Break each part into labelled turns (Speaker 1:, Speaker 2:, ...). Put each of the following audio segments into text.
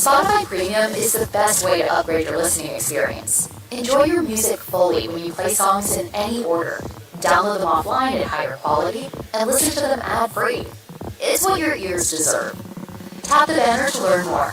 Speaker 1: Spotify Premium is the best way to upgrade your listening experience. Enjoy your music fully when you play songs in any order. Download them offline at higher quality and listen to them ad-free. It's what your ears deserve. Tap the banner to learn more.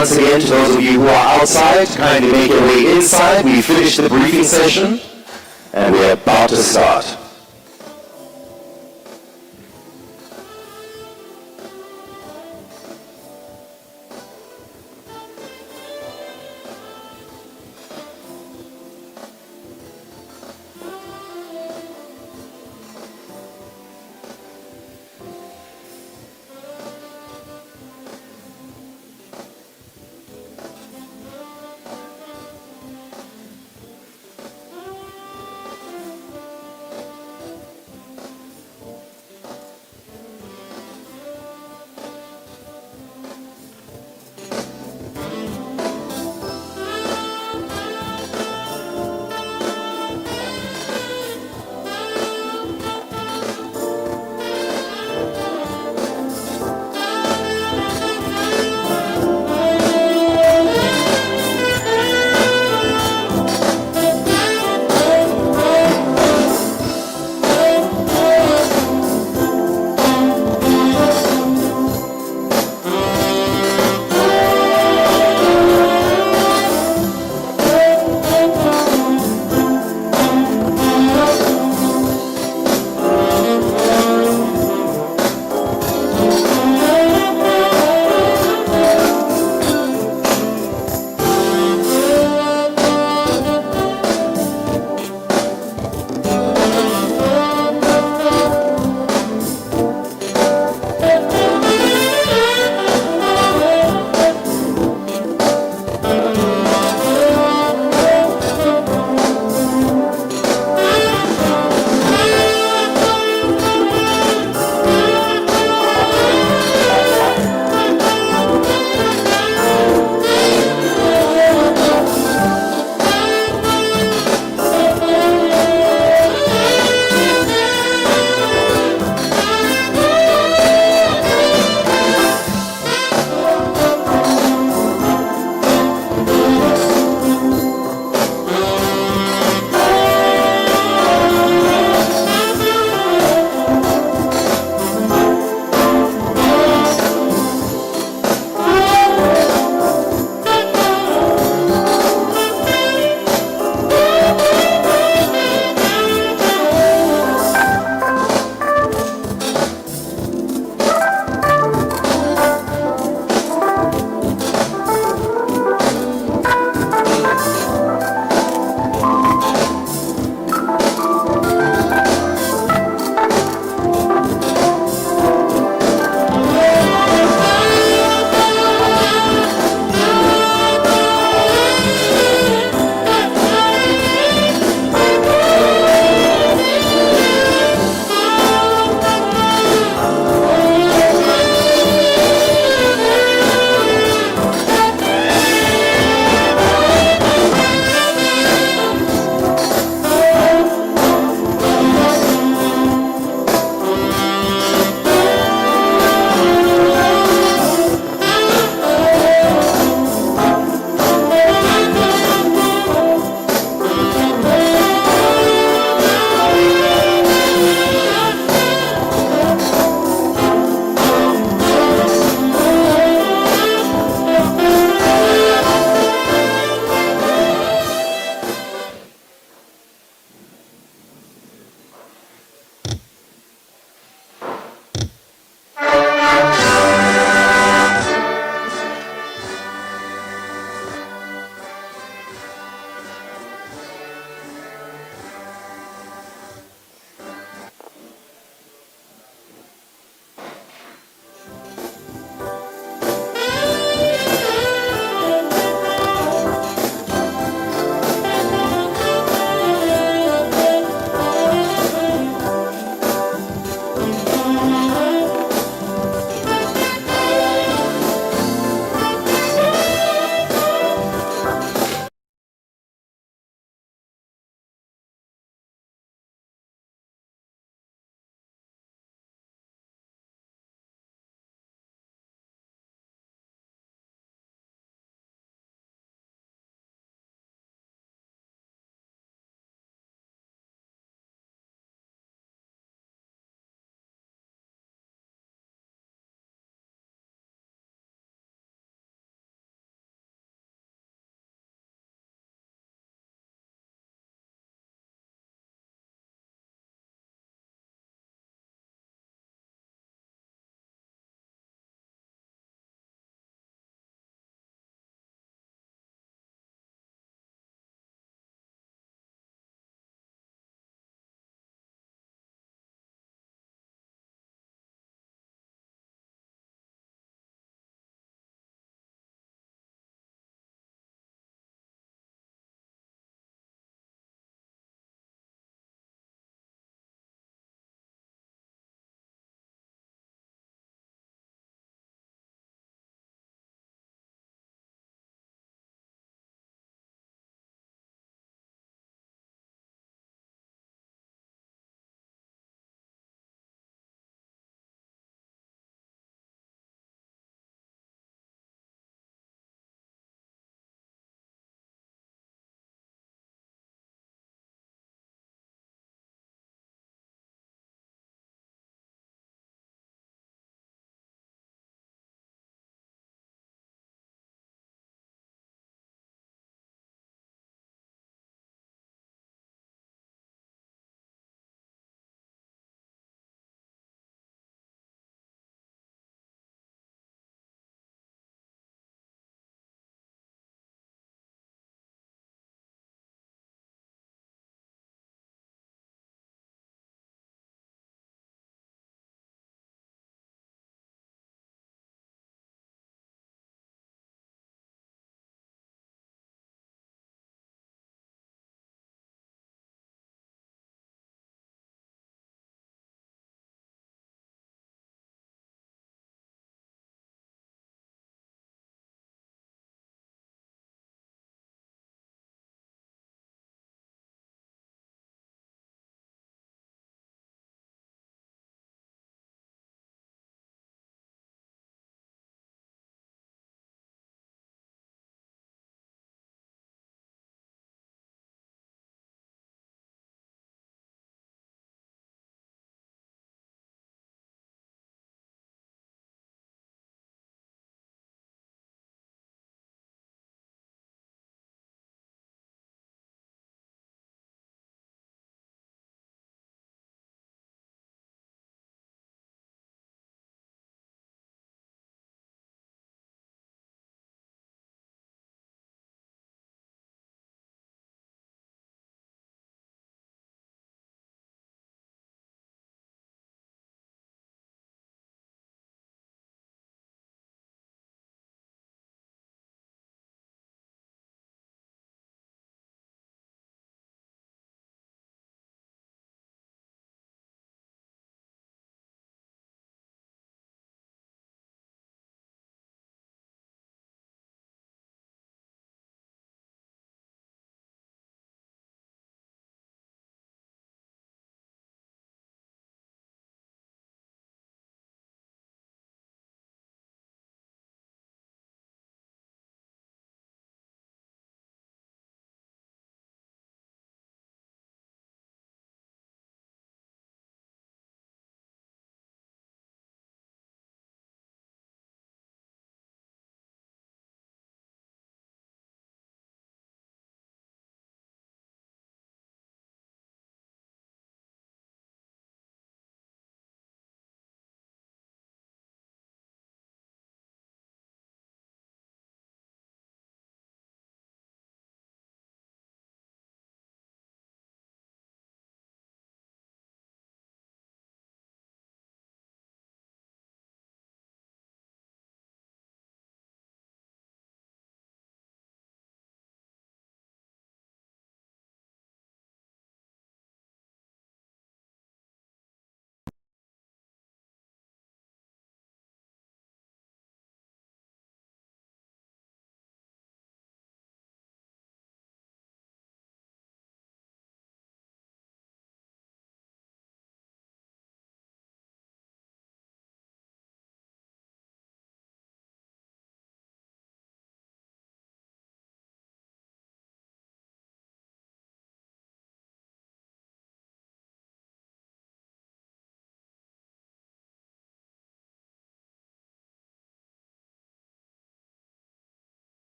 Speaker 2: once again to those of you who are outside to kindly make your way inside. We finished the briefing session, and we're about to start.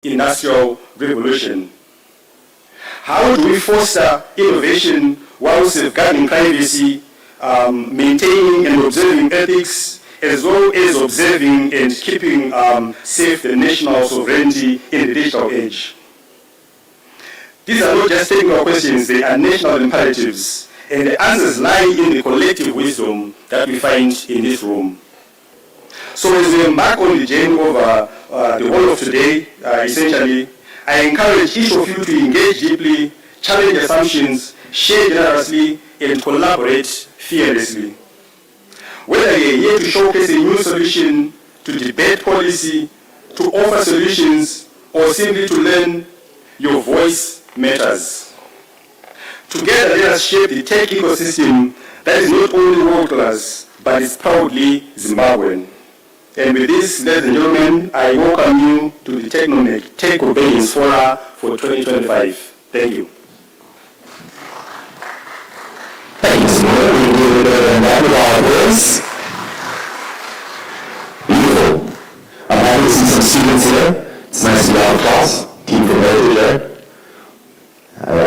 Speaker 3: industrial revolution. How do we foster innovation while safeguarding privacy, maintaining and observing ethics, as well as observing and keeping safe the national sovereignty in the digital age? These are not just technical questions, they are national imperatives, and the answers lie in the collective wisdom that we find in this room. So as we embark on the journey over the whole of today, essentially, I encourage each of you to engage deeply, challenge assumptions, share generously, and collaborate fearlessly. Whether you're here to showcase a new solution, to debate policy, to offer solutions, or simply to learn, your voice matters. Together, let us shape the tech ecosystem that is not only world-class, but is proudly Zimbabwean. And with this, ladies and gentlemen, I welcome you to the Tech Convergence Fora for 2025. Thank you.
Speaker 2: Thank you, Simone. We will do a round of applause. Beautiful. I'm happy to see some students here. It's nice to be out of class. Team from Mavetera there.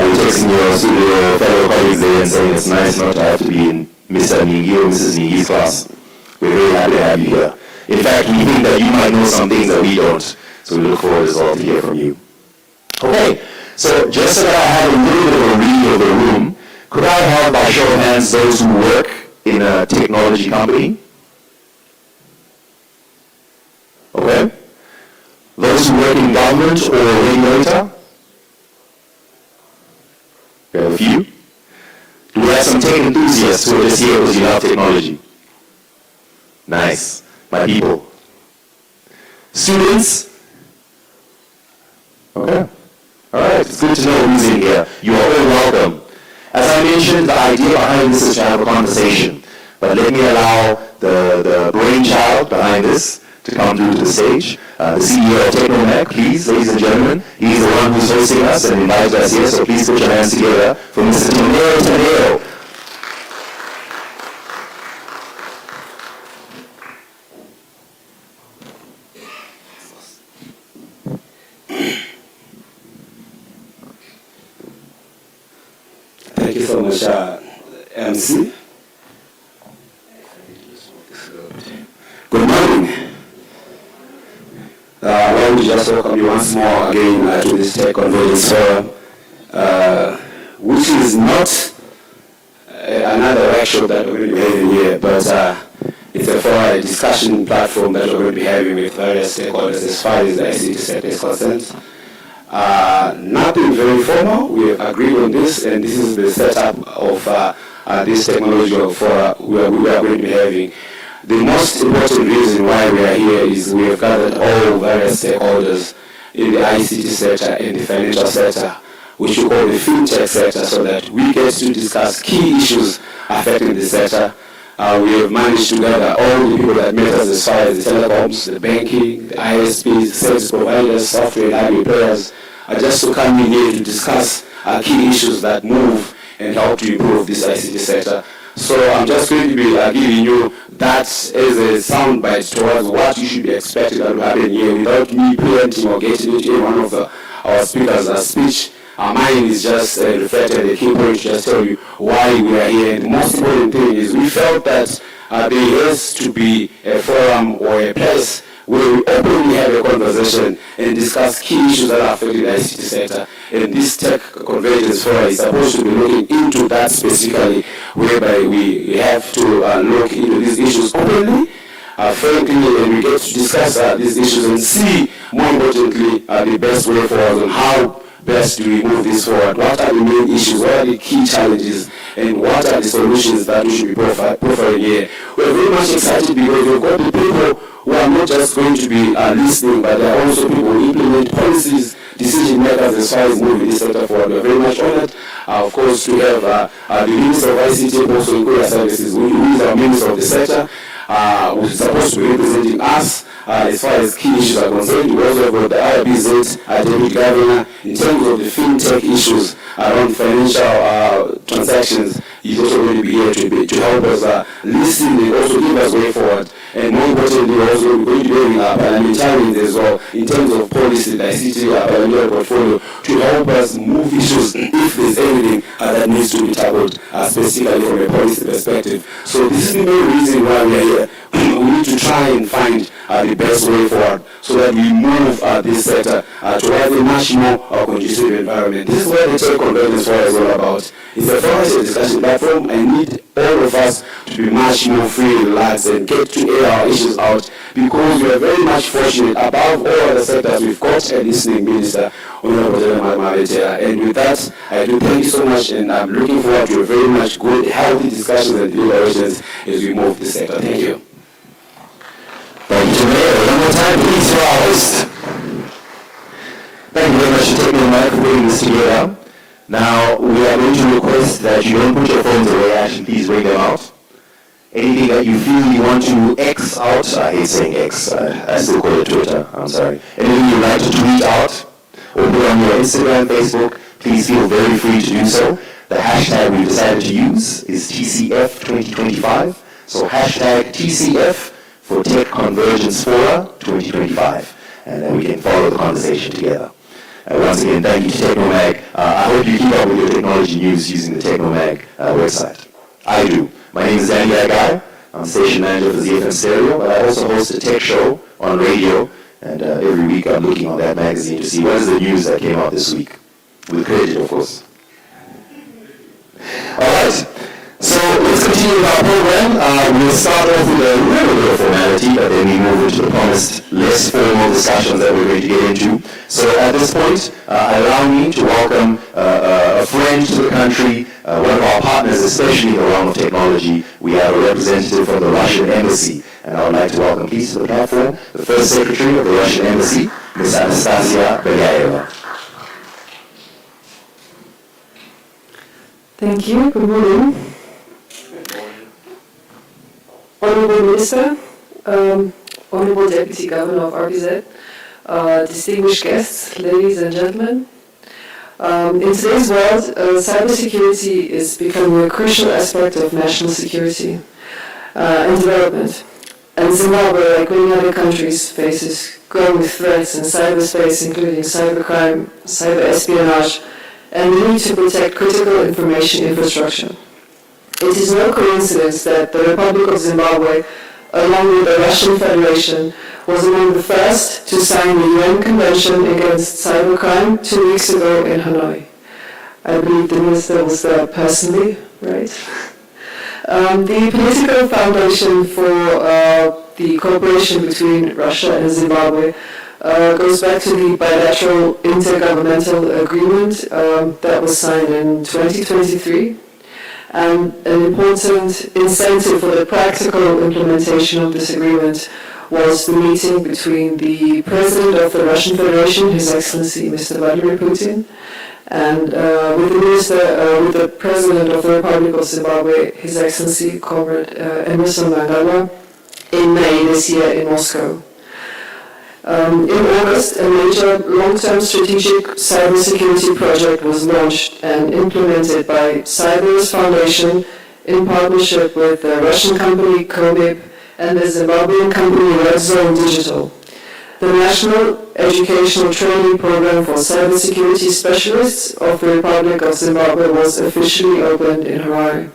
Speaker 2: You're texting your fellow colleagues there and saying it's nice not to have to be in Mr. Ningi or Mrs. Ningi's class. We're very happy to have you here. In fact, we think that you might know some things that we don't, so we look forward as well to hear from you. Okay, so just so that I have a little bit of a read of the room, could I have, by show of hands, those who work in a technology company? Okay. Those who work in government or regulator? We have a few. Do we have some tech enthusiasts who are just here because you love technology? Nice. My people. Students? Okay. All right. It's good to know who's in here. You are all welcome. As I mentioned, the idea behind this is to have a conversation. But let me allow the brainchild behind this to come through to the stage. The CEO of TechnoMac, please, ladies and gentlemen. He's the one who's hosting us and invited us here, so please put your hands together for Mr. Toneo.
Speaker 3: Thank you so much, MC. Good morning. I want to just welcome you once more again to this Tech Convergence Fora, which is not another workshop that we're going to be having here, but it's a discussion platform that we're going to be having with various stakeholders as far as the ICT sector is concerned. Nothing very formal. We have agreed on this, and this is the setup of this technological fora we are going to be having. The most important reason why we are here is we have gathered all various stakeholders in the ICT sector and the financial sector, which we call the fintech sector, so that we get to discuss key issues affecting the sector. We have managed to gather all the people that matter as far as the telecoms, the banking, the ISPs, service providers, software and hardware players, just to come in here to discuss key issues that move and help to improve this ICT sector. So I'm just going to be giving you that as a soundbite towards what you should be expecting that will happen here without me preempting or getting into any one of our speakers' speech. Mine is just reflected the key point to just tell you why we are here. And the most important thing is we felt that there has to be a forum or a place where we openly have a conversation and discuss key issues that are affecting the ICT sector. And this Tech Convergence Fora is supposed to be looking into that specifically, whereby we have to look into these issues openly, frankly, and we get to discuss these issues and see, more importantly, the best way forward on how best do we move this forward. What are the main issues? What are the key challenges? And what are the solutions that we should be profiling here? We're very much excited because we've got the people who are not just going to be listening, but they are also people who implement policies, decision makers as far as moving this sector forward. We're very much honored, of course, to have the Minister of ICT and also Inquiry Services, who is our Minister of the sector, who is supposed to be representing us as far as key issues are concerned. We also have got the IRBZ, Deputy Governor, in terms of the fintech issues around financial transactions He's also going to be here to help us listen and also give us way forward. And more importantly, also we're going to be having our parliamentarians as well in terms of policy, like city parliamentary portfolio, to help us move issues if there's anything that needs to be tackled specifically from a policy perspective. So this is the main reason why we are here. We need to try and find the best way forward so that we move this sector towards a much more conducive environment. This is what the Convergence Fora is all about. It's a forum discussion platform. I need all of us to be much more free and relaxed and get to air our issues out, because we are very much fortunate. Above all other sectors, we've got a listening minister, Honorable Mavetera. And with that, I do thank you so much, and I'm looking forward to a very much good, healthy discussions and deliberations as we move this sector. Thank you.
Speaker 2: Thank you, Mayor. One more time, please, for our host. Thank you very much for taking the mic for putting this together. Now, we are going to request that you don't put your phones away. Actually, please bring them out. Anything that you feel you want to X out, I hate saying X, I still call it Twitter, I'm sorry. Anything you'd like to tweet out or put on your Instagram, Facebook, please feel very free to do so. The hashtag we've decided to use is TCF2025. So hashtag TCF for Tech Convergence Fora 2025. And then we can follow the conversation together. Once again, thank you to Technomag. I hope you keep up with your technology news using the Technomag website. I do. My name is Danny Agai. I'm station manager for ZFM Stereo, but I also host a tech show on radio, and every week I'm looking on that magazine to see what is the news that came out this week, with credit, of course. All right, so let's continue with our program. We'll start off with a little bit of formality, but then we move into the promised less formal discussions that we're going to get into. So at this point, allow me to welcome a friend to the country, one of our partners, especially in the realm of technology. We have a representative from the Russian Embassy, and I would like to welcome, please, to the platform, the First Secretary of the Russian Embassy, Ms. Anastasia Belyaeva.
Speaker 4: Thank you. Good morning. Honorable Minister, Honorable Deputy Governor of RBZ, distinguished guests, ladies and gentlemen. In today's world, cybersecurity is becoming a crucial aspect of national security and development. And Zimbabwe, like many other countries, faces growing threats in cyberspace, including cybercrime, cyber espionage, and the need to protect critical information infrastructure. It is no coincidence that the Republic of Zimbabwe, along with the Russian Federation, was among the first to sign the UN Convention against Cybercrime 2 weeks ago in Hanoi. I believe the minister was there personally, right? The political foundation for the cooperation between Russia and Zimbabwe goes back to the bilateral intergovernmental agreement that was signed in 2023. And an important incentive for the practical implementation of this agreement was the meeting between the President of the Russian Federation, His Excellency Mr. Vladimir Putin, and with the President of the Republic of Zimbabwe, His Excellency Comrade Emerson Mnangagwa, in May this year in Moscow. In August, a major long-term strategic cybersecurity project was launched and implemented by Cyber's Foundation in partnership with the Russian company Comib and the Zimbabwean company Red Zone Digital. The National Educational Training Program for Cybersecurity Specialists of the Republic of Zimbabwe was officially opened in Harare.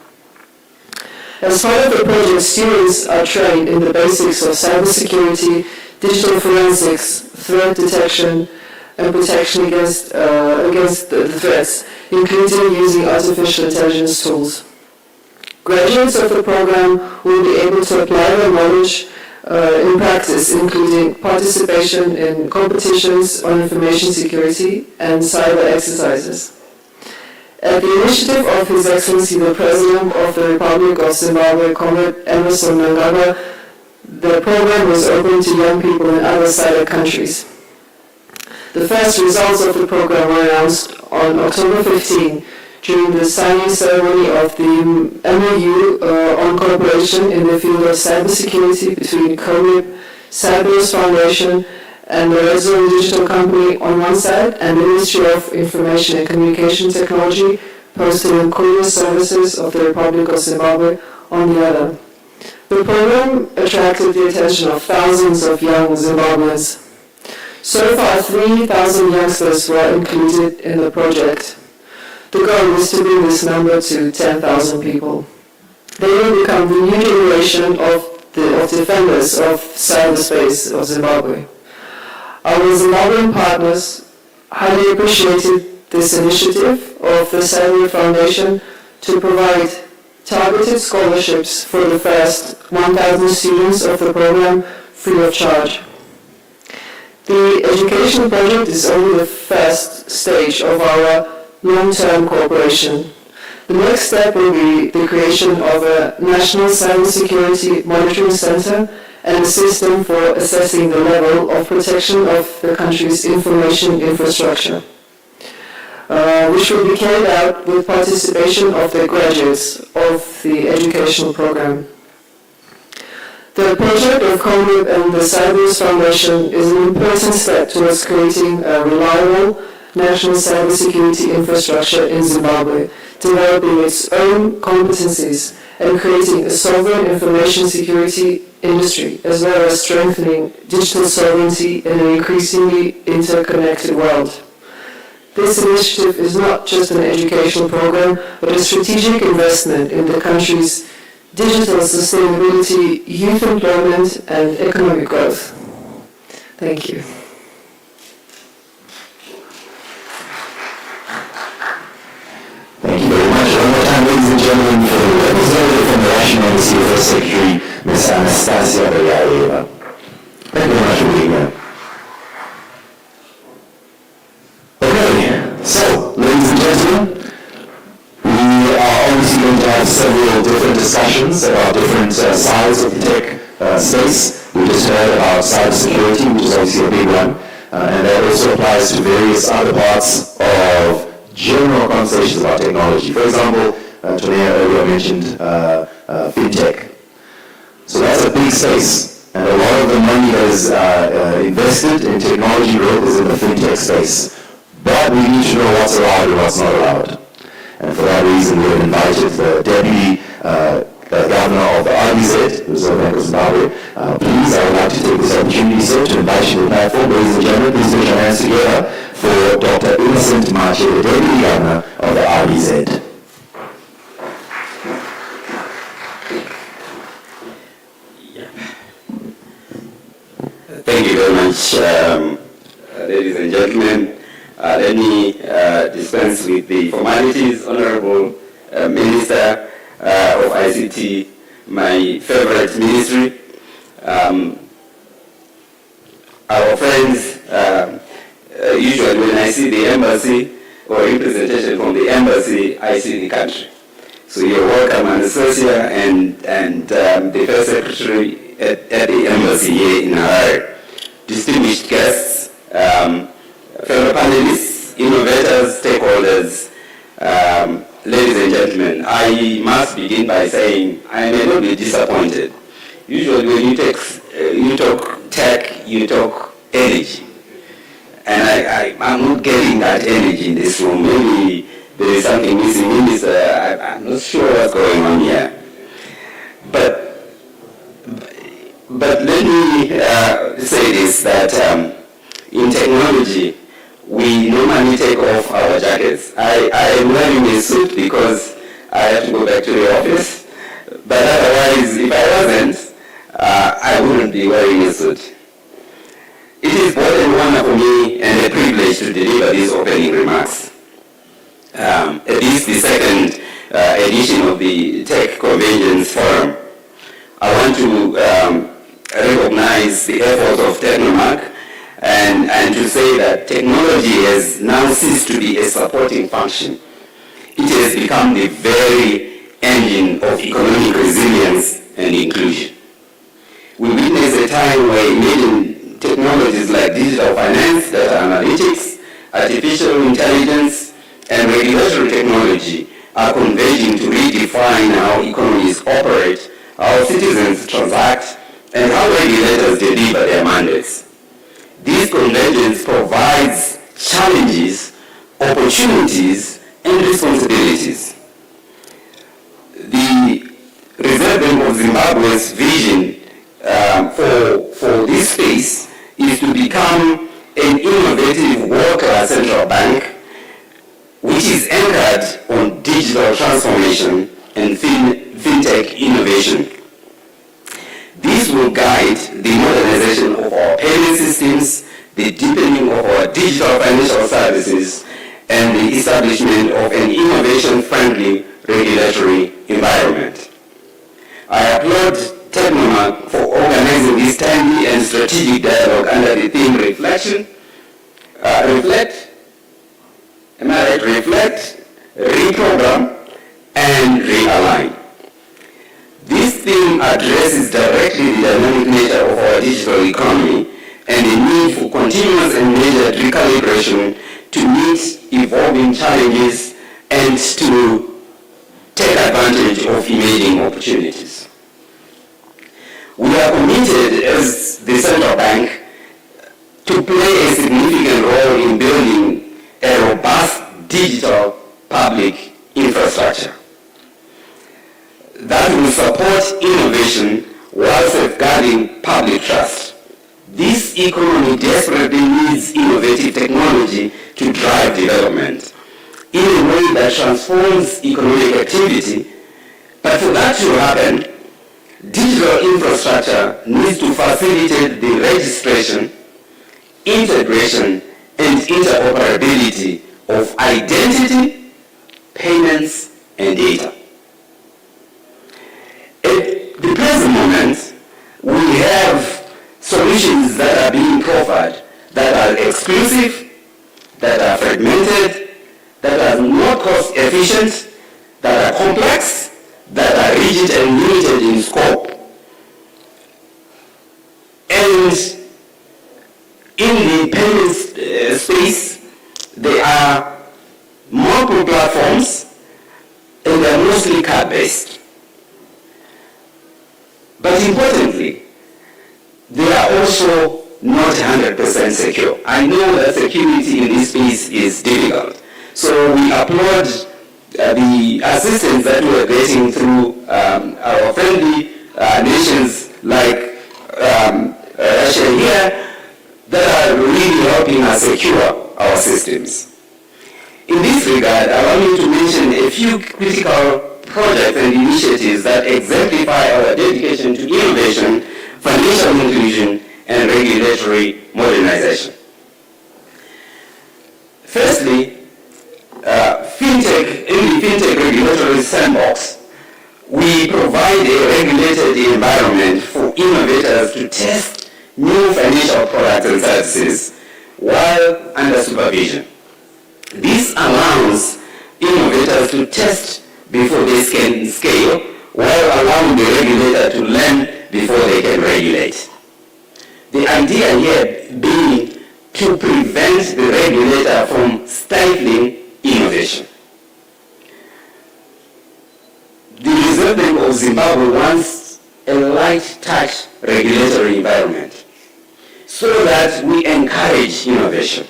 Speaker 4: As part of the project, students are trained in the basics of cybersecurity, digital forensics, threat detection, and protection against the threats, including using artificial intelligence tools. Graduates of the program will be able to apply their knowledge in practice, including participation in competitions on information security and cyber exercises. At the initiative of His Excellency the President of the Republic of Zimbabwe, Comrade Emerson Mnangagwa, the program was open to young people in other SADC countries. The first results of the program were announced on October 15 during the signing ceremony of the MOU on cooperation in the field of cybersecurity between COMIB, Cyber's Foundation, and the Red Zone Digital Company on one side, and the Ministry of Information and Communication Technology posted in courier services of the Republic of Zimbabwe on the other. The program attracted the attention of thousands of young Zimbabweans. So far, 3,000 youngsters were included in the project. The goal is to bring this number to 10,000 people. They will become the new generation of defenders of cyberspace of Zimbabwe. Our Zimbabwean partners highly appreciated this initiative of the Cyber Foundation to provide targeted scholarships for the first 1,000 students of the program free of charge. The education project is only the first stage of our long-term cooperation. The next step will be the creation of a National Cybersecurity Monitoring Center and a system for assessing the level of protection of the country's information infrastructure, which will be carried out with participation of the graduates of the educational program. The project of COMIP and the Cyber Foundation is an important step towards creating a reliable national cybersecurity infrastructure in Zimbabwe, developing its own competencies and creating a sovereign information security industry, as well as strengthening digital sovereignty in an increasingly interconnected world. This initiative is not just an educational program, but a strategic investment in the country's digital sustainability, youth employment, and economic growth. Thank you.
Speaker 2: Thank you very much. One more time, ladies and gentlemen, for the representative from the National Embassy Affairs Secretary, Ms. Anastasia Belayeva. Thank you very much for being here. Okay, so, ladies and gentlemen, we are obviously going to have several different discussions about different sides of the tech space. We just heard about cybersecurity, which is obviously a big one, and that also applies to various other parts of general conversations about technology. For example, Tonea earlier mentioned fintech. So that's a big space, and a lot of the money that is invested in technology growth is in the fintech space. But we need to know what's allowed and what's not allowed. And for that reason, we have invited the Deputy Governor of the RBZ, the Reserve Bank of Zimbabwe. Please, I would like to take this opportunity, sir, to invite you to the platform. Ladies and gentlemen, please put your hands together for Dr. Innocent Mache, the Deputy Governor of the RBZ.
Speaker 3: Thank you very much, ladies and gentlemen. Let me dispense with the formalities. Honorable Minister of ICT, my favorite ministry. Our friends, usually when I see the embassy or representation from the embassy, I see the country. So you're welcome, Anastasia, and the First Secretary at the embassy here in Harare. Distinguished guests, fellow panelists, innovators, stakeholders, ladies and gentlemen, I must begin by saying I may not be disappointed. Usually when you talk tech, you talk energy. And I'm not getting that energy in this room. Maybe there is something missing in this. I'm not sure what's going on here. But let me say this, that in technology, we normally take off our jackets. I am wearing a suit because I have to go back to the office. But otherwise, if I wasn't, I wouldn't be wearing a suit. It is both an honor for me and a privilege to deliver these opening remarks. At least the second edition of the Tech Convergence Forum. I want to recognize the efforts of Technomark and to say that technology has now ceased to be a supporting function. It has become the very engine of economic resilience and inclusion. We witness a time where emerging technologies like digital finance, data analytics, artificial intelligence, and regulatory technology are converging to redefine how economies operate, how citizens transact, and how regulators deliver their mandates. This convergence provides challenges, opportunities, and responsibilities. The Reserve Bank of Zimbabwe's vision for this space is to become an innovative world-class central bank which is anchored on digital transformation and fintech innovation. This will guide the modernization of our payment systems, the deepening of our digital financial services, and the establishment of an innovation-friendly regulatory environment. I applaud Technomark for organizing this timely and strategic dialogue under the theme reflect, reprogram, and realign. This theme addresses directly the dynamic nature of our digital economy and the need for continuous and measured recalibration to meet evolving challenges and to take advantage of emerging opportunities. We are committed as the central bank to play a significant role in building a robust digital public infrastructure that will support innovation while safeguarding public trust. This economy desperately needs innovative technology to drive development in a way that transforms economic activity, but for that to happen, digital infrastructure needs to facilitate the registration, integration, and interoperability of identity, payments, and data. At the present moment, we have solutions that are being proffered that are exclusive, that are fragmented, that are not cost efficient, that are complex, that are rigid and limited in scope. And in the payment space, there are multiple platforms and they are mostly card-based. But importantly, they are also not 100% secure. I know that security in this space is difficult. So we applaud the assistance that we are getting through our friendly nations like Russia here that are really helping us secure our systems. In this regard, allow me to mention a few critical projects and initiatives that exemplify our dedication to innovation, financial inclusion, and regulatory modernization. Firstly, in the fintech regulatory sandbox, we provide a regulated environment for innovators to test new financial products and services while under supervision. This allows innovators to test before they can scale, while allowing the regulator to learn before they can regulate. The idea here being to prevent the regulator from stifling innovation. The Reserve Bank of Zimbabwe wants a light touch regulatory environment so that we encourage innovation.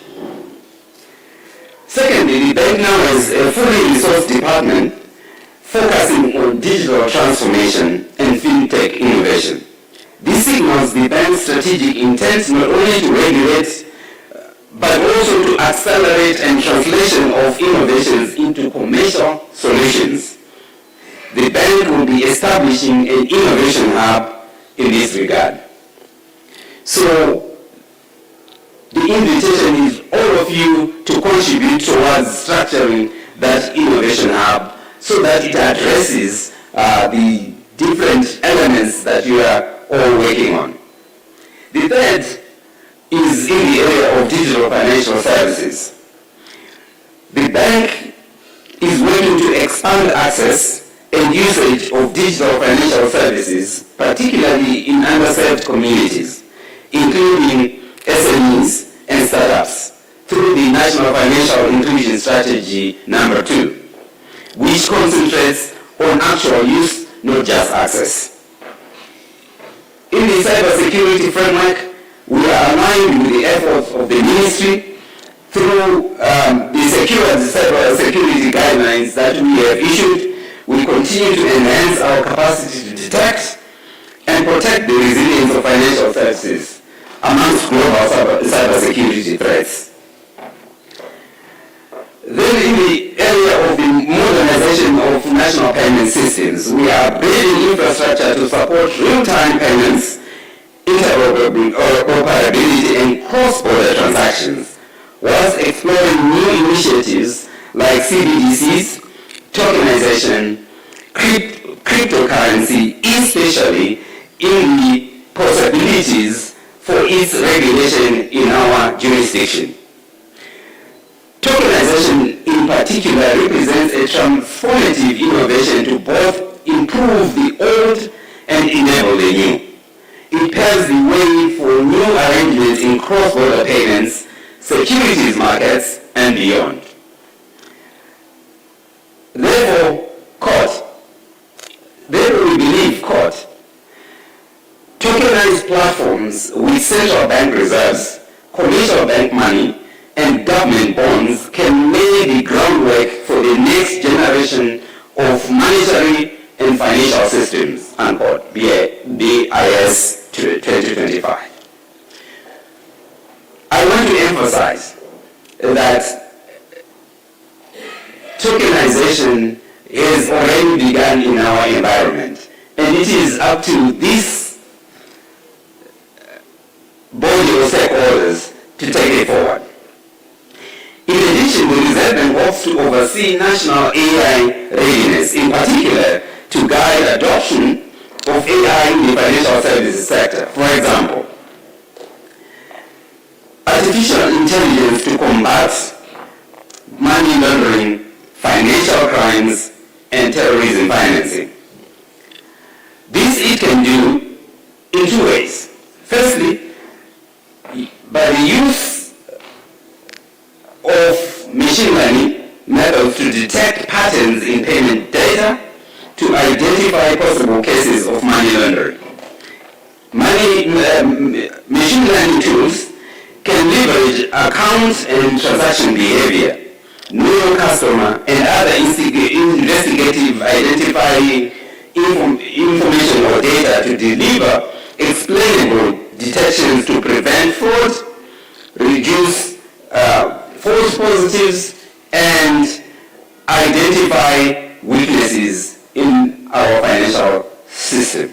Speaker 3: Secondly, the bank now has a fully resourced department focusing on digital transformation and fintech innovation. This signals the bank's strategic intent not only to regulate, but also to accelerate and translation of innovations into commercial solutions. The bank will be establishing an innovation hub in this regard. So, the invitation is all of you to contribute towards structuring that innovation hub so that it addresses the different elements that you are all working on. The third is in the area of digital financial services. The bank is working to expand access and usage of digital financial services, particularly in underserved communities, including SMEs and startups, through the National Financial Inclusion Strategy number 2, which concentrates on actual use, not just access. In the cybersecurity framework, we are aligned with the efforts of the ministry through the secured cybersecurity guidelines that we have issued will continue to enhance our capacity to detect and protect the resilience of financial services amongst global cybersecurity threats. Then in the area of the modernization of national payment systems, we are building infrastructure to support real-time payments, interoperability, and cross-border transactions, whilst exploring new initiatives like CBDCs, tokenization, cryptocurrency, especially in the possibilities for its regulation in our jurisdiction. Tokenization in particular represents a transformative innovation to both improve the old and enable the new. It paves the way for new arrangements in cross-border payments, securities markets, and beyond. Therefore, we believe, tokenized platforms with central bank reserves, commercial bank money, and government bonds can lay the groundwork for the next generation of monetary and financial systems, unquote, BIS 2025. I want to emphasize that tokenization has already begun in our environment, and it is up to this body of stakeholders to take it forward. In addition, the Reserve Bank hopes to oversee national AI readiness, in particular to guide adoption of AI in the financial services sector. For example, artificial intelligence to combat money laundering, financial crimes, and terrorism financing. This it can do in two ways. Firstly, by the use of machine learning methods to detect patterns in payment data to identify possible cases of money laundering. Machine learning tools can leverage account and transaction behavior, know your customer, and other investigative identifying information or data to deliver explainable detections to prevent fraud, reduce false positives, and identify weaknesses in our financial system.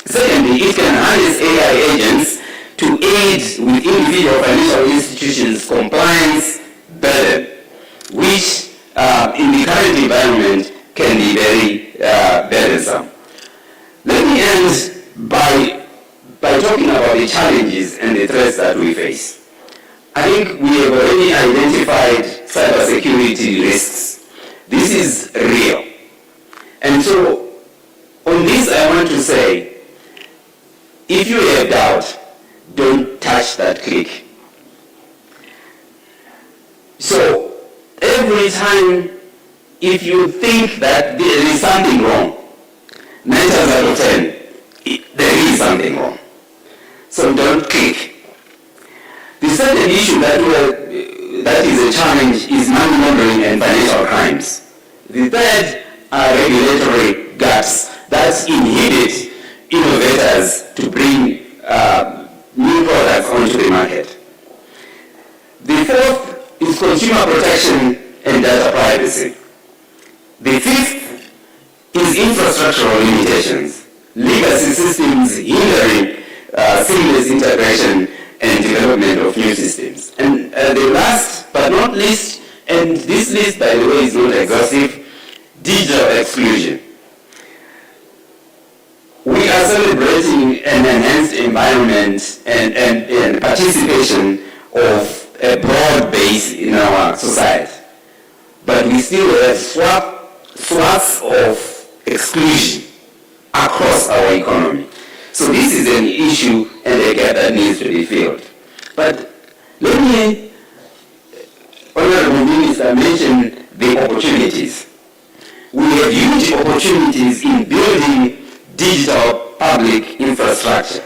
Speaker 3: Secondly, it can harness AI agents to aid with individual financial institutions' compliance burden, which in the current environment can be very burdensome. Let me end by talking about the challenges and the threats that we face. I think we have already identified cybersecurity risks. This is real. And so, on this I want to say, if you have doubt, don't touch that click. So, every time if you think that there is something wrong, 9 times out of 10, there is something wrong. So don't click. The second issue that is a challenge is money laundering and financial crimes. The third are regulatory gaps that inhibit innovators to bring new products onto the market. The fourth is consumer protection and data privacy. The fifth is infrastructural limitations, legacy systems hindering seamless integration and development of new systems. And the last but not least, and this list by the way is not exhaustive, digital exclusion. We are celebrating an enhanced environment and participation of a broad base in our society. But we still have swaths of exclusion across our economy. So this is an issue and a gap that needs to be filled. But let me, Honorable Minister, mention the opportunities. We have huge opportunities in building digital public infrastructure.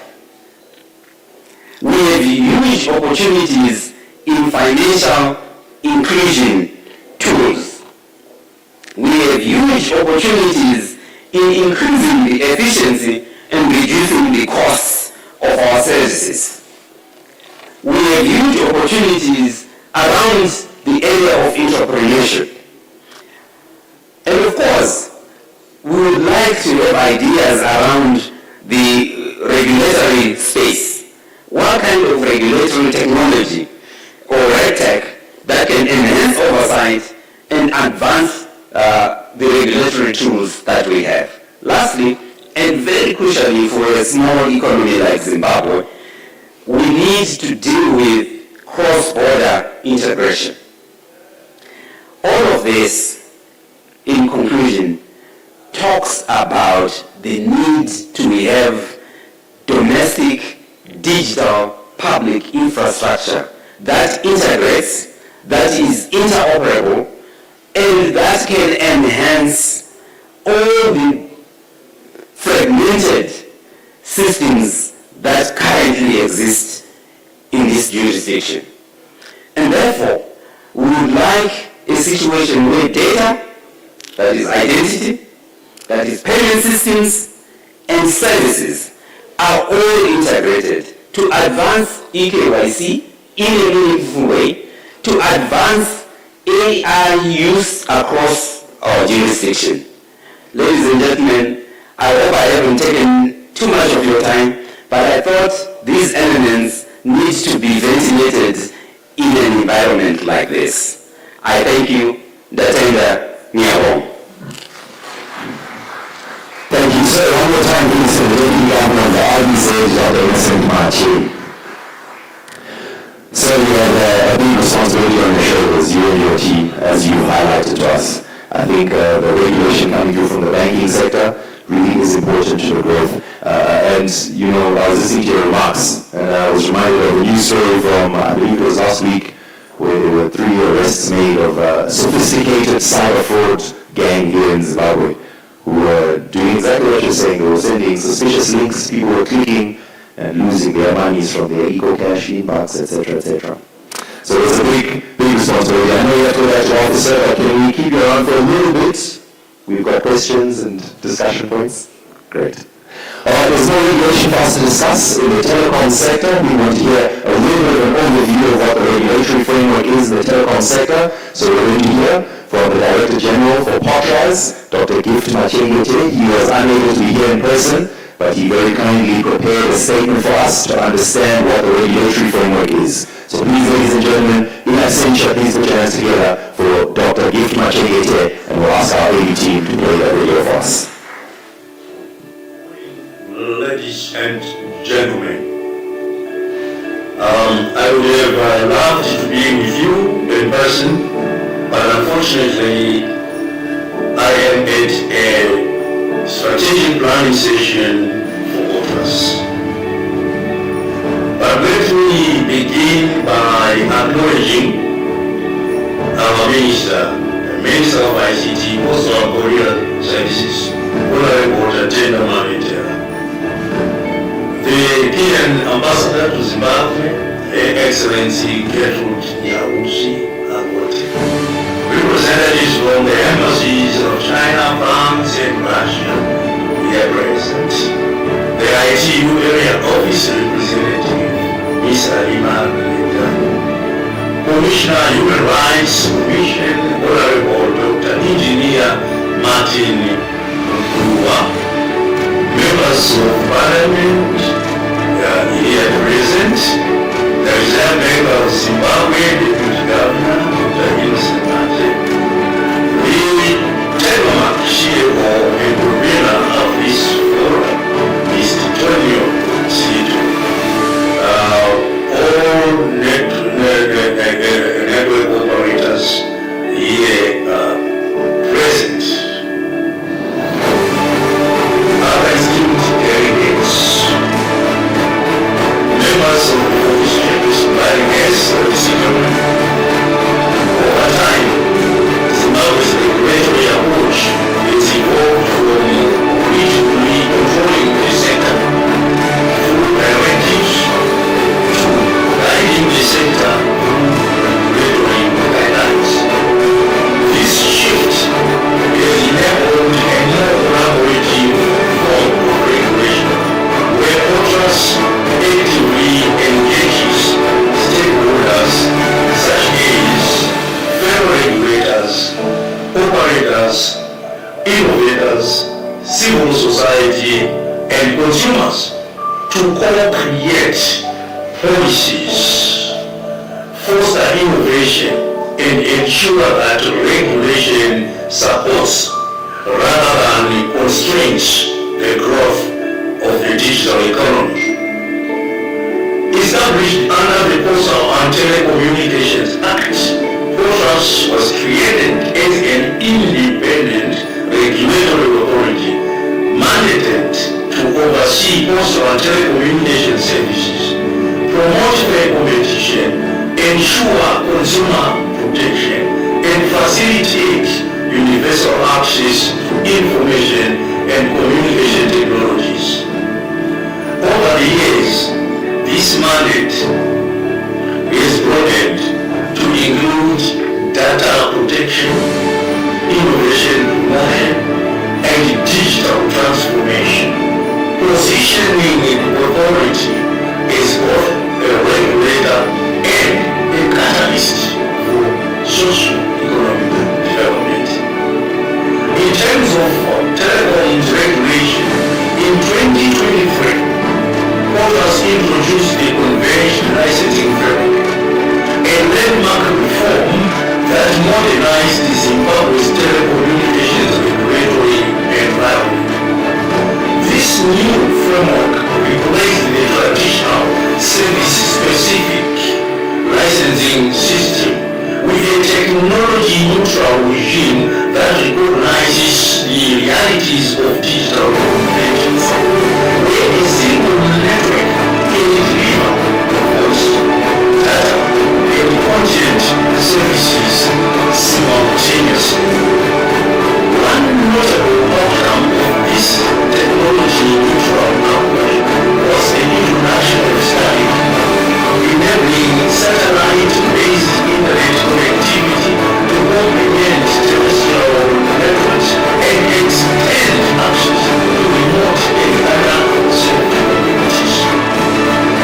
Speaker 3: We have huge opportunities in financial inclusion tools. We have huge opportunities in increasing the efficiency and reducing the costs of our services. We have huge opportunities around the area of entrepreneurship. And of course, we would like to have ideas around the regulatory space. What kind of regulatory technology or RegTech that can enhance oversight and advance the regulatory tools that we have. Lastly, and very crucially for a small economy like Zimbabwe, we need to deal with cross-border integration. All of this, in conclusion, talks about the need to have domestic digital public infrastructure that integrates, that is interoperable, and that can enhance all the fragmented systems that currently exist in this jurisdiction. And therefore, we would like a situation where data, that is identity, that is payment systems, and services are all integrated to advance eKYC in a meaningful way, to advance AI use across our jurisdiction. Ladies and gentlemen, I hope I haven't taken too much of your time, but I thought these elements need to be ventilated in an environment like this. I thank you. Datenda Nyawong.
Speaker 2: Thank you, sir. One more time, please, to the Deputy Governor of the RBZ, Dr. Vincent Machi. So you have a big responsibility on your shoulders, you and your team, as you highlighted to us. I think the regulation coming through from the banking sector really is important to the growth. And, you know, I was listening to your remarks, and I was reminded of a news story from, I believe it was last week, where there were 3 arrests made of a sophisticated cyber fraud gang here in Zimbabwe, who were doing exactly what you're saying. They were sending suspicious links, people were clicking and losing their monies from their eco-cash inbox, etc., etc. So it's a big responsibility. I know you have to go back to officer, but can we keep you around for a little bit? We've got questions and discussion points. Great. There's no regulation for us to discuss in the telecom sector. We want to hear a little bit of an overview of what the regulatory framework is in the telecom sector. So we're going to hear from the Director General for POTRAS, Dr. Gift Machengete. He was unable to be here in person, but he very kindly prepared a statement for us to understand what the regulatory framework is. So please, ladies and gentlemen, in absentia, please put your hands together for Dr. Gift Machengete, and we'll ask our AV team to play that video for us.
Speaker 5: Ladies and gentlemen, I would have loved to be with you in person, but unfortunately I am at a strategic planning session for POTRAS. But let me begin by acknowledging our Minister, the Minister of ICT, Postal and Courier Services, Honorable Datenda Mavetera, the Kenyan Ambassador to Zimbabwe, Her Excellency Gertrude Nyausi Agote, representatives from the embassies of China, France, and Russia, we are present. The ITU area office representative, Ms. Alima Leda, Commissioner Human Rights Commission, Honorable Dr. Engineer Martin Mukua, members of Parliament here present, the Reserve Bank of Zimbabwe, Deputy Governor, Dr. Innocent Mate, the General CEO and convener of this forum, Mr. Tonio Sito, all network operators here present. Our esteemed delegates, society and consumers to co-create policies, foster innovation, and ensure that regulation supports rather than constrains the growth of the digital economy. Established under the Postal and Telecommunications Act, POTAS was created as an independent regulatory authority mandated to oversee postal and telecommunication services, promote fair competition, ensure consumer protection, and facilitate universal access to information and communication technologies. Over the years, this mandate is broadened to include data protection, innovation promotion, and digital transformation, positioning the authority as both a regulator and a catalyst for socio-economic development. In terms of telecoms regulation, in 2023, POTAS introduced the Convergence licensing framework, a landmark reform that modernized Zimbabwe's telecommunications regulatory environment. This new framework replaced the traditional service-specific licensing system with a technology-neutral regime that recognizes the realities of digital communications, where a single network can deliver voice, data, and content services simultaneously. One notable outcome of this technology-neutral approach was the introduction of Starlink, enabling satellite-based internet connectivity to complement terrestrial networks and extend access to remote and underserved communities.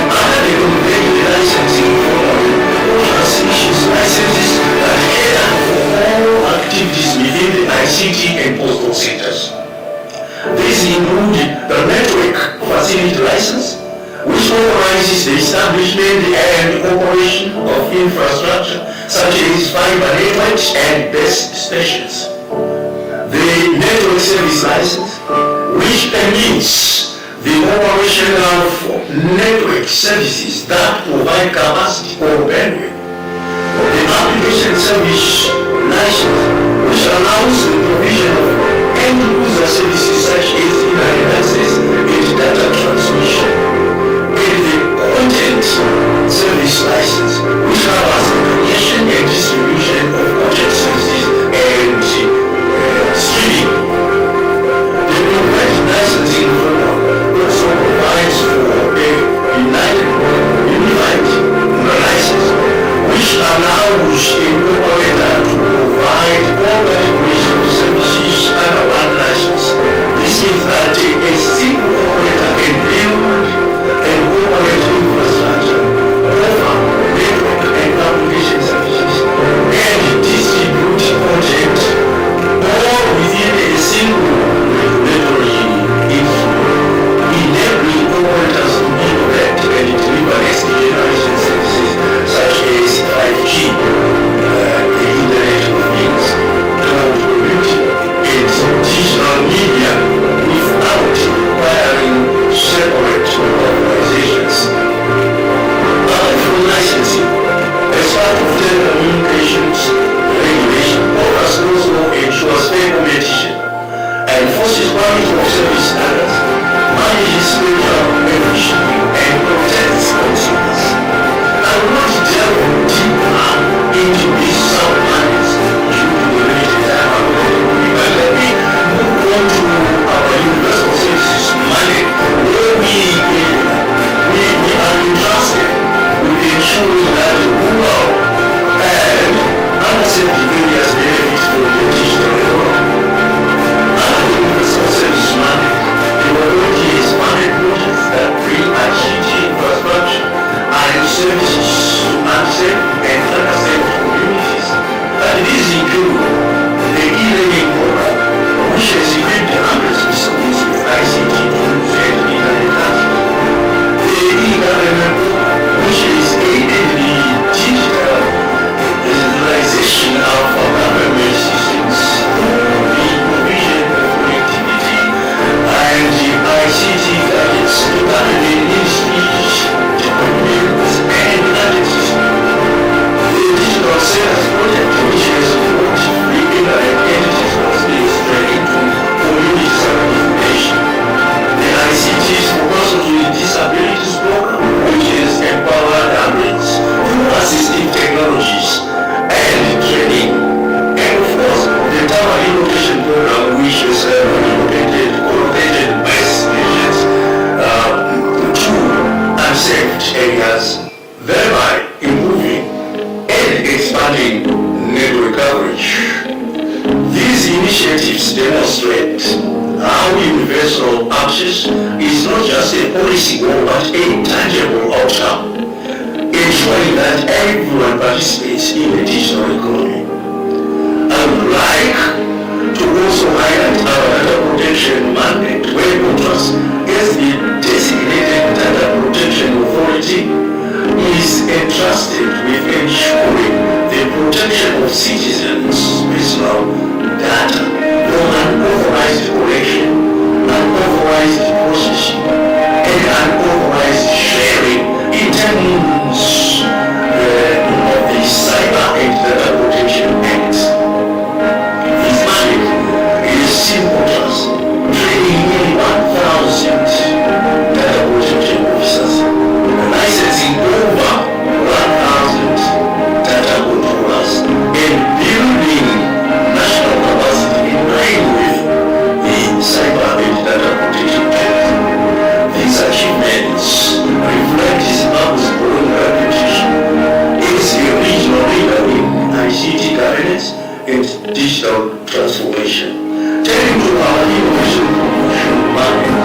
Speaker 5: Under the Convergence licensing framework, POTAS issues licenses that cater for all activities within the ICT and postal sectors. These include the Network Facility License, which authorizes the establishment and operation of infrastructure such as fiber networks and base stations. The Network Service License, which permits the operation of network services that provide capacity or bandwidth. The Application Service License, which allows the provision of end-user services such as internet access and data transmission. And the Content Service License, which covers the creation and distribution of content services and streaming. The Convergence licensing framework also provides for a unified license, which allows an operator to provide all categories of services under one license. This means that a single operator can build areas, thereby improving and expanding network coverage. These initiatives demonstrate how universal access is not just a policy goal but a tangible outcome, ensuring that everyone participates in the digital economy. I would like to also highlight our data protection mandate, where Contrast, as the designated data protection authority, is entrusted with ensuring the protection of citizens' personal data from unauthorized collection, unauthorized processing, and unauthorized sharing in terms of the Cyber and Data Protection Act. This mandate is simple task, training nearly 1,000 data protection officers, licensing over 1,000 data controllers, and building national capacity in line with the Cyber and Data Protection Act. These achievements reflect Zimbabwe's growing reputation as a regional leader in ICT governance and digital transformation. Turning to our innovation promotion market,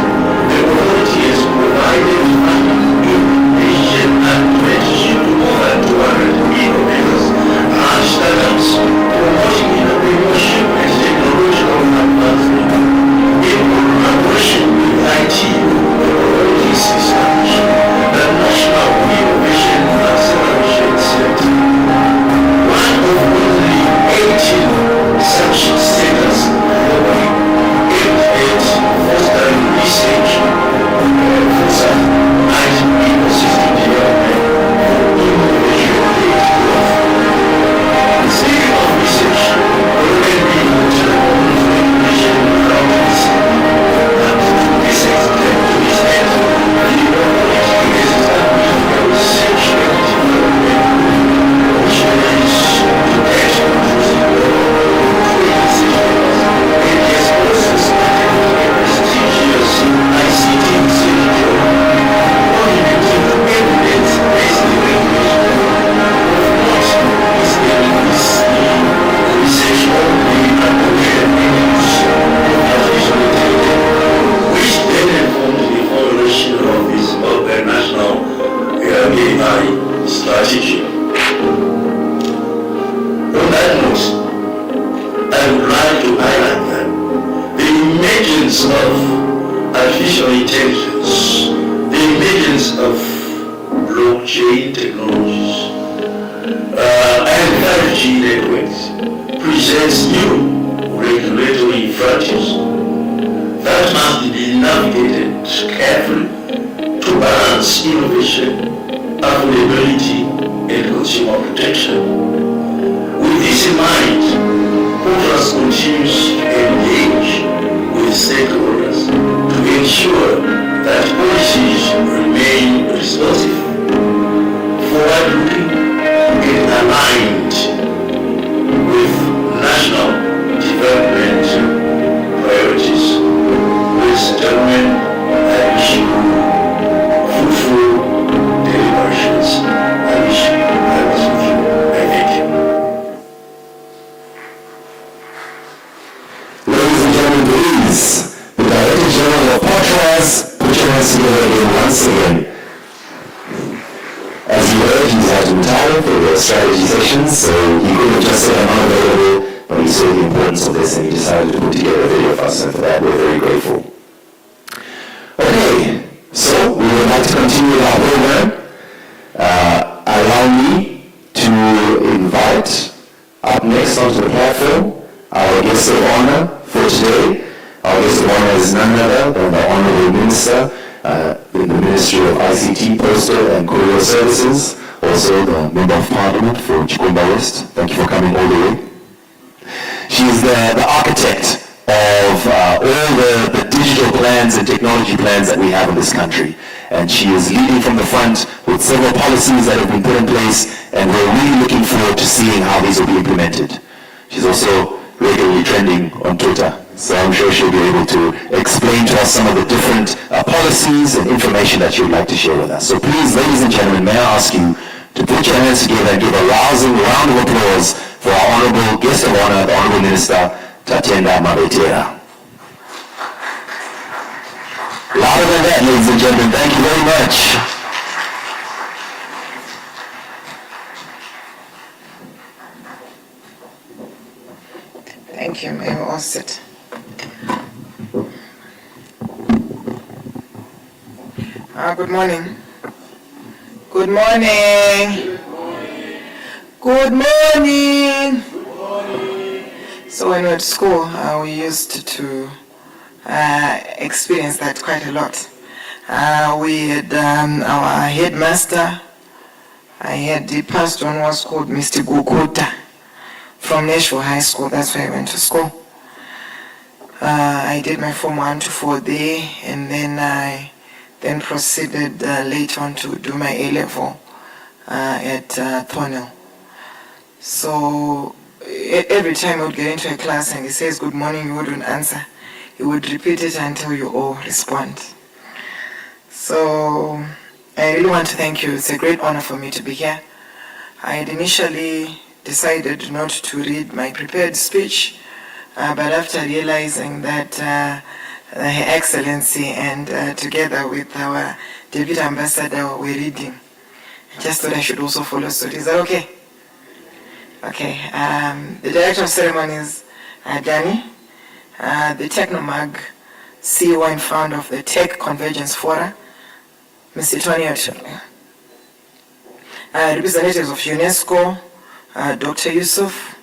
Speaker 5: the authority has provided funding in Asian and mentorship to more than 200 innovators and startups, promoting entrepreneurship and technological advancement. In collaboration with IT, the authority is establishing the National Innovation Acceleration Center, one of only 18 such centers globally, aimed at fostering research, foresight, and ecosystem development for innovation-led growth. Speaking of research, there can be information around this. To this extent, the authority has established a research and development which aims to get and has also started a prestigious ICT research program, oriented to evidence-based regulation. Of note is the research on the adoption and use of artificial intelligence, which then informed the formulation of the Zimbabwe National AI strategy. On that note, I would like to highlight that the emergence of artificial intelligence, the emergence of blockchain technologies, and 5G networks presents new regulatory frontiers that must be navigated carefully to balance innovation, affordability, and consumer protection. With this in mind, Contrast continues to engage with stakeholders to ensure that policies remain responsive, forward-looking, and aligned with national development priorities. Ladies and gentlemen, I wish you fruitful deliberations. I wish I was with you. I thank you.
Speaker 2: Ladies and gentlemen, please, the Director General of Contrast, put your hands together again once again. As you heard, he's had to retire for the strategy session, so he could have just said I'm unavailable, but he saw the importance of this and he decided to put together a video for us, and for that we're very grateful. Okay, so we would like to continue our program. Allow me to invite up next onto the platform our guest of honor for today. Our guest of honor is none other than the Honorable Minister in the Ministry of ICT, Postal and Courier Services, also the Member of Parliament for Chikomba West. Thank you for coming all the way. She is the architect of all the digital plans and technology plans that we have in this country. And she is leading from the front with several policies that have been put in place, and we're really looking forward to seeing how these will be implemented. She's also regularly trending on Twitter. So I'm sure she'll be able to explain to us some of the different policies and information that you'd like to share with us. So please, ladies and gentlemen, may I ask you to put your hands together and give a rousing round of applause for our honorable guest of honor, the Honorable Minister, Tatenda Mavetera. Louder than that, ladies and gentlemen. Thank you very much.
Speaker 6: Thank you. May we all sit. Good morning. Good morning. Good morning. So when we were at school, we used to experience that quite a lot. We had our headmaster. The past one was called Mr. Gukuta from Nashville High School. That's where I went to school. I did my Form 1 to 4 there, and then I proceeded later on to do my A-level at Thornhill. So every time I would get into a class and he says good morning, you wouldn't answer. He would repeat it until you all respond. So I really want to thank you. It's a great honor for me to be here. I had initially decided not to read my prepared speech, but after realizing that Her Excellency and together with our Deputy Ambassador were reading, I just thought I should also follow suit. Is that okay? Okay. The Director of Ceremonies, Danny, the Technomag CEO and founder of the Tech Convergence Fora, Mr. Tony Ochoa, representatives of UNESCO, Dr. Yusuf,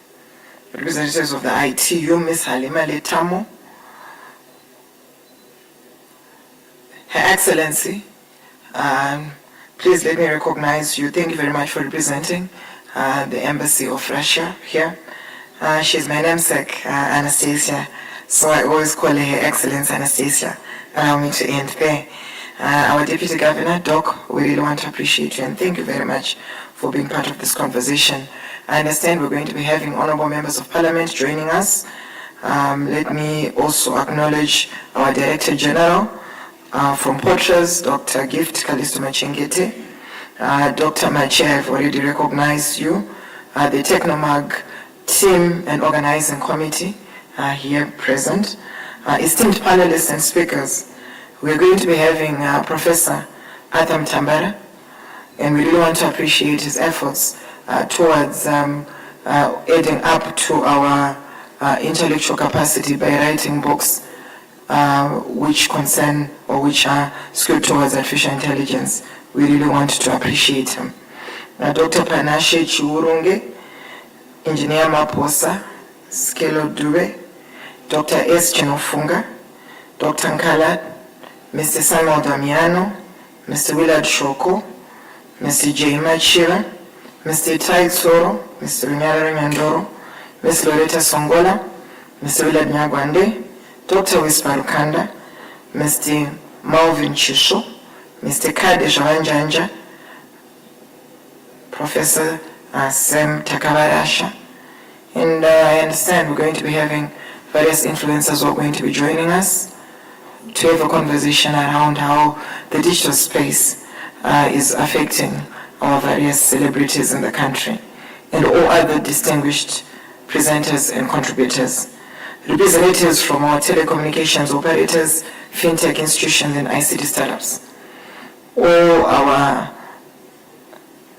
Speaker 6: representatives of the ITU, Ms. Halima Letamo, Her Excellency, please let me recognize you. Thank you very much for representing the Embassy of Russia here. She's my namesake, Anastasia, so I always call her Excellency Anastasia. Allow me to end there. Our Deputy Governor, Doc, we really want to appreciate you and thank you very much for being part of this conversation. I understand we're going to be having honorable members of parliament joining us. Let me also acknowledge our Director General from Portras, Dr. Gift Kalisto Machengete. Dr. Machi, I've already recognized you. The Technomag team and organizing committee are here present. Esteemed panelists and speakers, we're going to be having Professor Atham Tambara, and we really want to appreciate his efforts towards adding up to our intellectual capacity by writing books which concern or which are skewed towards artificial intelligence. We really want to appreciate him. Dr. Panashe Chiurunge, Engineer Maposa, Skelo Dube, Dr. S. Chinofunga, Dr. Nkala, Mr. Samuel Damiano, Mr. Willard Shoko, Mr. J. Machira, Mr. Tai Tsoro, Mr. Runyara Nyandoro, Ms. Loretta Songola, Mr. Willard Nyagwande, Dr. Whisper Lukanda, Mr. Malvin Chisho, Mr. Kade Jawanjanja, Professor Sam Takavarasha, and I understand we're going to be having various influencers who are going to be joining us to have a conversation around how the digital space is affecting our various celebrities in the country and all other distinguished presenters and contributors. Representatives from our telecommunications operators, fintech institutions, and ICT startups. All our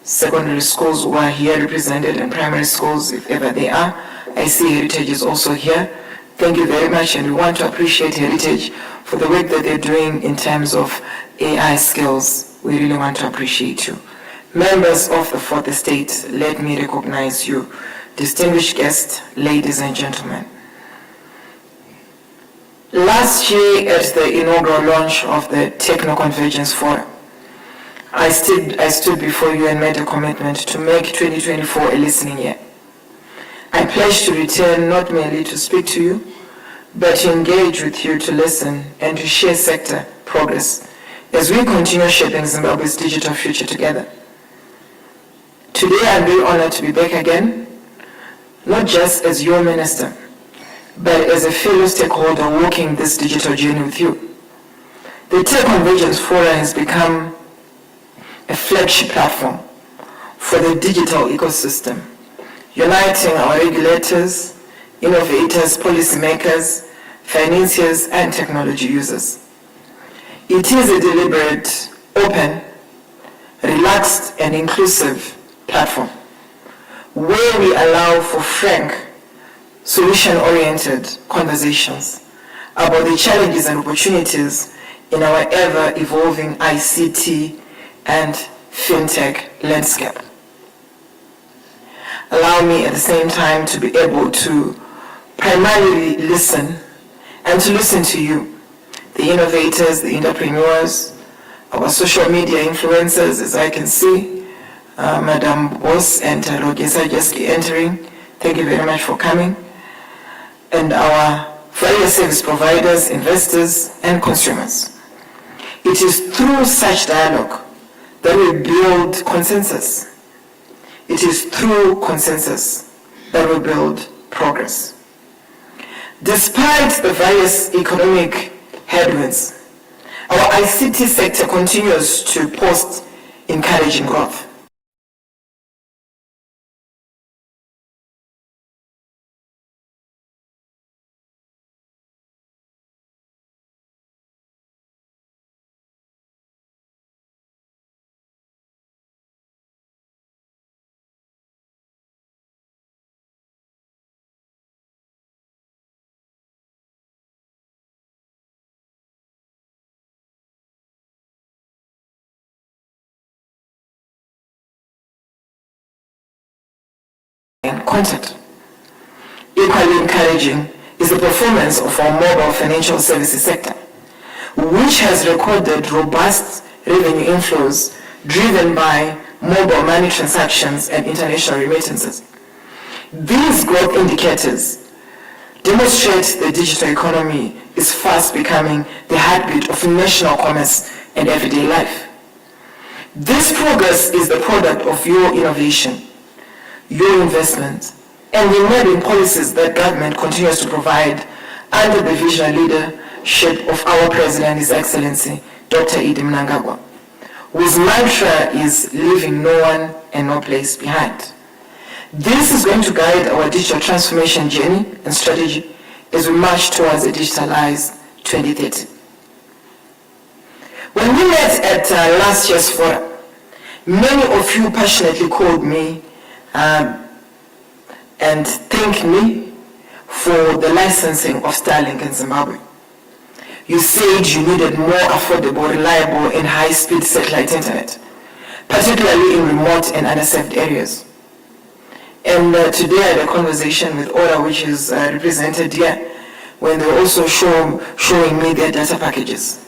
Speaker 6: secondary schools who are here represented and primary schools, if ever they are. I see Heritage is also here. Thank you very much, and we want to appreciate Heritage for the work that they're doing in terms of AI skills. We really want to appreciate you. Members of the Fourth Estate, let me recognize you. Distinguished guests, ladies and gentlemen. Last year at the inaugural launch of the Convergence Fora, I stood before you and made a commitment to make 2024 a listening year. I pledge to return not merely to speak to you, but to engage with you to listen and to share sector progress as we continue shaping Zimbabwe's digital future together. Today I'm very honored to be back again, not just as your minister, but as a fellow stakeholder walking this digital journey with you. The Tech Convergence Fora has become a flagship platform for the digital ecosystem, uniting our regulators, innovators, policymakers, financiers, and technology users. It is a deliberate, open, relaxed, and inclusive platform where we allow for frank, solution-oriented conversations about the challenges and opportunities in our ever-evolving ICT and fintech landscape. Allow me at the same time to be able to primarily listen and to listen to you, the innovators, the entrepreneurs, our social media influencers, as I can see, Madam Boss and Rogesa just entering. Thank you very much for coming. And our various service providers, investors, and consumers. It is through such dialogue that we build consensus. It is through consensus that we build progress. Despite the various economic headwinds, our ICT sector continues to post encouraging growth. And content. Equally encouraging is the performance of our mobile financial services sector, which has recorded robust revenue inflows driven by mobile money transactions and international remittances. These growth indicators demonstrate the digital economy is fast becoming the heartbeat of national commerce and everyday life. This progress is the product of your innovation, your investment, and the enabling policies that government continues to provide under the visionary leadership of our President, His Excellency, Dr. Idi Mnangagwa, whose mantra is leaving no one and no place behind. This is going to guide our digital transformation journey and strategy as we march towards a digitalized 2030. When we met at last year's forum, many of you passionately called me and thanked me for the licensing of Starlink in Zimbabwe. You said you needed more affordable, reliable, and high-speed satellite internet, particularly in remote and underserved areas. And today I had a conversation with Ora, which is represented here, when they're also showing me their data packages.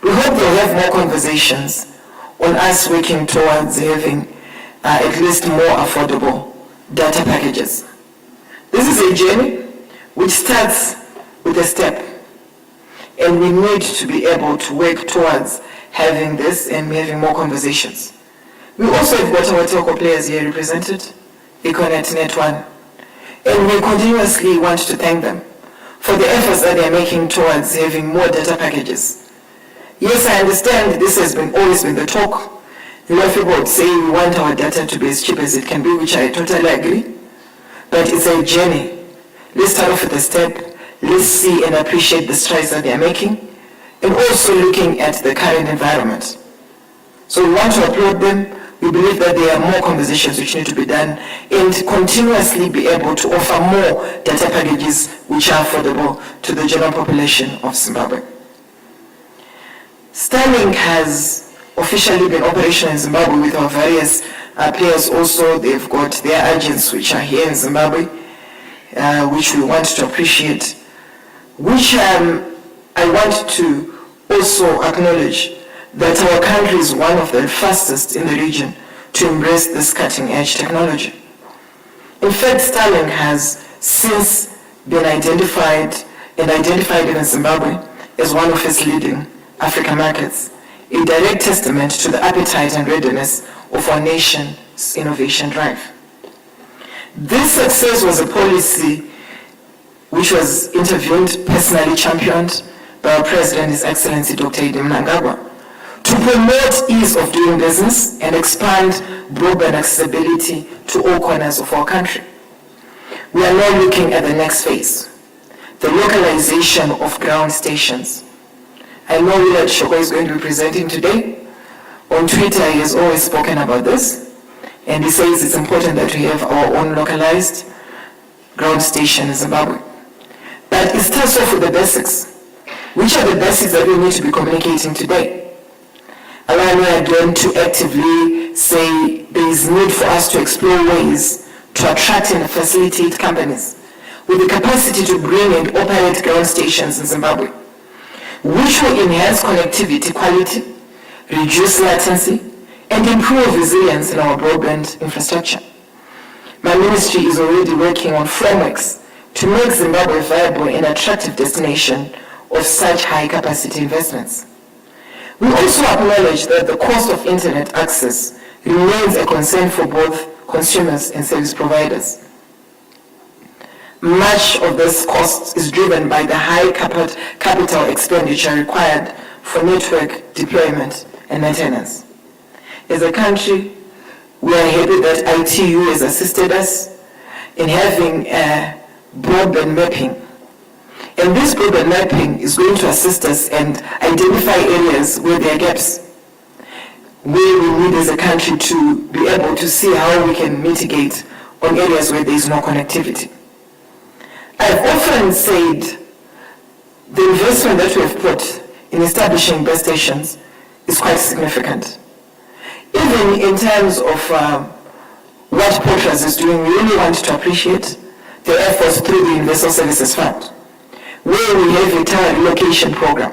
Speaker 6: We hope they'll have more conversations on us working towards having at least more affordable data packages. This is a journey which starts with a step, and we need to be able to work towards having this and having more conversations. We also have got our telco players here represented, Econet, Net1, and we continuously want to thank them for the efforts that they are making towards having more data packages. Yes, I understand this has always been the talk. A lot of people would say we want our data to be as cheap as it can be, which I totally agree. But it's a journey. Let's start off with a step. Let's see and appreciate the strides that they are making, and also looking at the current environment. So we want to applaud them. We believe that there are more conversations which need to be done, and continuously be able to offer more data packages which are affordable to the general population of Zimbabwe. Starlink has officially been operational in Zimbabwe with our various players also. They've got their agents which are here in Zimbabwe, which we want to appreciate, which I want to also acknowledge that our country is one of the fastest in the region to embrace this cutting-edge technology. In fact, Starlink has since been identified in Zimbabwe as one of its leading African markets, a direct testament to the appetite and readiness of our nation's innovation drive. This success was a policy which was intervened, personally championed by our President, His Excellency Dr. Idi Mnangagwa, to promote ease of doing business and expand broadband accessibility to all corners of our country. We are now looking at the next phase, the localization of ground stations. I know that Shoko is going to be presenting today. On Twitter, he has always spoken about this, and he says it's important that we have our own localized ground station in Zimbabwe. But it starts off with the basics. Which are the basics that we need to be communicating today? Allow me again to actively say there is need for us to explore ways to attract and facilitate companies with the capacity to bring and operate ground stations in Zimbabwe, which will enhance connectivity quality, reduce latency, and improve resilience in our broadband infrastructure. My ministry is already working on frameworks to make Zimbabwe a viable and attractive destination of such high-capacity investments. We also acknowledge that the cost of internet access remains a concern for both consumers and service providers. Much of this cost is driven by the high capital expenditure required for network deployment and maintenance. As a country, we are happy that ITU has assisted us in having a broadband mapping. And this broadband mapping is going to assist us and identify areas where there are gaps, where we need as a country to be able to see how we can mitigate on areas where there is no connectivity. I've often said the investment that we have put in establishing base stations is quite significant. Even in terms of what Portras is doing, we really want to appreciate the efforts through the Universal Services Fund, where we have a tower relocation program.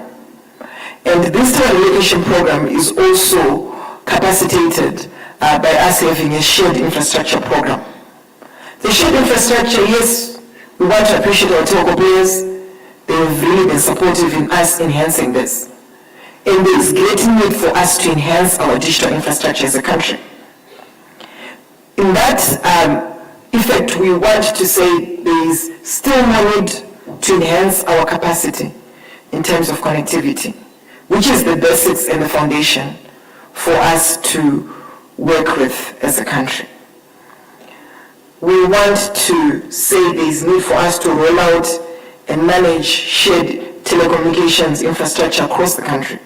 Speaker 6: And this tower relocation program is also capacitated by us having a shared infrastructure program. The shared infrastructure, yes, we want to appreciate our telco players. They have really been supportive in us enhancing this. And there is great need for us to enhance our digital infrastructure as a country. In that effect, we want to say there is still more need to enhance our capacity in terms of connectivity, which is the basics and the foundation for us to work with as a country. We want to say there is need for us to roll out and manage shared telecommunications infrastructure across the country.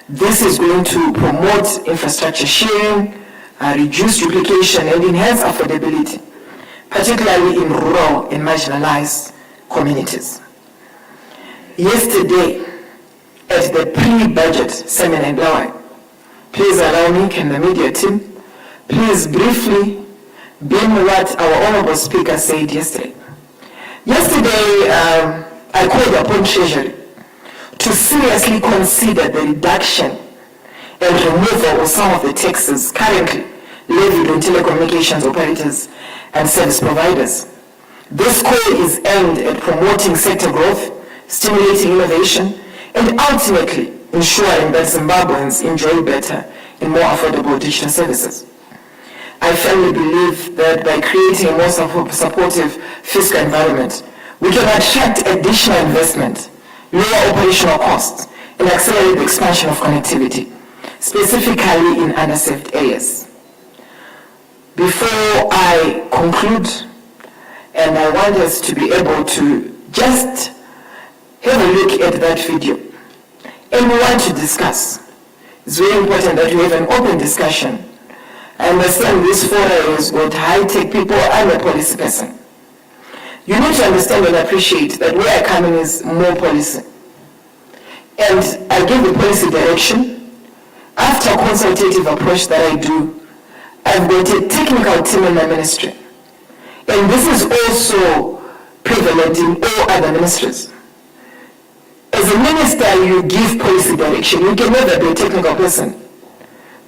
Speaker 6: This is going to promote infrastructure sharing, reduce duplication, and enhance affordability, particularly in rural and marginalized communities. Yesterday, at the pre-budget seminar in Blawayo, please allow me and the media team, please briefly beam what our Honorable Speaker said yesterday. Yesterday, I called upon Treasury to seriously consider the reduction and removal of some of the taxes currently levied on telecommunications operators and service providers. This call is aimed at promoting sector growth, stimulating innovation, and ultimately ensuring that Zimbabweans enjoy better and more affordable digital services. I firmly believe that by creating a more supportive fiscal environment, we can attract additional investment, lower operational costs, and accelerate the expansion of connectivity, specifically in underserved areas. Before I conclude, and I want us to be able to just have a look at that video, and we want to discuss. It's very important that we have an open discussion. I understand this forum has got high-tech people. I'm a policy person. You need to understand and appreciate that where I come in is more policy. And I give the policy direction. After a consultative approach that I do, I've got a technical team in my ministry. And this is also prevalent in all other ministries. As a minister, you give policy direction. You can never be a technical person.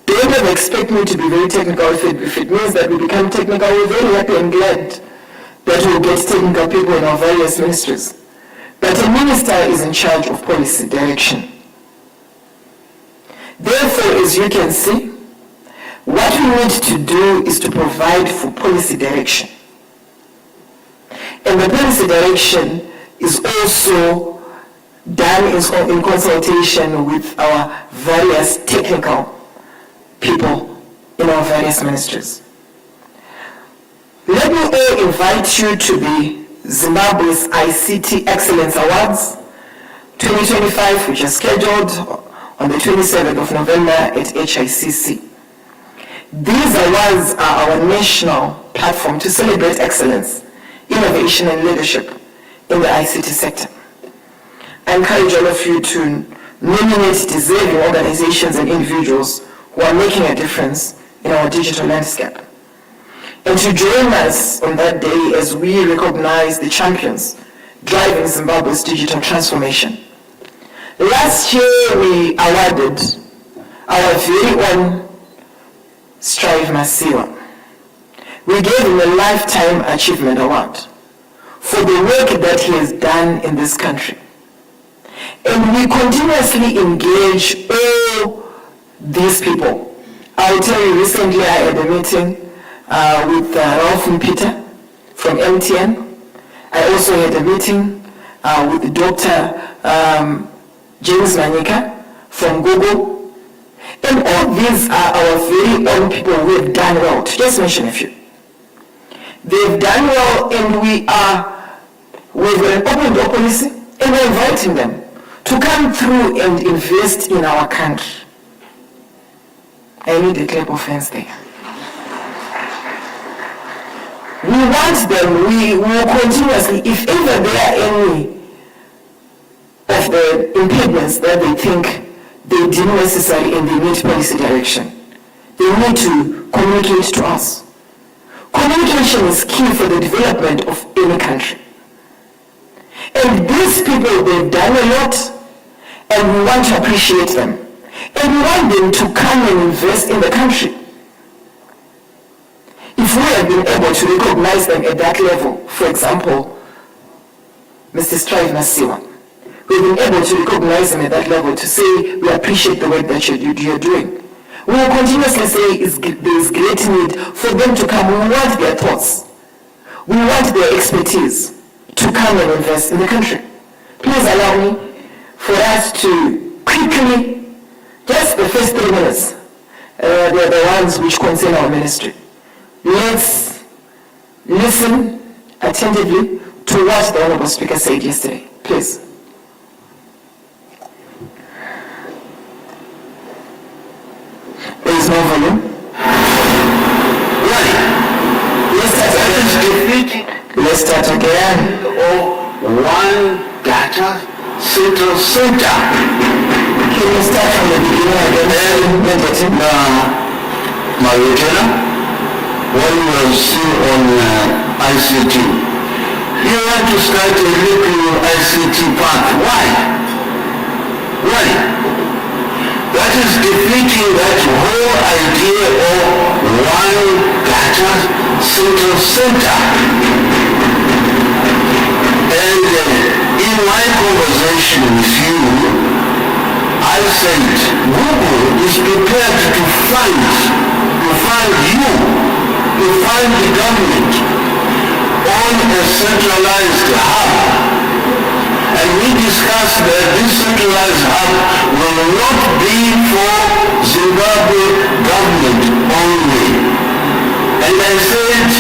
Speaker 6: Don't ever expect me to be very technical. If it means that we become technical, we're very happy and glad that we'll get technical people in our various ministries. But a minister is in charge of policy direction. Therefore, as you can see, what we need to do is to provide for policy direction. And the policy direction is also done in consultation with our various technical people in our various ministries. Let me all invite you to the Zimbabwe's ICT Excellence Awards 2025, which is scheduled on the 27th of November at HICC. These awards are our national platform to celebrate excellence, innovation, and leadership in the ICT sector. I encourage all of you to nominate deserving organizations and individuals who are making a difference in our digital landscape, and to join us on that day as we recognize the champions driving Zimbabwe's digital transformation. Last year, we awarded our very own Strive Masiwa. We gave him a Lifetime Achievement Award for the work that he has done in this country. And we continuously engage all these people. I'll tell you, recently I had a meeting with Ralph Mpita from MTN. I also had a meeting with Dr. James Manika from Google. And all these are our very own people who have done well. To just mention a few. They've done well, and we've got an open door policy, and we're inviting them to come through and invest in our country. I need a clap of hands there. We want them, we will continuously, if ever there are any of the impediments that they think they deem necessary and they need policy direction, they need to communicate to us. Communication is key for the development of any country. And these people, they've done a lot, and we want to appreciate them. And we want them to come and invest in the country. If we have been able to recognize them at that level, for example, Mr. Strive Masiwa, we've been able to recognize them at that level to say we appreciate the work that you're doing. We will continuously say there is great need for them to come. We want their thoughts. We want their expertise to come and invest in the country. Please allow me for us to quickly, just the first 3 minutes, they're the ones which concern our ministry. Let's listen attentively to what the Honorable Speaker said yesterday. Please. There is no volume. Right. Let's start again.
Speaker 5: One data central center.
Speaker 6: Can you start from the beginning again?
Speaker 5: Mavetera, when you are still on ICT, you want to start a little ICT path. Why? That is defeating that whole idea of one data central center. And in my conversation with you, I said Google is prepared to fund you, to fund the government on a centralized hub. And we discussed that this centralized hub will not be for Zimbabwe government only. And I said,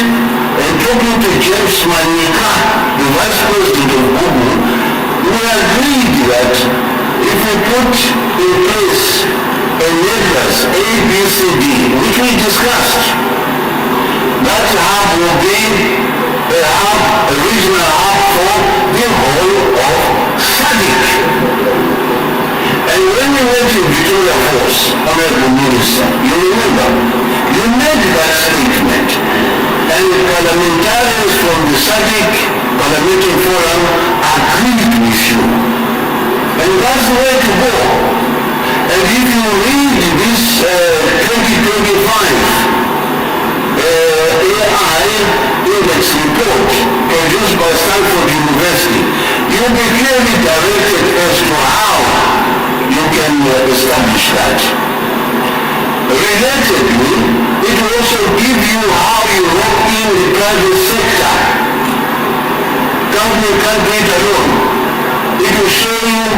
Speaker 5: and talking to James Manika, the vice president of Google, we agreed that if we put in place enablers A, B, C, D, which we discussed, that hub will be a regional hub for the whole of SADC. And when we went to Victoria Falls, Honorable Minister, you remember, you made that statement, and the parliamentarians from the SADC Parliamentary Forum agreed with you. And that's the way to go. And if you read this 2025 AI Index report produced by Stanford University, you'll be clearly directed as to how you can establish that. Relatedly, it will also give you how you work in the private sector. company can't do it alone. It will show you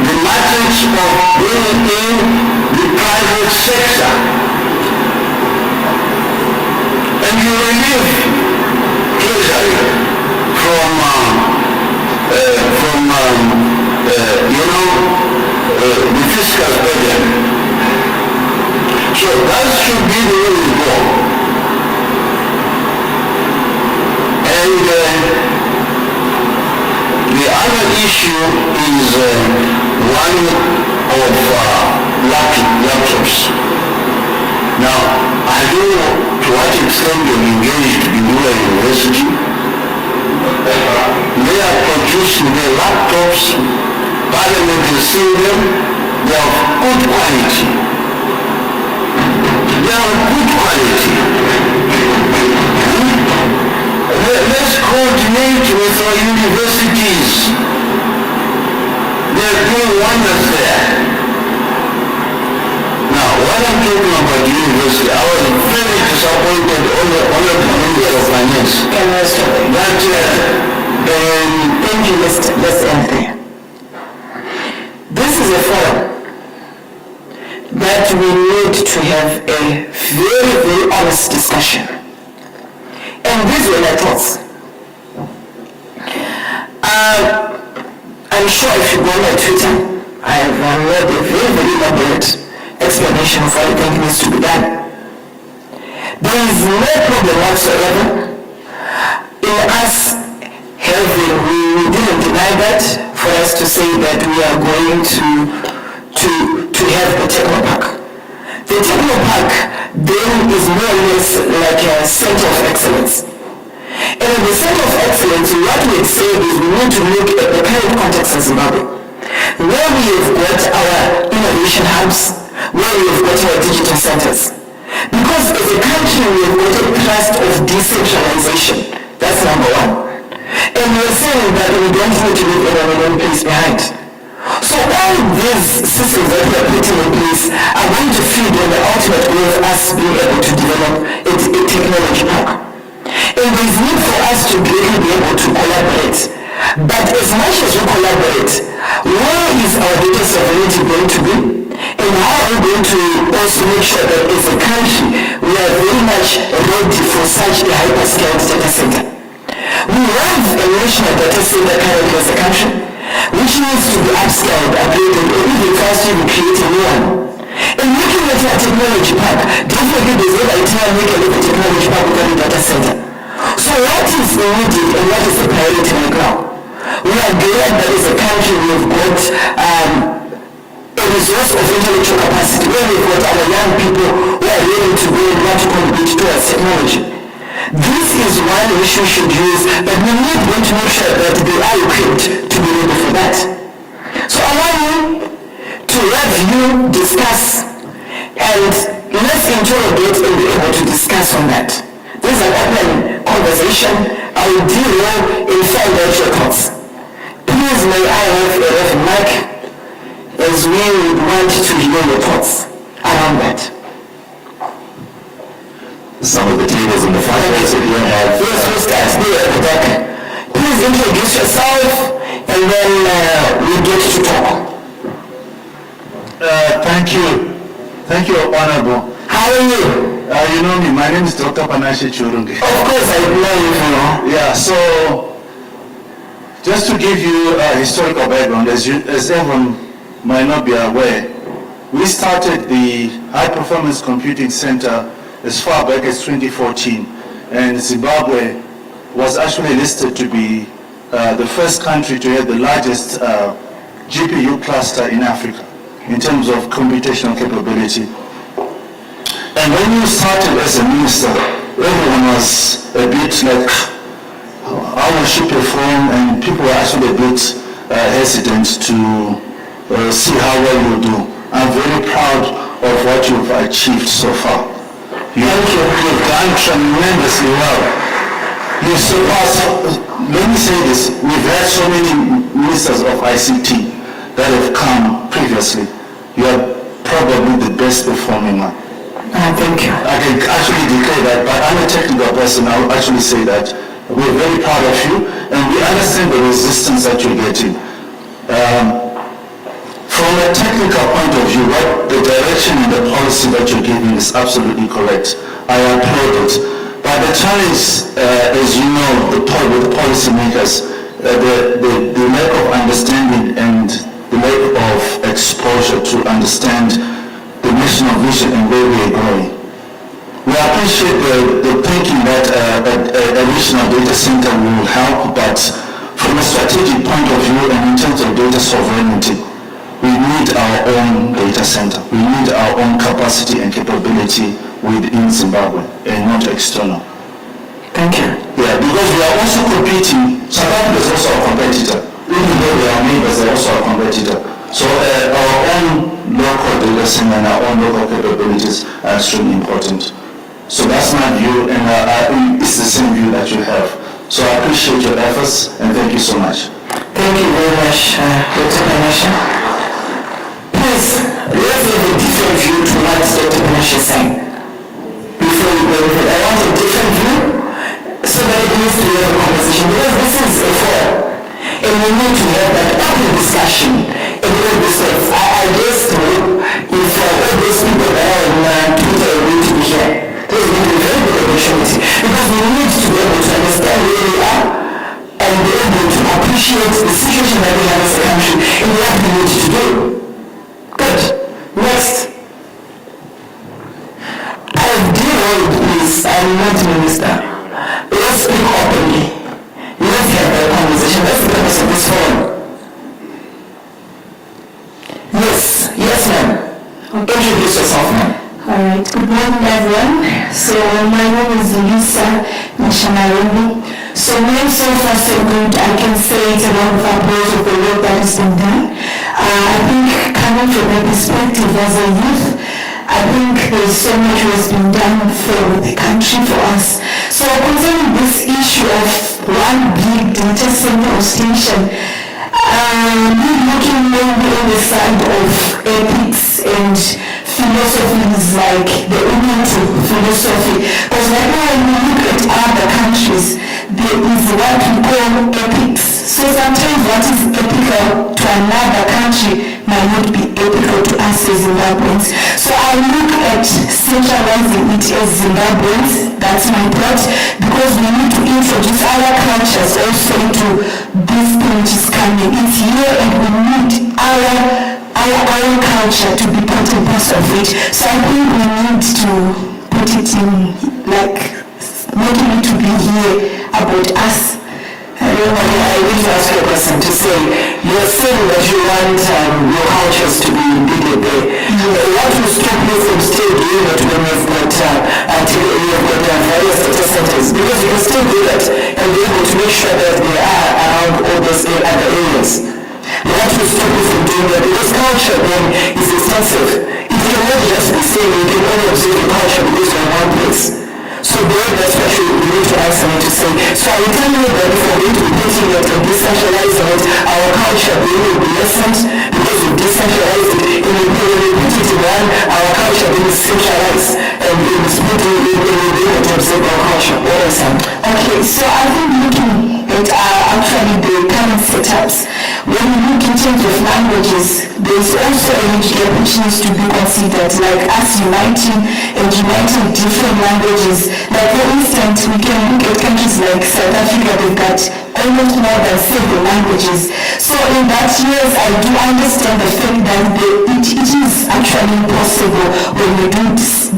Speaker 5: the matrix of bringing in the private sector. And you relieve treasury from the fiscal burden. So that should be the way we go. And the other issue is one of laptops. Now, I don't know to what extent you're engaged in your university. They are producing the laptops, Parliament is seeing them, they are of good quality. They are of good quality. Let's coordinate with our universities. They are doing wonders there. Now, when I'm talking about university, I was very disappointed on the Minister of Finance.
Speaker 6: Thank you, let's end there. This is a forum that we need to have a very, very honest discussion. And these were my thoughts. I'm sure if you go on my Twitter, I have made a very, very elaborate explanation of what I think needs to be done. There is no problem whatsoever in us having, we didn't deny that, for us to say that we are going to have a technopark. The technopark then is more or less like a center of excellence. And in the center of excellence, what we had said is we need to look at the current context in Zimbabwe, where we have got our innovation hubs, where we have got our digital centers. Because as a country, we have got a thrust of decentralization. That's number one. And we are saying that we don't need to leave anyone place behind. So all these systems that we are putting in place are going to feed on the ultimate goal of us being able to develop a technology park. And there is need for us to really be able to collaborate. But as much as we collaborate, where is our data sovereignty going to be? And how are we going to also make sure that as a country, we are very much ready for such a hyperscale data center? We have a national data center currently as a country, which needs to be upscaled, upgraded, or even for us to even create a new one. And looking at our technology park, definitely there's no idea we can look at technology park without a data center. So what is needed and what is the priority right now? We are glad that as a country we've got a resource of intellectual capacity where we've got our young people who are willing to go and want to contribute towards technology. This is one issue we should use, but we need to make sure that they are equipped to be ready for that. So allow me to have you discuss, and let's interrogate and be able to discuss on that. This is an open conversation. I will deal in find out your thoughts. Please may I have a Reverend mic, as we would want to hear your thoughts around that.
Speaker 2: Some of the tables in the front row here have...
Speaker 6: First, there at the back. Please introduce yourself, and then we get to talk.
Speaker 7: Thank you, Honorable.
Speaker 6: How are you?
Speaker 7: You know me, my name is Dr. Panashe Churungi.
Speaker 6: Of course, I know you.
Speaker 7: Yeah, so just to give you a historical background, as everyone might not be aware, we started the High Performance Computing Center as far back as 2014, and Zimbabwe was actually listed to be the first country to have the largest GPU cluster in Africa in terms of computational capability. And when you started as a minister, everyone was a bit like, how will she perform? And people were actually a bit hesitant to see how well you do. I'm very proud of what you've achieved so far. You've done tremendously well. You surpassed, let me say this, we've had so many ministers of ICT that have come previously. You are probably the best performing one.
Speaker 6: Thank you.
Speaker 7: I can actually declare that, but I'm a technical person. I will actually say that We're very proud of you, and we understand the resistance that you're getting. From a technical point of view, what the direction and the policy that you're giving is absolutely correct. I applaud it. But the challenge, as you know, with the policymakers, the lack of understanding and the lack of exposure to understand the national vision and where we're going. We appreciate the thinking that a regional data center will help, but from a strategic point of view and in terms of data sovereignty, we need our own data center. We need our own capacity and capability within Zimbabwe and not external.
Speaker 6: Thank you.
Speaker 7: Yeah, because we are also competing. South Africa is also a competitor. Even though they are neighbors, they're also a competitor. So our own local data center and our own local capabilities are extremely important. So that's my view, and I think it's the same view that you have. So I appreciate your efforts, and thank you so much.
Speaker 6: Thank you very much, Dr. Panasha. Please, let's have a different view to what Dr. Panasha is saying. Before we go ahead, I want a different view so that it needs to have a conversation, because this is a forum, and we need to have that open discussion. And all this stuff, I just hope if all those people that are on Twitter are going to be here, there's going to be a very good opportunity, because we need to be able to understand where we are and be able to appreciate the situation that we have as a country and what we need to do. Good. Next. I've dealt with this. I'm not minister. Let's speak openly. Let's have a conversation. That's the purpose of this forum. Yes, ma'am. Okay. Introduce yourself, ma'am.
Speaker 8: Alright, good morning everyone. So my name is Lisa Nishanarebi. So so far so good. I can say it's a round of applause of the work that has been done. I think coming from my perspective as a youth, I think there's so much has been done for the country, for us. So concerning this issue of one big data center or station, looking maybe on the side of ethics and philosophies like the Ubuntu philosophy. Because right now when we look at other countries, there is what we call ethics. So sometimes what is ethical to another country might not be ethical to us as Zimbabweans. So I look at centralizing it as Zimbabweans, that's my thought, because we need to introduce other cultures also into this thing which is coming. It's here and we need our culture to be part and parcel of it. So I think we need to put it in, like, making it to be here about us.
Speaker 6: I need to ask you a question to say, you're saying that you want your cultures to be embedded there. What will stop you from still doing it when you've got various data centers? Because you can still do that and be able to make sure that they are around all those other areas. What will stop you from doing that? Because culture then is extensive. It cannot just be saying you can only observe your culture because you're in one place. So that's what you need to answer me to say. So I will tell you that if we're going to be putting it and decentralizing it, our culture will be lessened because we've decentralized it. And when we put it in one, our culture will be centralized. And we will be able to observe our culture. What else?
Speaker 8: Okay, so I think looking at actually the current setups, when we look in terms of languages, there's also a huge gap which needs to be considered, like us uniting different languages. Like for instance, we can look at countries like South Africa, they've got almost more than 7 languages. So in that years, I do understand the fact that it is actually impossible when we do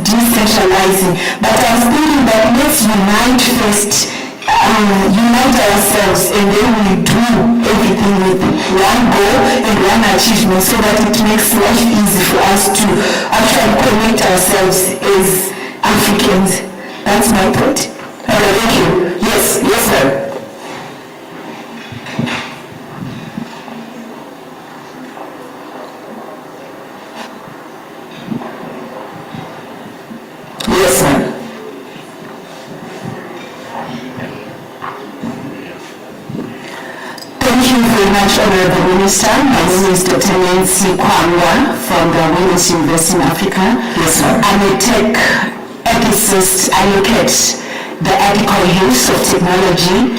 Speaker 8: decentralizing. But I was thinking that let's unite first, unite ourselves, and then we do everything with one goal and one achievement so that it makes life easy for us to actually connect ourselves as Africans. That's my thought.
Speaker 6: Okay, thank you. Yes, ma'am. Yes, ma'am.
Speaker 8: Thank you very much, Honorable Minister. My name is Dr. Nancy Kwangwa from the Women's University in Africa.
Speaker 6: Yes, ma'am.
Speaker 8: I'm a tech ethicist. I look at the ethical use of technology,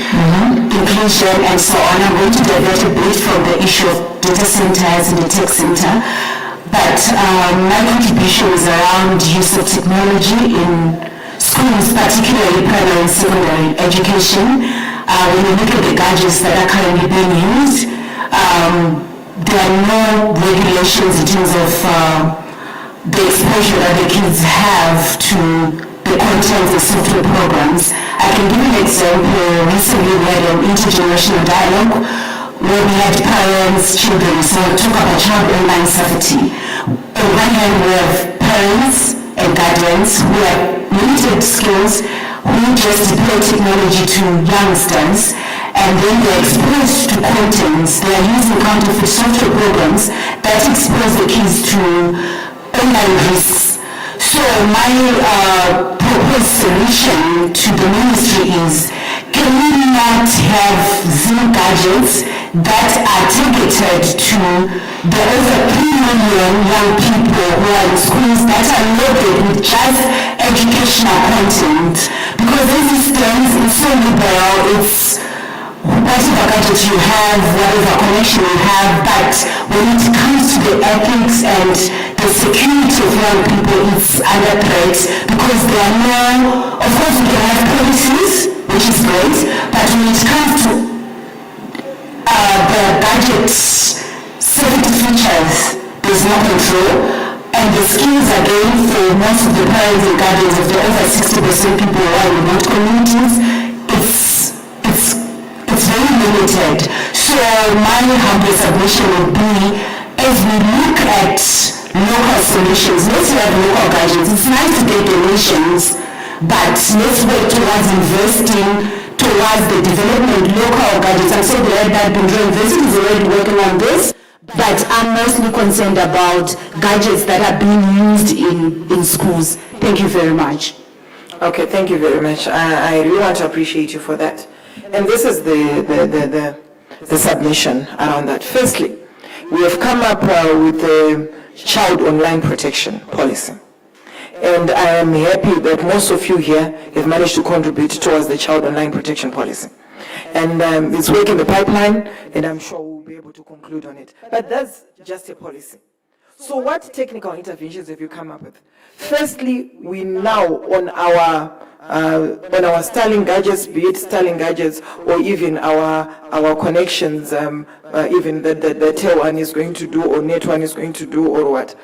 Speaker 8: inclusion, and so on. I'm going to divert a bit from the issue of data centers and the tech center, but my contribution is around use of technology in schools, particularly primary and secondary education. When you look at the gadgets that are currently being used, there are no regulations in terms of the exposure that the kids have to the content of software programs. I can give you an example. Recently we had an intergenerational dialogue where we had parents, children, so we talk about child online safety. On one hand we have parents and guardians who have limited skills, who just deploy technology to youngsters, and then they're exposed to contents. They are using counterfeit software programs that expose the kids to online risks. So my proposed solution to the ministry is, can we not have Zoom gadgets that are targeted to the over 3 million young people who are in schools that are loaded with just educational content? Because as it stands, it's so liberal, it's whatever gadget you have, whatever connection you have, but when it comes to the ethics and the security of young people, it's under threat because there are no, of course we can have policies, which is great, but when it comes to the gadgets, safety features, there's no control, and the skills again for most of the parents and guardians of the over 60% people who are in remote communities, it's very limited. So my humble submission would be, as we look at local solutions, let's have local gadgets. It's nice to get donations, but let's work towards investing towards the development of local gadgets. I'm so glad that Bundra University is already working on this, but I'm mostly concerned about gadgets that are being used in schools. Thank you very much.
Speaker 6: Okay, thank you very much. I really want to appreciate you for that. And this is the submission around that. Firstly, we have come up with the child online protection policy. And I am happy that most of you here have managed to contribute towards the child online protection policy. And it's work in the pipeline, and I'm sure we'll be able to conclude on it. But that's just a policy. So what technical interventions have you come up with? Firstly, we now on our Starlink gadgets, be it Starlink gadgets or even our connections, even the Tier 1 is going to do or Net 1 is going to do or what.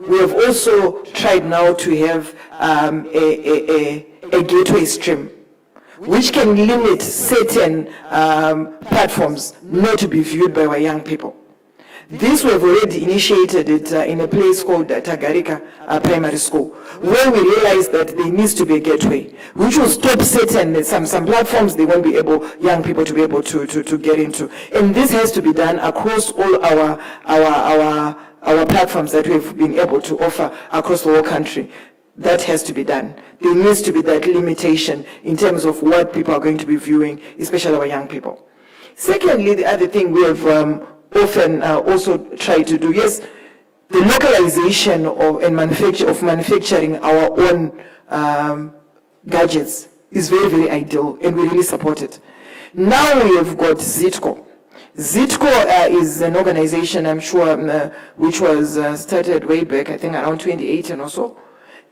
Speaker 6: We have also tried now to have a gateway stream, which can limit certain platforms not to be viewed by our young people. This we have already initiated it in a place called Tagarika Primary School, where we realized that there needs to be a gateway, which will stop certain some platforms they won't be able, young people to be able to get into. And this has to be done across all our platforms that we've been able to offer across the whole country. That has to be done. There needs to be that limitation in terms of what people are going to be viewing, especially our young people. Secondly, the other thing we have often also try to do, yes, the localization of manufacturing our own gadgets is very, very ideal, and we really support it. Now we have got ZITCO. ZITCO is an organization, I'm sure, which was started way back, I think around 2018 or so.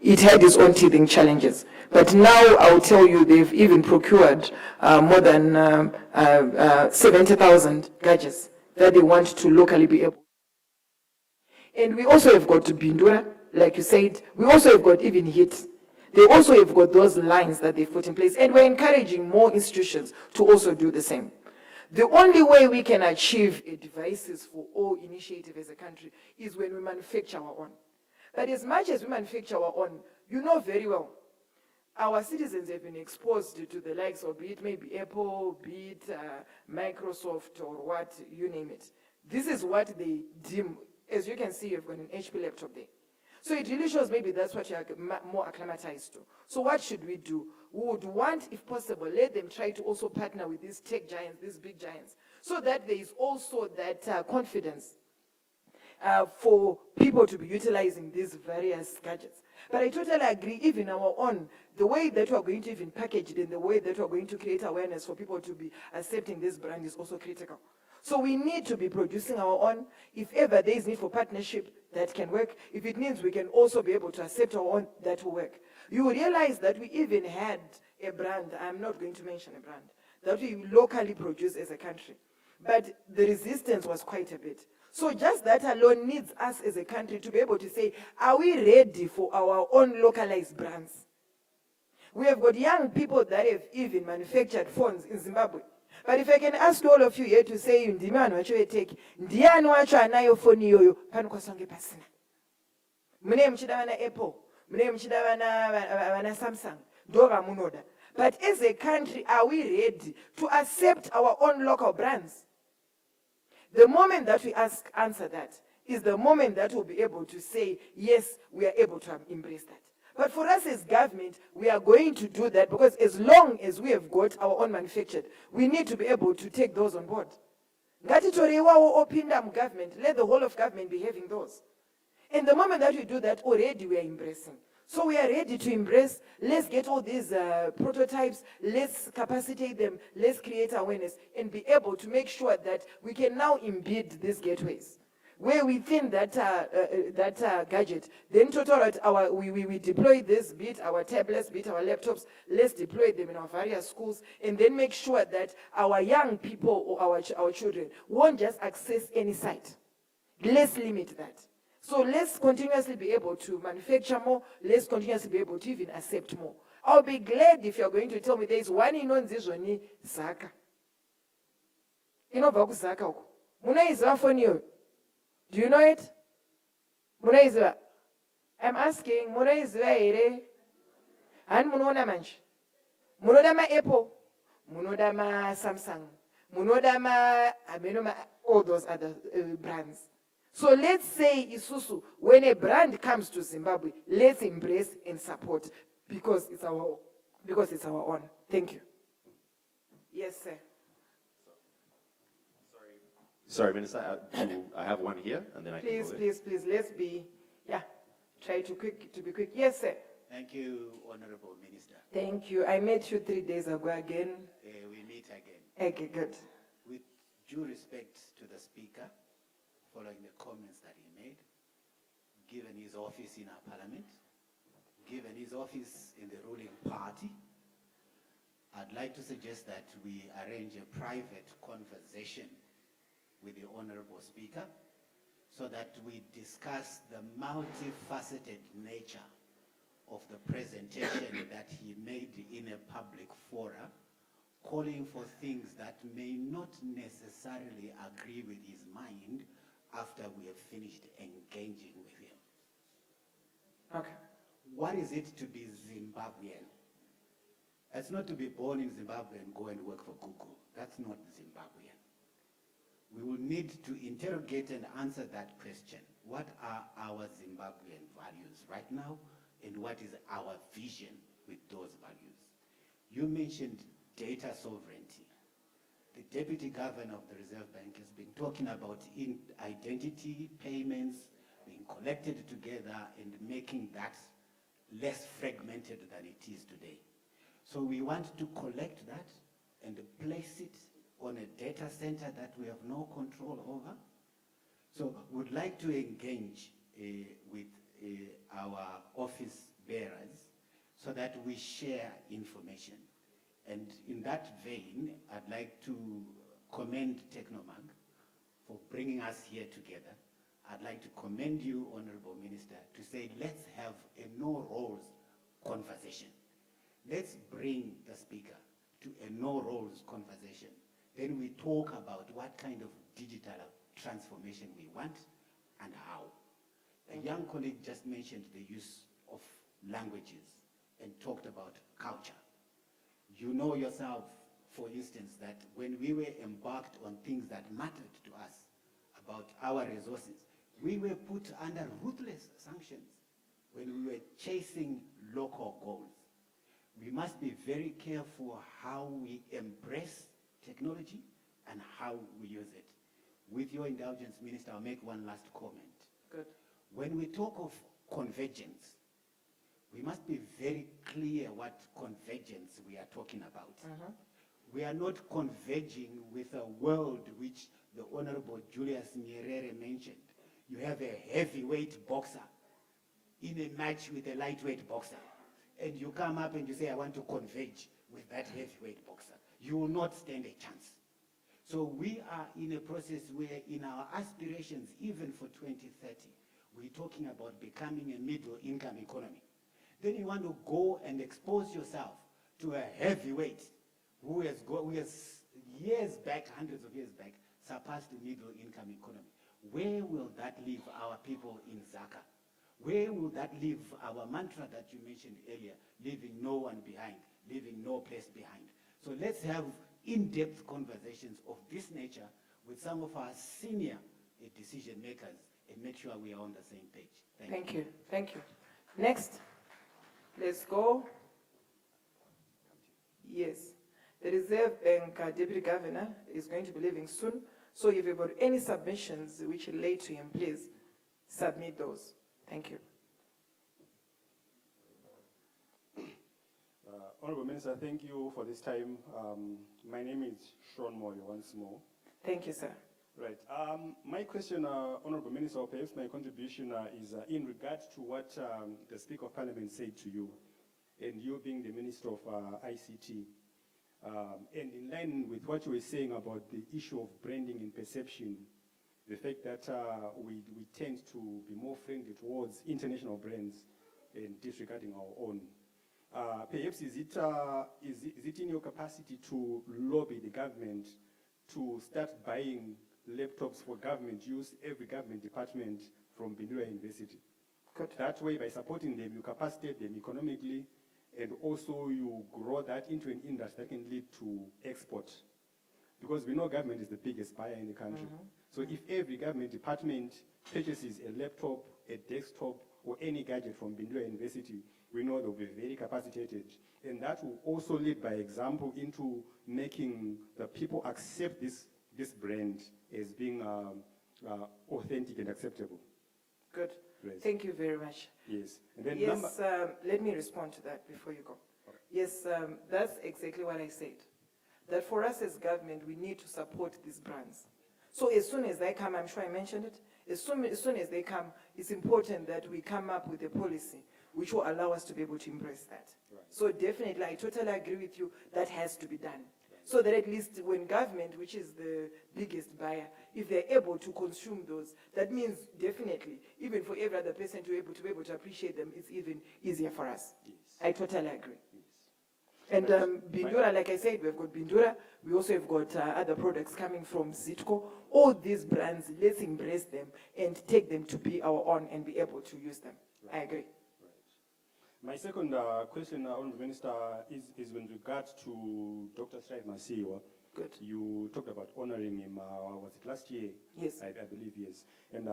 Speaker 6: It had its own teething challenges. But now I'll tell you they've even procured more than 70,000 gadgets that they want to locally be able. And we also have got Bindura, like you said. We also have got even HIT. They also have got those lines that they've put in place. And we're encouraging more institutions to also do the same. The only way we can achieve a devices for all initiative as a country is when we manufacture our own. But as much as we manufacture our own, you know very well, our citizens have been exposed to the likes of, be it maybe Apple, be it Microsoft or what, you name it. This is what they deem, as you can see, you've got an HP laptop there. So it really shows maybe that's what you're more acclimatized to. So what should we do? We would want, if possible, let them try to also partner with these tech giants, these big giants, so that there is also that confidence for people to be utilizing these various gadgets. But I totally agree, even our own, the way that we're going to even package it and the way that we're going to create awareness for people to be accepting this brand is also critical. So we need to be producing our own. If ever there is need for partnership, that can work. If it means we can also be able to accept our own, that will work. You will realize that we even had a brand, I'm not going to mention a brand, that we locally produce as a country. But the resistance was quite a bit. So just that alone needs us as a country to be able to say, are we ready for our own localized brands? We have got young people that have even manufactured phones in Zimbabwe. But if I can ask all of you here to say, ndimani wacho eteki, ndiani wacho anayo phone yoyo, pano kwasonge pasina. Mune mchida wana Apple, mune mchida wana Samsung, ndoga munoda. But as a country, are we ready to accept our own local brands? The moment that we answer that is the moment that we'll be able to say, yes, we are able to embrace that. But for us as government, we are going to do that because as long as we have got our own manufactured, we need to be able to take those on board. Ngatitoriwawo opinda mu government, let the whole of government be having those. And the moment that we do that, already we are embracing. So we are ready to embrace. Let's get all these prototypes. Let's capacitate them. Let's create awareness and be able to make sure that we can now embed these gateways. Where within that gadget, then total we deploy this, be it our tablets, be it our laptops, let's deploy them in our various schools and then make sure that our young people or our children won't just access any site. Let's limit that. So let's continuously be able to manufacture more. Let's continuously be able to even accept more. I'll be glad if you're going to tell me there's one in Nzizoni Zaka. You know about Zaka? Muna is phone you. Do you know it? Muna is I'm asking, Muna is ere? And Munona manch. Munoda ma Apple. Munoda ma Samsung. Munoda ma all those other brands. So let's say, Isusu, when a brand comes to Zimbabwe, let's embrace and support because it's our own. Thank you. Yes, sir.
Speaker 9: Sorry, Minister, I have one here, and then I can go there.
Speaker 6: Please, let's be, try to be quick. Yes, sir.
Speaker 10: Thank you, Honorable Minister.
Speaker 6: Thank you. I met you 3 days ago again.
Speaker 10: We meet again.
Speaker 6: Okay, good.
Speaker 10: With due respect to the Speaker, following the comments that he made, given his office in our parliament, given his office in the ruling party, I'd like to suggest that we arrange a private conversation with the Honorable Speaker so that we discuss the multifaceted nature of the presentation that he made in a public forum, calling for things that may not necessarily agree with his mind after we have finished engaging with him.
Speaker 6: Okay.
Speaker 10: What is it to be Zimbabwean? It's not to be born in Zimbabwe and go and work for Google. That's not Zimbabwean. We will need to interrogate and answer that question. What are our Zimbabwean values right now, and what is our vision with those values? You mentioned data sovereignty. The Deputy Governor of the Reserve Bank has been talking about identity payments being collected together and making that less fragmented than it is today. So we want to collect that and place it on a data center that we have no control over. So we'd like to engage with our office bearers so that we share information. And in that vein, I'd like to commend Technomag for bringing us here together. I'd like to commend you, Honorable Minister, to say let's have a no-roles conversation. Let's bring the Speaker to a no-roles conversation. Then we talk about what kind of digital transformation we want and how. A young colleague just mentioned the use of languages and talked about culture. You know yourself, for instance, that when we were embarked on things that mattered to us about our resources, we were put under ruthless sanctions when we were chasing local goals. We must be very careful how we embrace technology and how we use it. With your indulgence, Minister, I'll make one last comment.
Speaker 6: Good.
Speaker 10: When we talk of convergence, we must be very clear what convergence we are talking about. We are not converging with a world which the Honorable Julius Nyerere mentioned. You have a heavyweight boxer in a match with a lightweight boxer, and you come up and you say, I want to converge with that heavyweight boxer. You will not stand a chance. So we are in a process where in our aspirations, even for 2030, we're talking about becoming a middle income economy. Then you want to go and expose yourself to a heavyweight who has years back, hundreds of years back, surpassed the middle income economy. Where will that leave our people in Zaka? Where will that leave our mantra that you mentioned earlier, leaving no one behind, leaving no place behind? So let's have in-depth conversations of this nature with some of our senior decision makers and make sure we are on the same page.
Speaker 6: Thank you. Thank you. Next, let's go. Yes. The Reserve Bank Deputy Governor is going to be leaving soon. So if you've got any submissions which relate to him, please submit those. Thank you.
Speaker 11: Honourable Minister, thank you for this time. My name is Sean Moyo once more.
Speaker 6: Thank you, sir.
Speaker 11: Right. My question, Honourable Minister, or perhaps my contribution is in regard to what the Speaker of Parliament said to you, and you being the Minister of ICT. And in line with what you were saying about the issue of branding and perception, the fact that we tend to be more friendly towards international brands and disregarding our own. Perhaps is it in your capacity to lobby the government to start buying laptops for government use, every government department from Bindura University?
Speaker 6: Good.
Speaker 11: That way, by supporting them, you capacitate them economically, and also you grow that into an industry that can lead to export. Because we know government is the biggest buyer in the country. So if every government department purchases a laptop, a desktop, or any gadget from Bindura University, we know they'll be very capacitated. And that will also lead by example into making the people accept this brand as being authentic and acceptable.
Speaker 6: Good.
Speaker 11: Yes.
Speaker 6: Thank you very much.
Speaker 11: Yes. And then
Speaker 6: yes, let me respond to that before you go. Okay. Yes, that's exactly what I said. That for us as government, we need to support these brands. So as soon as they come, I'm sure I mentioned it, as soon as they come, it's important that we come up with a policy which will allow us to be able to embrace that. Right. So definitely, I totally agree with you, that has to be done. Right. So that at least when government, which is the biggest buyer, if they're able to consume those, that means definitely, even for every other person to be able to appreciate them, it's even easier for us. Yes. I totally agree. Yes. And Bindura, like I said, we've got Bindura, we also have got other products coming from Zitco. All these brands, let's embrace them and take them to be our own and be able to use them. Right. I agree.
Speaker 11: My second question, Honourable Minister, is with regard to Dr. Strive Masiwa.
Speaker 6: Good.
Speaker 11: You talked about honouring him, was it last year?
Speaker 6: Yes.
Speaker 11: I believe, yes. And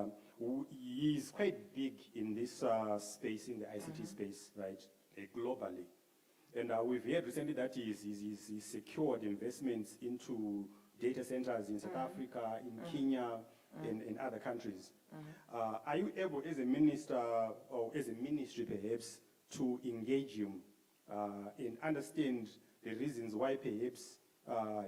Speaker 11: he is quite big in this space, in the ICT space, right, globally. And we've heard recently that he's secured investments into data centers in South Africa, in Kenya, and other countries. Are you able, as a minister, or as a ministry perhaps, to engage him and understand the reasons why perhaps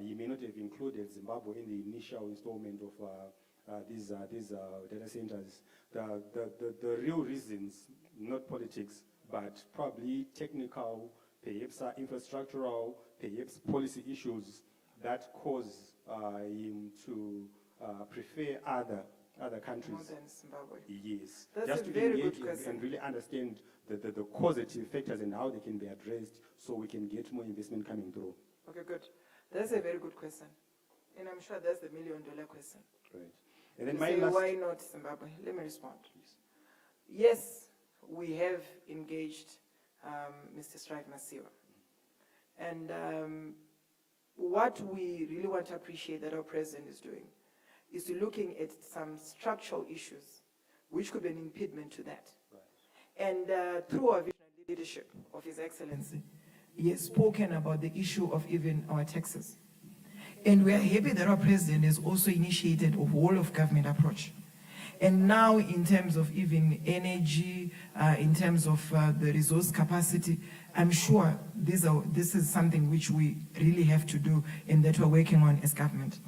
Speaker 11: he may not have included Zimbabwe in the initial installment of these data centers? The real reasons, not politics, but probably technical, perhaps infrastructural, perhaps policy issues that cause him to prefer other countries.
Speaker 6: More than Zimbabwe.
Speaker 11: Yes.
Speaker 6: That's
Speaker 11: just
Speaker 6: a
Speaker 11: to
Speaker 6: very
Speaker 11: engage
Speaker 6: good question.
Speaker 11: and really understand the causative factors and how they can be addressed so we can get more investment coming through.
Speaker 6: Okay, good. That's a very good question. And I'm sure that's the $1 million question.
Speaker 11: Right. And then
Speaker 6: why not Zimbabwe? Let me respond. Please. Yes, we have engaged Mr. Strive Masiwa. And what we really want to appreciate that our president is doing is to looking at some structural issues which could be an impediment to that. Right. And through our vision and leadership of His Excellency, he has spoken about the issue of even our taxes. And we are happy that our president has also initiated a whole of government approach. And now in terms of even energy, in terms of the resource capacity, I'm sure this is something which we really have to do and that we're working on as government.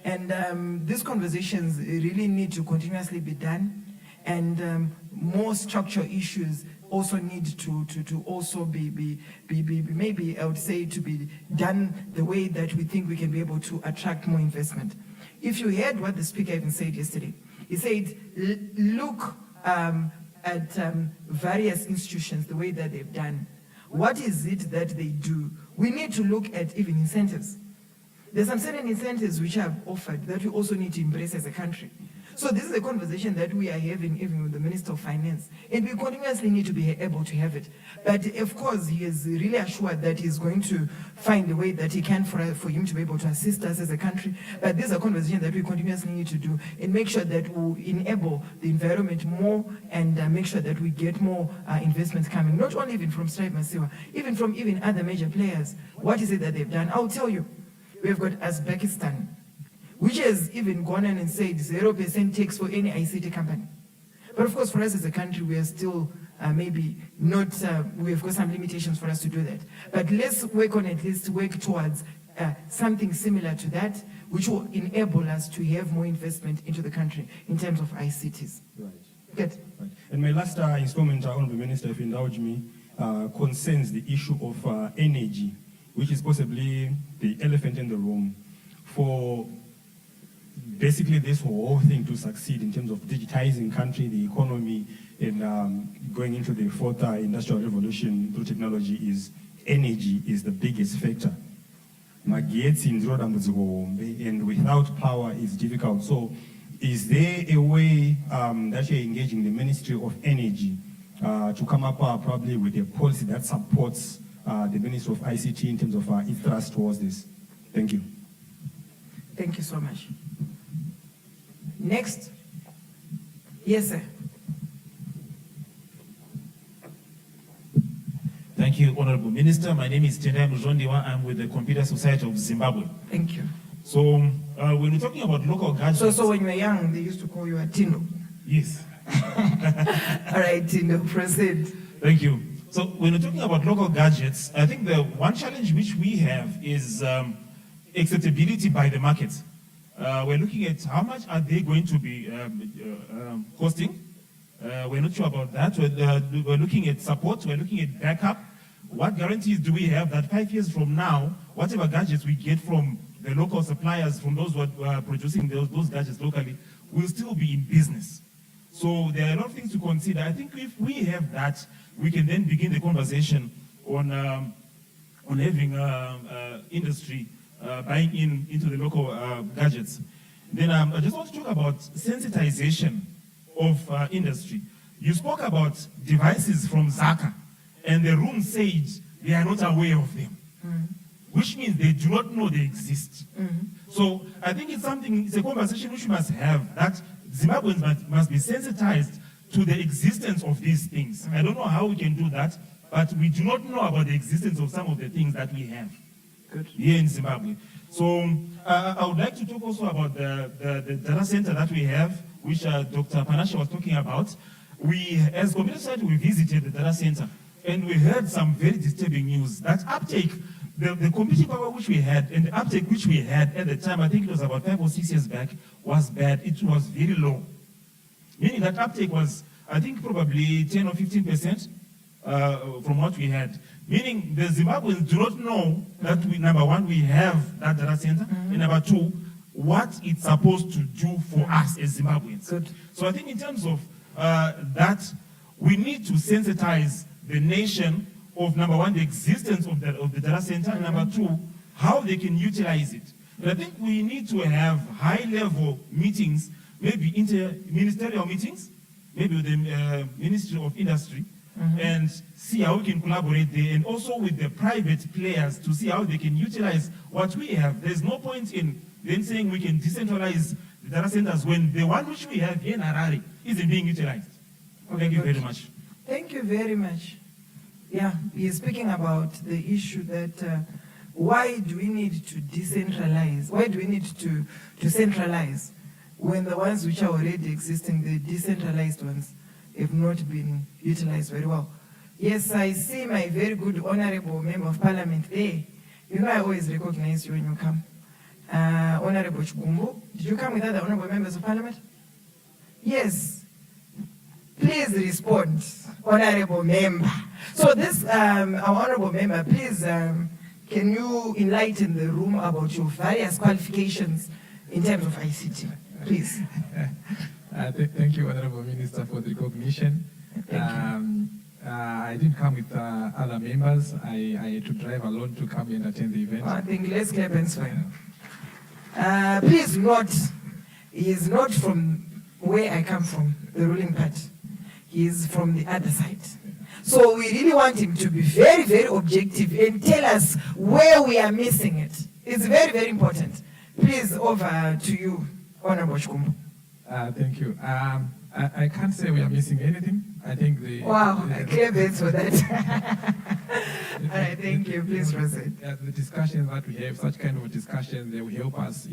Speaker 6: And these conversations really need to continuously be done, and more structural issues also need to also be maybe I would say to be done the way that we think we can be able to attract more investment. If you heard what the speaker even said yesterday, he said, look at various institutions, the way that they've done. What is it that they do? We need to look at even incentives. There's some certain incentives which are offered that we also need to embrace as a country. So this is a conversation that we are having even with the Minister of Finance, and we continuously need to be able to have it. But of course, he is really assured that he's going to find the way that he can for him to be able to assist us as a country. But this is a conversation that we continuously need to do and make sure that we enable the environment more and make sure that we get more investments coming, not only even from Stripe Masiwa, even from even other major players. What is it that they've done? I'll tell you. We've got Uzbekistan, which has even gone in and said 0% tax for any ICT company. But of course, for us as a country, we are still maybe not, we've got some limitations for us to do that. But let's work on at least work towards something similar to that, which will enable us to have more investment into the country in terms of ICTs.
Speaker 11: Right.
Speaker 6: Good.
Speaker 11: Right. And my last installment, Honourable Minister, if you indulge me, concerns the issue of energy, which is possibly the elephant in the room for basically this whole thing to succeed in terms of digitizing country, the economy, and going into the fourth industrial revolution through technology. Is energy is the biggest factor. And without power is difficult. So is there a way that you're engaging the Ministry of Energy to come up probably with a policy that supports the Ministry of ICT in terms of its thrust towards this? Thank you.
Speaker 6: Thank you so much. Next. Yes, sir.
Speaker 12: Thank you, Honorable Minister. My name is Tendai Muzondiwa. I'm with the Computer Society of Zimbabwe.
Speaker 6: Thank you.
Speaker 12: So when we're talking about local gadgets...
Speaker 6: So when you were young, they used to call you a Tino.
Speaker 12: Yes.
Speaker 6: All right, Tino, proceed.
Speaker 12: Thank you. So when we're talking about local gadgets, I think the one challenge which we have is acceptability by the market. We're looking at how much are they going to be costing. We're not sure about that. We're looking at support. We're looking at backup. What guarantees do we have that 5 years from now, whatever gadgets we get from the local suppliers, from those who are producing those gadgets locally, will still be in business? So there are a lot of things to consider. I think if we have that, we can then begin the conversation on having industry buying into the local gadgets. Then I just want to talk about sensitization of industry. You spoke about devices from Zaka, and the room said they are not aware of them, which means they do not know they exist. So I think it's a conversation which we must have, that Zimbabweans must be sensitized to the existence of these things. I don't know how we can do that, but we do not know about the existence of some of the things that we have here in Zimbabwe. So I would like to talk also about the data center that we have, which Dr. Panashe was talking about. We, as Community Society, we visited the data center, and we heard some very disturbing news. That uptake, the computing power which we had, and the uptake which we had at the time, I think it was about 5 or 6 years back, was bad. It was very low. Meaning that uptake was, I think, probably 10 or 15% from what we had. Meaning the Zimbabweans do not know that, number one, we have that data center, and number two, what it's supposed to do for us as Zimbabweans. Good. So I think in terms of that, we need to sensitize the nation of, number one, the existence of the data center, and number two, how they can utilize it. And I think we need to have high-level meetings, maybe inter-ministerial meetings, maybe with the Ministry of Industry, and see how we can collaborate there, and also with the private players to see how they can utilize what we have. There's no point in then saying we can decentralize the data centers when the one which we have here in Harare isn't being utilized. Thank you very much.
Speaker 6: Thank you very much. Yeah, we are speaking about the issue that why do we need to decentralize? Why do we need to centralize? when the ones which are already existing, the decentralized ones, have not been utilized very well. Yes, I see my very good honorable member of parliament there. You know I always recognize you when you come. Honorable Chikumbu, did you come with other honorable members of parliament? Yes. Please respond, honorable member. So this, our honorable member, please, can you enlighten the room about your various qualifications in terms of ICT, please?
Speaker 13: Thank you, Honorable Minister, for the recognition. I didn't come with other members. I had to drive alone to come and attend the event.
Speaker 6: I think let's clap hands for him. Please note, he is not from where I come from, the ruling party. He is from the other side. So we really want him to be very, very objective and tell us where we are missing it. It's very, very important. Please, over to you, Honorable Chikumbu.
Speaker 13: Thank you. I can't say we are missing anything. I think the...
Speaker 6: Wow, clear bets for that. All right, thank you. Please proceed.
Speaker 13: The discussions that we have, such kind of discussions, they will help us,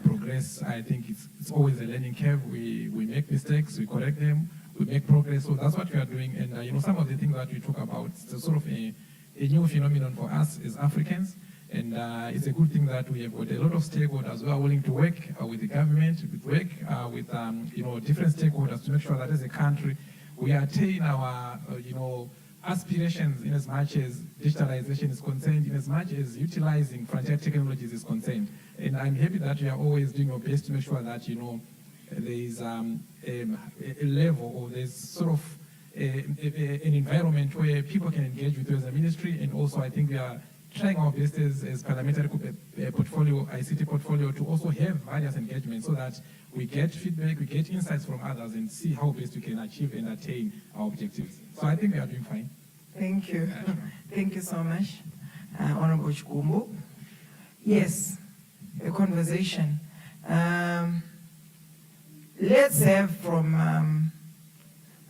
Speaker 13: progress. I think it's always a learning curve. We make mistakes, we correct them, we make progress. So that's what we are doing. And, some of the things that we talk about, it's sort of a new phenomenon for us as Africans. And it's a good thing that we have got a lot of stakeholders who are willing to work with the government, with different stakeholders to make sure that as a country, we attain our, aspirations in as much as digitalization is concerned, in as much as utilizing frontier technologies is concerned. And I'm happy that you are always doing your best to make sure that, there is a level or there's sort of an environment where people can engage with you as a ministry. And also I think we are trying our best as parliamentary portfolio, ICT portfolio, to also have various engagements so that we get feedback, we get insights from others and see how best we can achieve and attain our objectives. So I think we are doing fine.
Speaker 6: Thank you. Thank you so much, Honorable Chikumbu. Yes, a conversation. Let's have from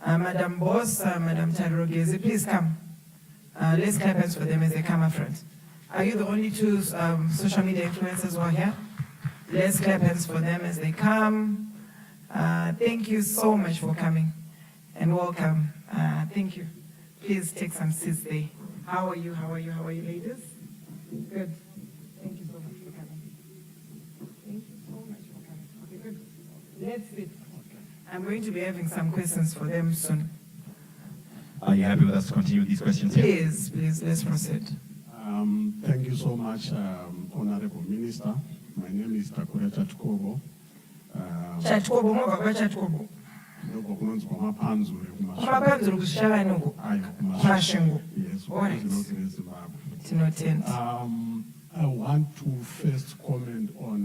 Speaker 6: Madam Boss, Madam Tadrogezi. Please come. Let's clap hands for them as they come up front. Are you the only two social media influencers who are here? Let's clap hands for them as they come. Thank you so much for coming and welcome. Thank you. Please take some seats there. How are you? How are you? How are you, ladies? Good. Thank you so much for coming. Thank you so much for coming. Okay, good. Let's sit. I'm going to be having some questions for them soon.
Speaker 14: Are you happy with us to continue with these questions here?
Speaker 6: Please, let's proceed.
Speaker 15: Thank you so much, Honorable Minister. My name is Takura Chatkobo.
Speaker 6: Chatkobo, Mova Chatkobo.
Speaker 15: I want to first comment on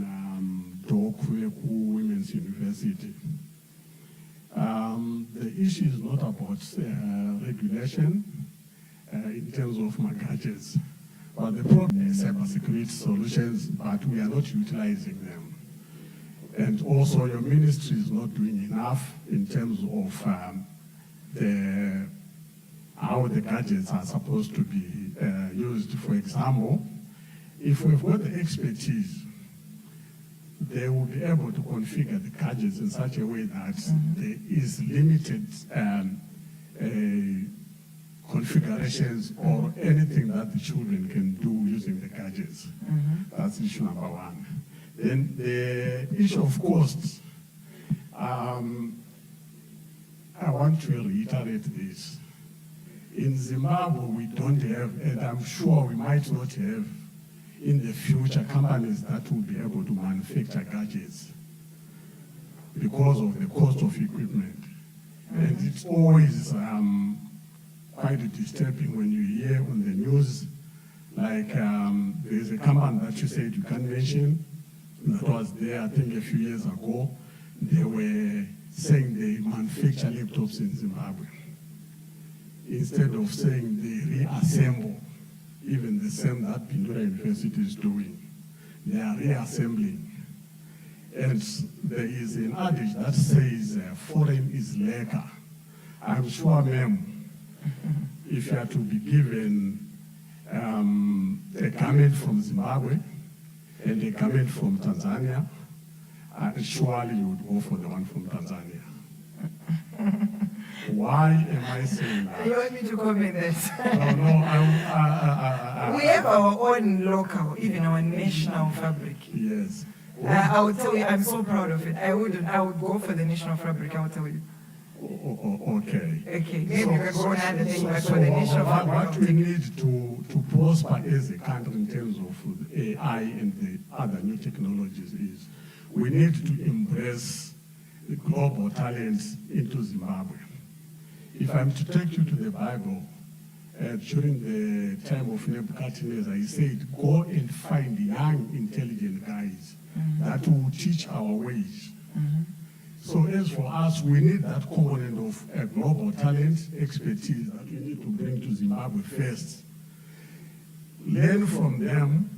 Speaker 15: Dokweku Women's University. The issue is not about regulation in terms of gadgets, but the problem is cybersecurity solutions, but we are not utilizing them. And also your ministry is not doing enough in terms of how the gadgets are supposed to be used. For example, if we've got the expertise, they will be able to configure the gadgets in such a way that there is limited configurations or anything that the children can do using the gadgets. That's issue number one. Then the issue of costs, I want to reiterate this. In Zimbabwe, we don't have, and I'm sure we might not have in the future, companies that will be able to manufacture gadgets because of the cost of equipment. And it's always quite disturbing when you hear on the news, like there's a company that you said you can't mention, that was there, I think, a few years ago. They were saying they manufacture laptops in Zimbabwe. Instead of saying they reassemble, even the same that Pindura University is doing. They are reassembling. And there is an adage that says foreign is lacquer. I'm sure, ma'am, if you are to be given a garment from Zimbabwe and a garment from Tanzania, surely you would go for the one from Tanzania. Why am I saying that?
Speaker 6: You want me to comment that?
Speaker 15: No,
Speaker 6: we have our own local, even our national fabric.
Speaker 15: Yes.
Speaker 6: I would tell you, I'm so proud of it. I would go for the national fabric, I would tell you.
Speaker 15: Okay.
Speaker 6: Okay, maybe you can go another day, but for the national fabric.
Speaker 15: What we need to prosper as a country in terms of AI and the other new technologies is we need to embrace the global talents into Zimbabwe. If I'm to take you to the Bible, during the time of Nebuchadnezzar, he said, go and find young, intelligent guys that will teach our ways. So as for us, we need that component of global talent, expertise that we need to bring to Zimbabwe first. Learn from them,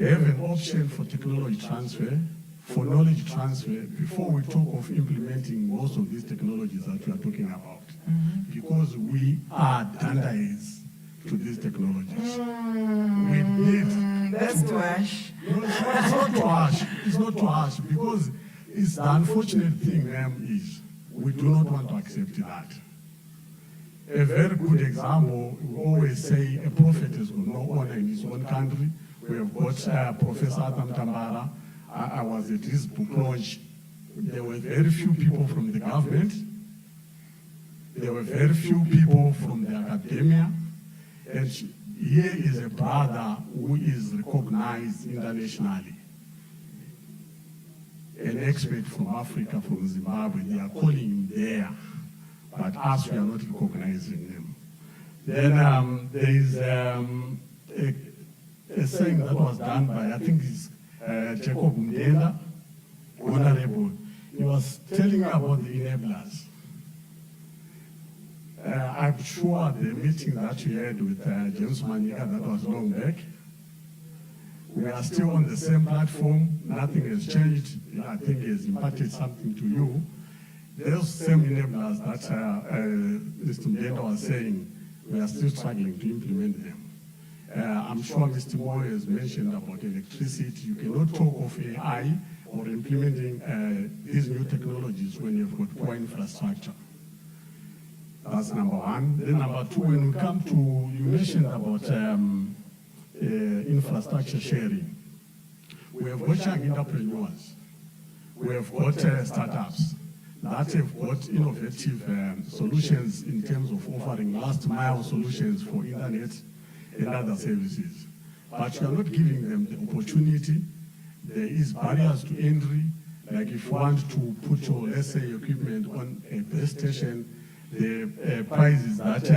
Speaker 15: have an option for technology transfer, for knowledge transfer, before we talk of implementing most of these technologies that we are talking about. Because we are dandies to these technologies. We need
Speaker 6: that's too harsh.
Speaker 15: No, it's not too harsh. It's not too harsh because it's the unfortunate thing is we do not want to accept that. A very good example, we always say a prophet has got no honor in his own country. We have got Professor Adam Tambara. I was at his book launch. There were very few people from the government. There were very few people from the academia. And here is a brother who is recognized internationally. An expert from Africa, from Zimbabwe. They are calling him there, but us, we are not recognizing them. Then there is a saying that was done by, I think it's Jacob Mdela, Honorable. He was telling about the enablers. I'm sure the meeting that you had with James Manika, that was long back. We are still on the same platform. Nothing has changed. I think it has imparted something to you. Those same enablers that Mr. Mdenda was saying, we are still struggling to implement them. I'm sure Mr. Moore has mentioned about electricity. You cannot talk of AI or implementing these new technologies when you've got poor infrastructure. That's number one. Then number two, when we come to, you mentioned about infrastructure sharing. We have got young entrepreneurs. We have got startups that have got innovative solutions in terms of offering last mile solutions for internet and other services. But you are not giving them the opportunity. There is barriers to entry. Like if you want to put your, let's say, equipment on a base station, the prices that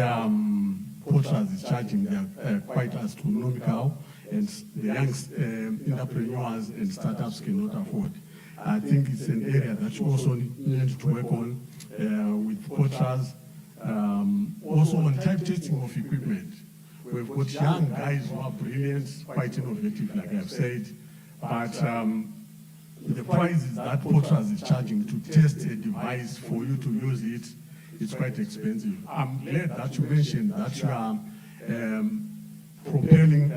Speaker 15: Portras is charging, they are quite astronomical, and the young entrepreneurs and startups cannot afford. I think it's an area that you also need to work on with Portras. Also on type testing of equipment. We've got young guys who are brilliant, quite innovative, like I've said, but the prices that Portras is charging to test a device for you to use it, it's quite expensive. I'm glad that you mentioned that you are propelling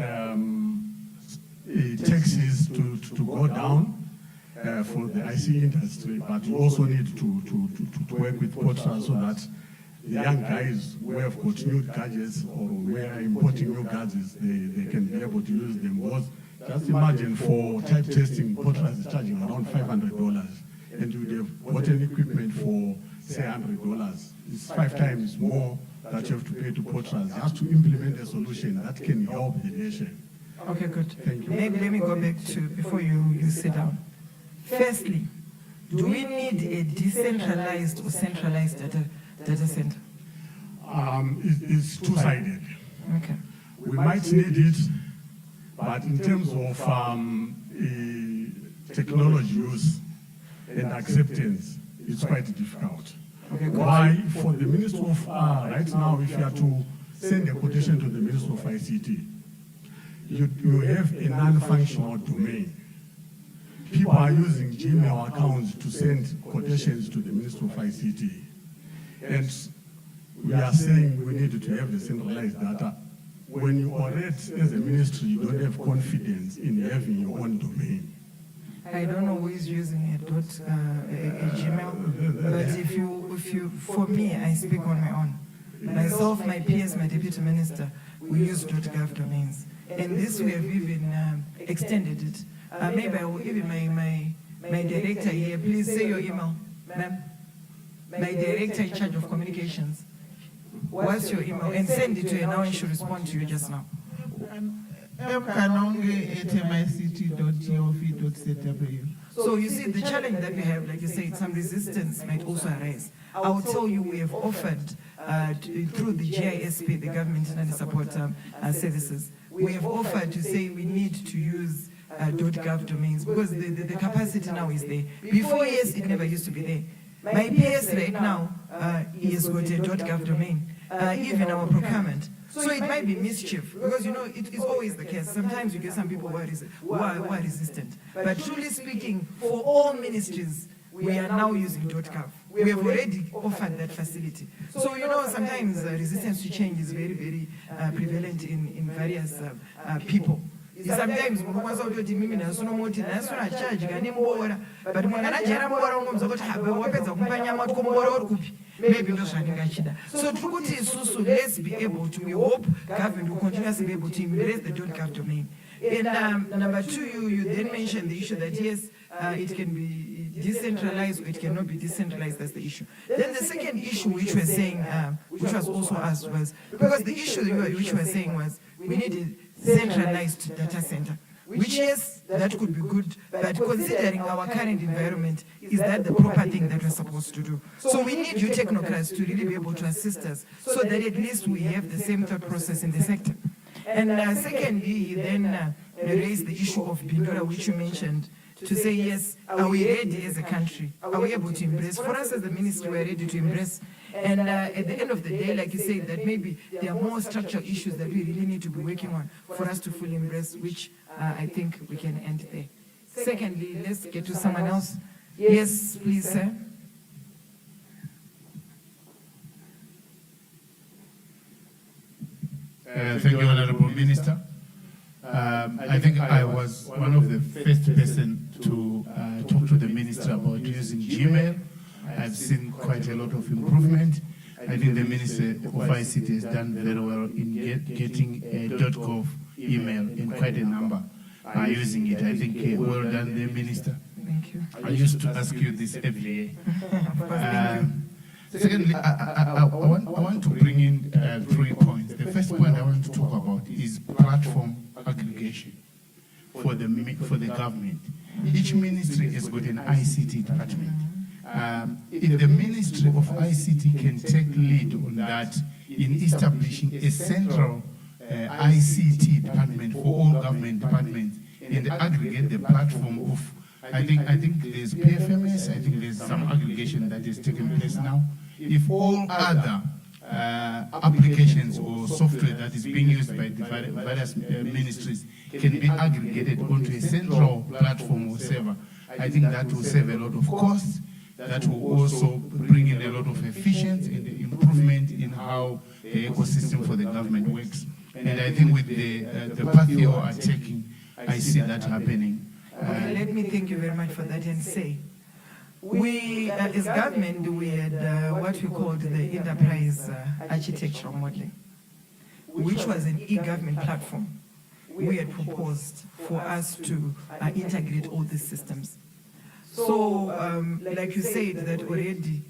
Speaker 15: taxes to go down for the IC industry, but you also need to work with Portras so that the young guys who have got new gadgets or who are importing new gadgets, they can be able to use them. Because just imagine for type testing, Portras is charging around $500, and you would have bought an equipment for say $100. It's 5 times more that you have to pay to Portras. You have to implement a solution that can help the nation.
Speaker 6: Okay, good.
Speaker 15: Thank you.
Speaker 6: Maybe let me go back to, before you sit down. Firstly, do we need a decentralized or centralized data center?
Speaker 15: It's two-sided.
Speaker 6: Okay.
Speaker 15: We might need it, but in terms of technology use and acceptance, it's quite difficult.
Speaker 6: Okay,
Speaker 15: why? For the Minister of, right now, if you are to send a quotation to the Minister of ICT, you have a non-functional domain. People are using Gmail accounts to send quotations to the Minister of ICT. And we are saying we need to have the centralized data. When you operate as a ministry, you don't have confidence in having your own domain.
Speaker 6: I don't know who is using a Gmail, but if you, for me, I speak on my own. Myself, my PS, my deputy minister, we use .gov domains. And this we have even extended it. Maybe I will even my director here, please say your email, ma'am. My director in charge of communications. What's your email? And send it to her now and she'll respond to you just now. So you see, the challenge that we have, like you said, some resistance might also arise. I will tell you, we have offered through the GISP, the Government International Support Services, we have offered to say we need to use .gov domains because the capacity now is there. Before, yes, it never used to be there. My PS right now, he has got a .gov domain, even our procurement. So it might be mischief, because it is always the case. Sometimes you get some people who are resistant. But truly speaking, for all ministries, we are now using .gov. We have already offered that facility. So sometimes resistance to change is very, very prevalent in various people. Sometimes maybe so let's be able to, we hope government will continuously be able to embrace the .gov domain. And number two, you then mentioned the issue that yes, it can be decentralized or it cannot be decentralized. That's the issue. Then the second issue which we're saying, which was also asked, was because the issue which we're saying was we need a centralized data center. Which, yes, that could be good, but considering our current environment, is that the proper thing that we're supposed to do? So we need you technocrats to really be able to assist us so that at least we have the same thought process in the sector. And secondly, then raise the issue of Bindura, which you mentioned, to say, yes, are we ready as a country? Are we able to embrace? For us as the ministry, we're ready to embrace. And at the end of the day, like you said, that maybe there are more structural issues that we really need to be working on for us to fully embrace, which I think we can end there. Secondly, let's get to someone else. Yes, please, sir.
Speaker 16: Thank you, Honorable Minister. I think I was one of the first person to talk to the Minister about using Gmail. I've seen quite a lot of improvement. I think the Minister of ICT has done very well in getting a .gov email, and quite a number are using it. I think well done there, Minister.
Speaker 6: Thank you.
Speaker 16: I used to ask you this every year. Secondly, I want to bring in 3 points. The first point I want to talk about is platform aggregation for the government. Each ministry has got an ICT department. If the Ministry of ICT can take lead on that in establishing a central ICT department for all government departments and aggregate the platform of, I think there's PFMS, I think there's some aggregation that is taking place now. If all other applications or software that is being used by the various ministries can be aggregated onto a central platform or server, I think that will save a lot of costs. That will also bring in a lot of efficiency and improvement in how the ecosystem for the government works. And I think with the path you are taking, I see that happening.
Speaker 6: Okay, let me thank you very much for that and say, we, as government, we had what we called the enterprise architectural modeling, which was an e-government platform. We had proposed for us to integrate all these systems. So, like you said, that already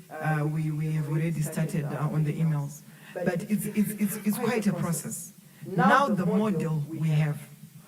Speaker 6: we have already started on the emails, but it's quite a process. Now the model we have,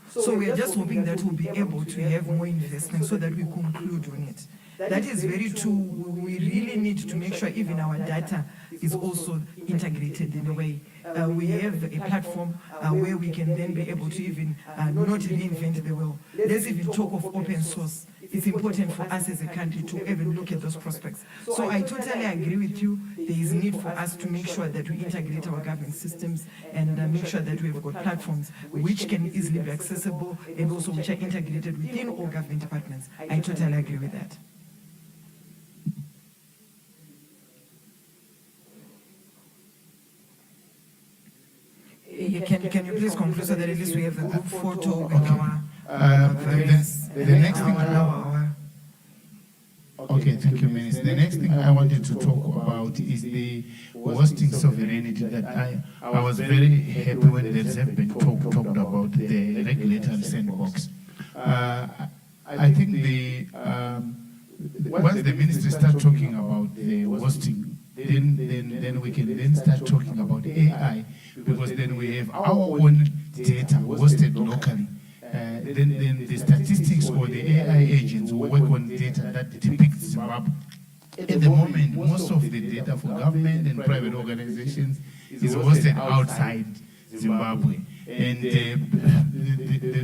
Speaker 6: so we are just hoping that we'll be able to have more investment so that we conclude on it. That is very true. We really need to make sure even our data is also integrated in a way. We have a platform where we can then be able to even not reinvent the wheel. Let's even talk of open source. It's important for us as a country to even look at those prospects. So I totally agree with you. There is need for us to make sure that we integrate our government systems and make sure that we've got platforms which can easily be accessible and also which are integrated within all government departments. I totally agree with that. Can you please conclude so that at least we have a group photo with our
Speaker 16: the next thing Okay, thank you, Minister. The next thing I wanted to talk about is the hosting sovereignty that I was very happy when the reserve been talked about the regulatory sandbox. I think once the ministry start talking about the hosting, then we can then start talking about AI, because then we have our own data hosted locally. Then the statistics or the AI agents will work on data that depicts Zimbabwe. At the moment, most of the data for government and private organizations is hosted outside Zimbabwe. And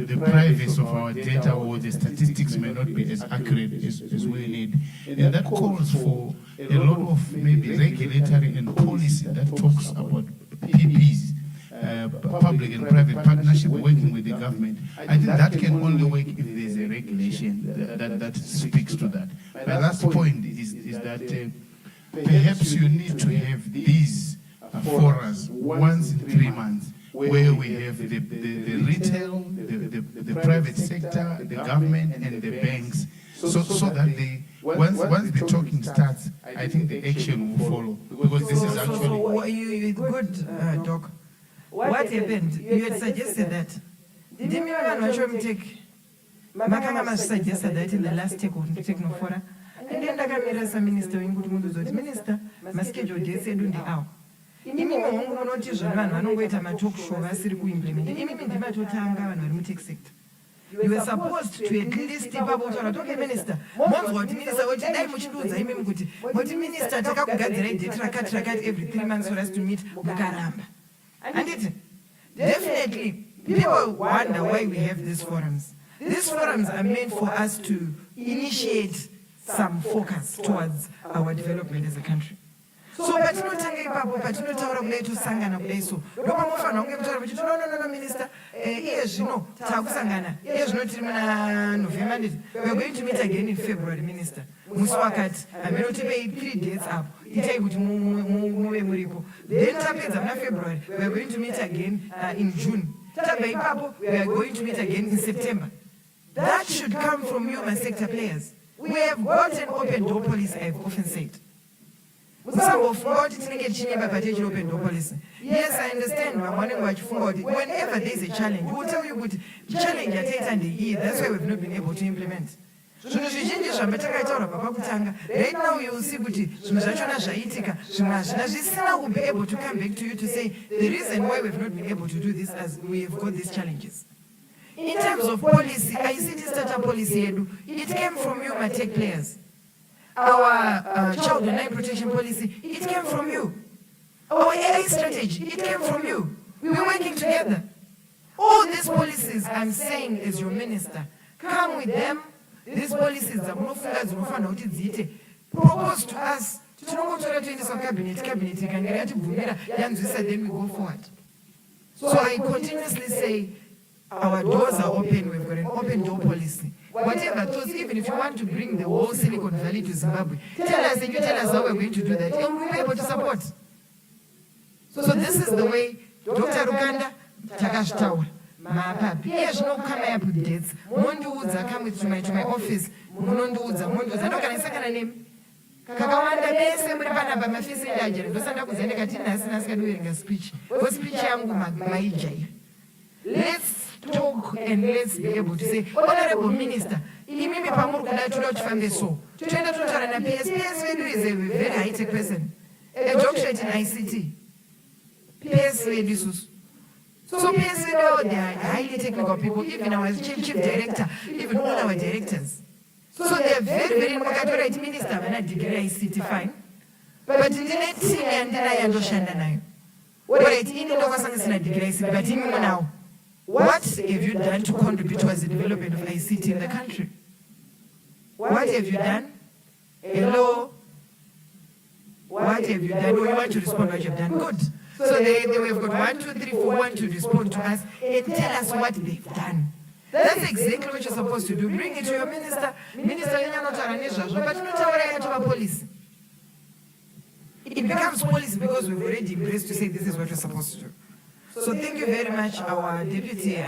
Speaker 16: the privacy of our data or the statistics may not be as accurate as we need. And that calls for a lot of maybe regulatory and policy that talks about PPs. Public and private partnership working with the government. I think that can only work if there's a regulation that speaks to that. My last point is that perhaps you need to have these forums once in 3 months, where we have the retail, the private sector, the government, and the banks, so that once the talking starts, I think the action will follow. Because this is actually...
Speaker 6: You good, Doc. What happened? You had suggested that. Didn't you want to take... Makanga suggested that in the last Techno Fora. And then the Minister Minister, my schedule days said in the hour. Imi mungu munoti zvinhu vanongoita matalk show vasiri kuimplement. Imi ndimatotanga vanhu vari mutech. You were supposed to at least step up and okay, Minister. Monzi kuti Minister kuti dai muchiduza imimi kuti kuti Minister takakugadzira date every 3 months for us to meet mukaramba. And it definitely people wonder why we have these forums. These forums are meant for us to initiate some focus towards our development as a country. So patinotanga ipapo patinotaura kudai tosangana kudai so ndopamofanira kunge kutaura kuti no Minister iye zvino takusangana iye zvino tiri muna November nditi we are going to meet again in February, Minister. Musi wakati amene tipei 3 dates apo itai kuti muve muripo, then tapedza muna February we are going to meet again in June, tabva ipapo we are going to meet again in September. That should come from you, my sector players. We have got an open door policy, I have often said. Open door policy. Yes, I understand. Whenever there is a challenge, we will tell you good challenge at 8 and E. That's why we've not been able to implement. Right now you will see will be able to come back to you to say the reason why we've not been able to do this as we have got these challenges. In terms of policy, ICT startup policy, it came from you, my tech players. Our child and eye protection policy, it came from you. Our AI strategy, it came from you. We were working together. All these policies, I'm saying as your minister, come with them. These policies are proposed to us. Cabinet, then we go forward. So I continuously say, our doors are open. We've got an open door policy. Whatever those, even if you want to bring the whole Silicon Valley to Zimbabwe, tell us and you tell us how we're going to do that, and we'll be able to support. So this is the way Dr. Ruganda Takashtawa. Yes, no come up with dates. Monduza come with to my office. Monduza. No can I second name? Kakawanda bese muri pana ba mafisi ndaje. Ndosanda kuzenda katina sina doing a speech. What speech yangu maijai. Let's talk and let's be able to say, Honorable Minister, imimi pamuru kudai tuchifambe so. Tuenda tutara na PS Vedu is a very high-tech person. A doctorate in ICT. PS Vedu sus. So PS Vedu, they are highly technical people, even our chief director, even all our directors. So they are very right, Minister, when I degree ICT, fine. But in the next thing, and then I understand now. What I think in the degree ICT, but even now. What have you done to contribute towards the development of ICT in the country? What have you done? Hello? What have you done? Oh, you want to respond what you've done? Good. So they have got 1, 2, 3, 4, 1 to respond to us and tell us what they've done. That's exactly what you're supposed to do. Bring it to your minister. Minister, but not our policy. It becomes policy because we've already embraced to say this is what we're supposed to do. So thank you very much. Our deputy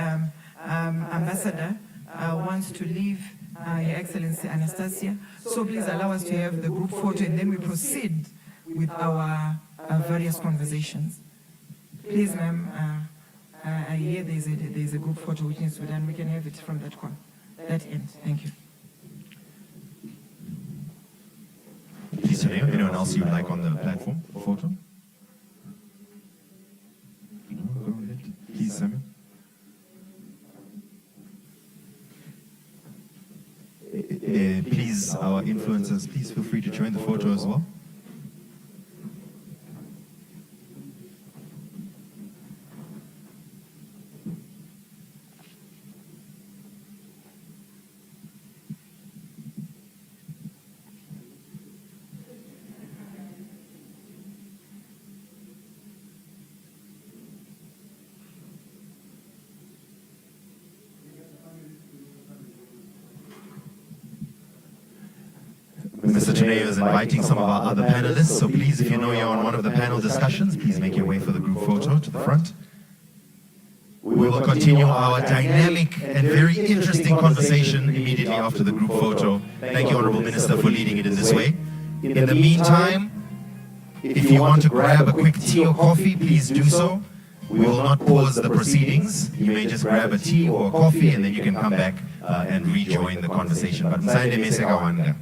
Speaker 6: ambassador wants to leave Your Excellency Anastasia. So please allow us to have the group photo and then we proceed with our various conversations. Please, ma'am, I hear there's a group photo which needs to be done. We can have it from that corner, that end. Thank you.
Speaker 14: Please, anyone else you would like on the platform for photo? No, go ahead. Please, Samuel. Please, our influencers, please feel free to join the photo as well. Mr. Chineo is inviting some of our other panelists, so please, if you know you're on one of the panel discussions, please make your way for the group photo to the front. We will continue our dynamic and very interesting conversation immediately after the group photo. Thank you, Honorable Minister, for leading it in this way. In the meantime, if you want to grab a quick tea or coffee, please do so. We will not pause the proceedings. You may just grab a tea or a coffee and then you can come back and rejoin the conversation. But msande meseka wanga.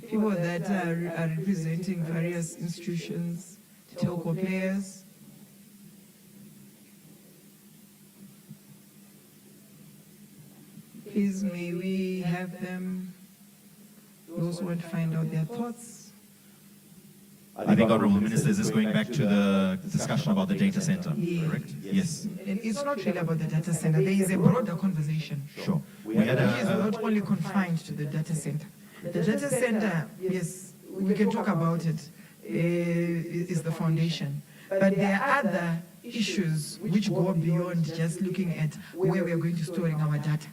Speaker 6: People that are representing various institutions, telco players. Please, may we have them, those who want to find out their thoughts.
Speaker 14: I think, Honorable Minister, is this going back to the discussion about the data center, correct? Yes.
Speaker 6: And it's not really about the data center. There is a broader conversation.
Speaker 14: Sure.
Speaker 6: Which is not only confined to the data center. The data center, yes, we can talk about it, is the foundation. But there are other issues which go beyond just looking at where we are going to storing our data.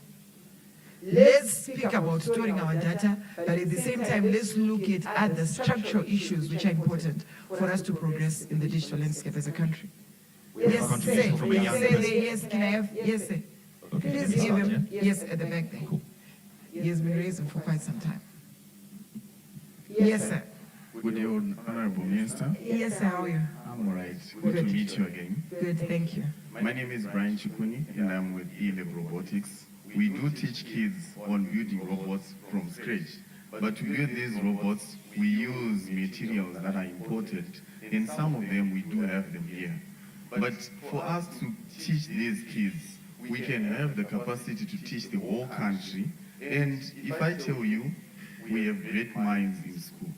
Speaker 6: Let's speak about storing our data, but at the same time, let's look at other structural issues which are important for us to progress in the digital landscape as a country. Yes, say, yes, can I have, yes, sir.
Speaker 14: Okay.
Speaker 6: Please give him, yes, at the back there. Cool. He has been raising for quite some time. Yes, sir.
Speaker 16: Good day, Honorable Minister.
Speaker 6: Yes, sir, how are you?
Speaker 17: I'm all right. Good to meet you again.
Speaker 6: Good, thank you.
Speaker 17: My name is Brian Chikuni, and I'm with E-Lab Robotics. We do teach kids on building robots from scratch. But to build these robots, we use materials that are imported, and some of them we do have them here. But for us to teach these kids, we can have the capacity to teach the whole country. And if I tell you, we have great minds in school.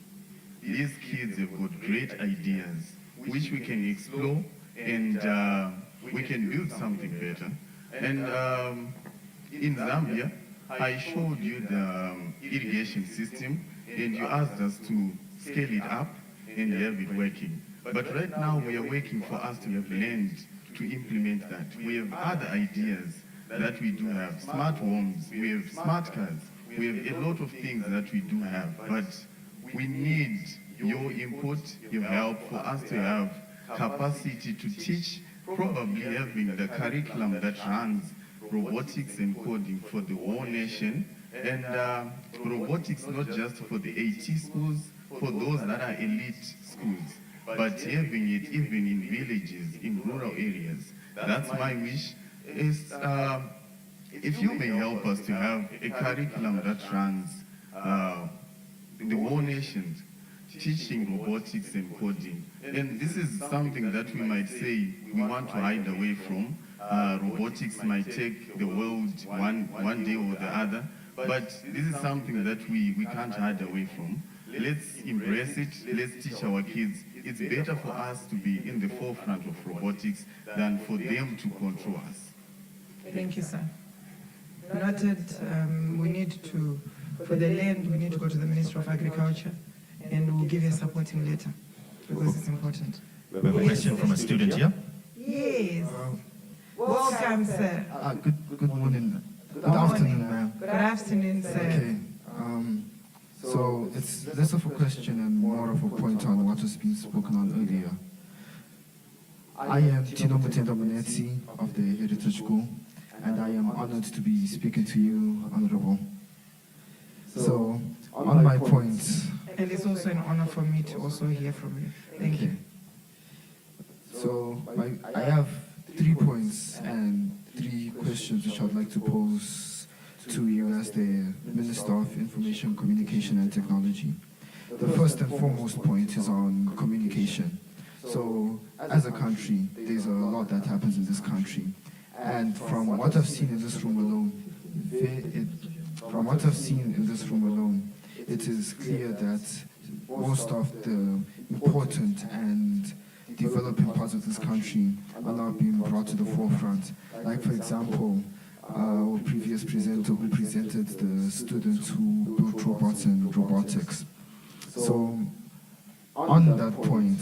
Speaker 17: These kids have got great ideas, which we can explore, and we can build something better. And in Zambia, I showed you the irrigation system, and you asked us to scale it up and have it working. But right now, we are working for us to have land to implement that. We have other ideas that we do have. Smart homes, we have smart cars, we have a lot of things that we do have. But we need your input, your help for us to have capacity to teach, probably having the curriculum that runs robotics and coding for the whole nation, and robotics not just for the AT schools, for those that are elite schools, but having it even in villages, in rural areas. That's my wish. Is if you may help us to have a curriculum that runs the whole nation, teaching robotics and coding. And this is something that we might say we want to hide away from. Robotics might take the world one day or the other, but this is something that we can't hide away from. Let's embrace it, let's teach our kids. It's better for us to be in the forefront of robotics than for them to control us.
Speaker 6: Thank you, sir. Noted, we need to, for the land, we need to go to the Minister of Agriculture, and we'll give you a supporting letter, because it's important.
Speaker 14: We have a question from a student here.
Speaker 6: Yes. Welcome, sir.
Speaker 18: Good morning. Good afternoon, ma'am.
Speaker 6: Good afternoon, sir.
Speaker 18: Okay. So it's less of a question and more of a point on what was being spoken on earlier. I am Tino Mutenda Munetsi of the Heritage School, and I am honored to be speaking to you, Honorable. So, on my points...
Speaker 6: And it's also an honor for me to also hear from you. Thank you.
Speaker 18: So, I have 3 points and 3 questions which I'd like to pose to you as the Minister of Information, Communication and Technology. The first and foremost point is on communication. So, as a country, there's a lot that happens in this country. And from what I've seen in this room alone, it is clear that most of the important and developing parts of this country are now being brought to the forefront. Like, for example, our previous presenter who presented the students who built robots and robotics. So, on that point,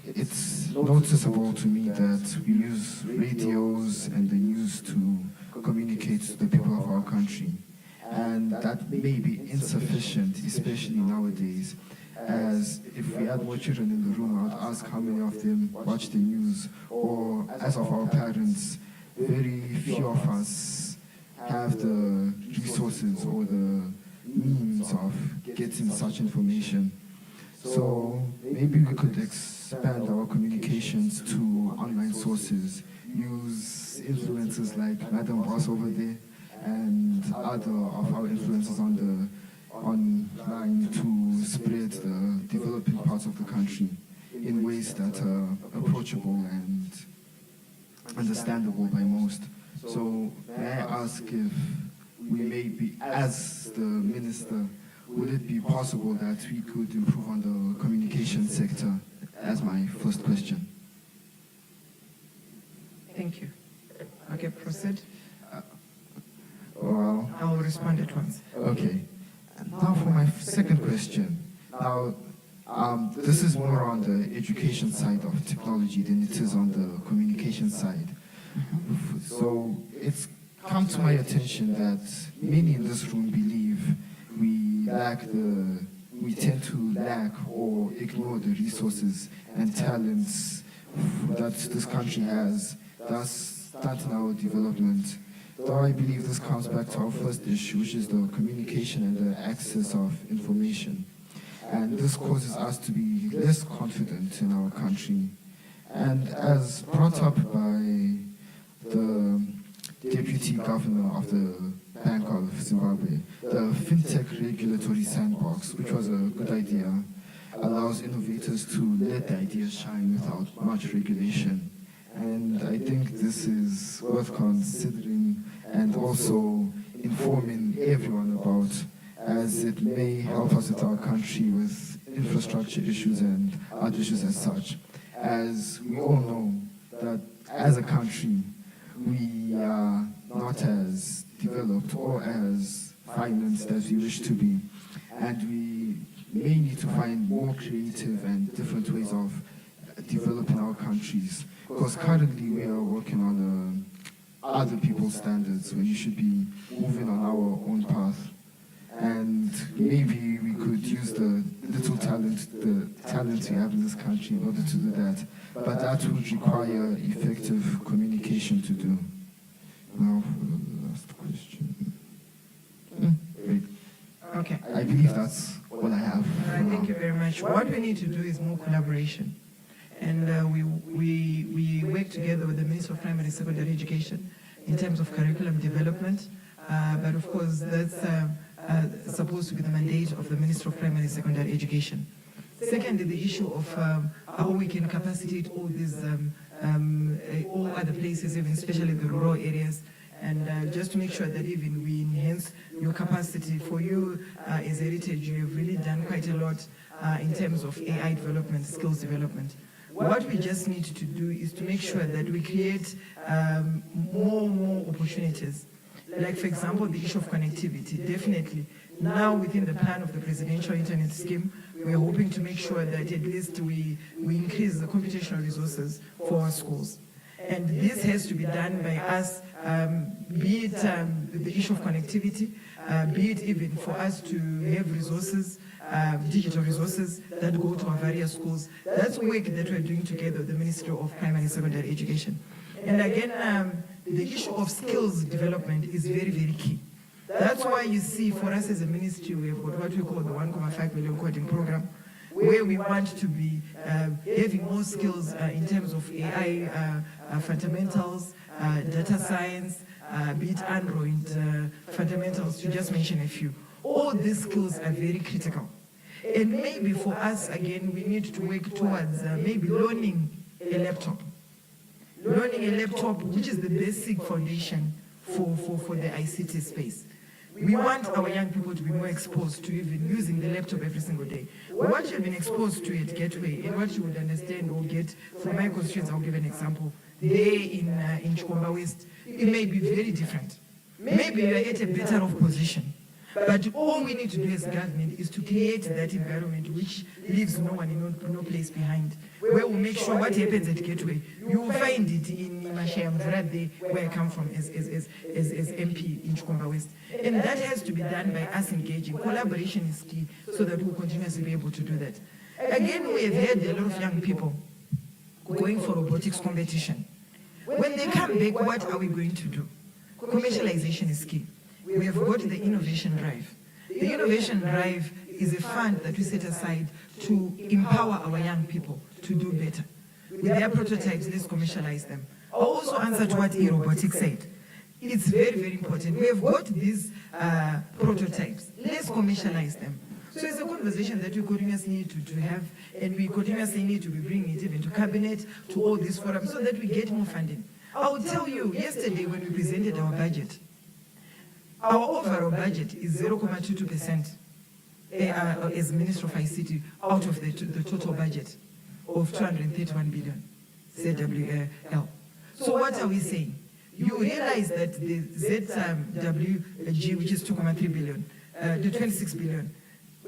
Speaker 18: it's noticeable to me that we use radios and the news to communicate to the people of our country. And that may be insufficient, especially nowadays, as if we had more children in the room, I would ask how many of them watch the news, or as of our parents, very few of us have the resources or the means of getting such information. So maybe we could expand our communications to online sources, use influencers like Madam Boss over there, and other of our influencers online to spread the developing parts of the country in ways that are approachable and understandable by most. So may I ask if we may be, as the minister, would it be possible that we could improve on the communication sector as my first question?
Speaker 6: Thank you. Okay, proceed.
Speaker 18: Well,
Speaker 6: I will respond at once.
Speaker 18: Okay. Now for my second question. Now, this is more on the education side of technology than it is on the communication side. So it's come to my attention that many in this room believe we tend to lack or ignore the resources and talents that this country has, thus stunting our development. Though I believe this comes back to our first issue, which is the communication and the access of information. And this causes us to be less confident in our country And as brought up by the Deputy Governor of the Bank of Zimbabwe, the FinTech Regulatory Sandbox, which was a good idea, allows innovators to let the ideas shine without much regulation. And I think this is worth considering and also informing everyone about, as it may help us with our country with infrastructure issues and other issues as such. As we all know that as a country, we are not as developed or as financed as we wish to be. And we may need to find more creative and different ways of developing our countries. Because currently we are working on other people's standards when you should be moving on our own path. And maybe we could use the little talent we have in this country in order to do that. But that would require effective communication to do. Now for the last question. Great.
Speaker 6: Okay.
Speaker 18: I believe that's all I have.
Speaker 6: Thank you very much. What we need to do is more collaboration. And we work together with the Minister of Primary and Secondary Education in terms of curriculum development. But of course, that's supposed to be the mandate of the Minister of Primary and Secondary Education. Secondly, the issue of how we can capacitate all these, all other places, even especially the rural areas, and just to make sure that even we enhance your capacity. For you as Heritage, you have really done quite a lot in terms of AI development, skills development. What we just need to do is to make sure that we create more opportunities. Like, for example, the issue of connectivity. Definitely, now within the plan of the presidential internet scheme, we are hoping to make sure that at least we increase the computational resources for our schools. And this has to be done by us, be it the issue of connectivity, be it even for us to have resources, digital resources that go to our various schools. That's work that we're doing together with the Ministry of Primary and Secondary Education. And again, the issue of skills development is very, very key. That's why you see for us as a ministry, we have got what we call the 1.5 million coding program, where we want to be having more skills in terms of AI fundamentals, data science, be it Android fundamentals, to just mention a few. All these skills are very critical. And maybe for us, again, we need to work towards maybe learning a laptop. Learning a laptop, which is the basic foundation for the ICT space. We want our young people to be more exposed to even using the laptop every single day. What you've been exposed to at Gateway and what you would understand or get from my constituents, I'll give an example. There in Chikomba West, it may be very different. Maybe you are at a better off position. But all we need to do as government is to create that environment which leaves no one in no place behind. Where we'll make sure what happens at Gateway, you will find it in Mashayamvura there, where I come from as MP in Chikomba West. And that has to be done by us engaging. Collaboration is key so that we'll continuously be able to do that. Again, we have had a lot of young people going for robotics competition. When they come back, what are we going to do? Commercialization is key. We have got the Innovation Drive. The Innovation Drive is a fund that we set aside to empower our young people to do better. With their prototypes, let's commercialize them. I'll also answer to what e-robotics said. It's very, very important. We have got these prototypes. Let's commercialize them. So it's a conversation that we continuously need to have, and we continuously need to be bringing it even to cabinet, to all these forums, so that we get more funding. I will tell you, yesterday when we presented our budget, our overall budget is 0.22% as Minister of ICT out of the total budget of 231 billion ZWL. So what are we saying? You realize that the ZWG, which is 2.3 billion, the 26 billion,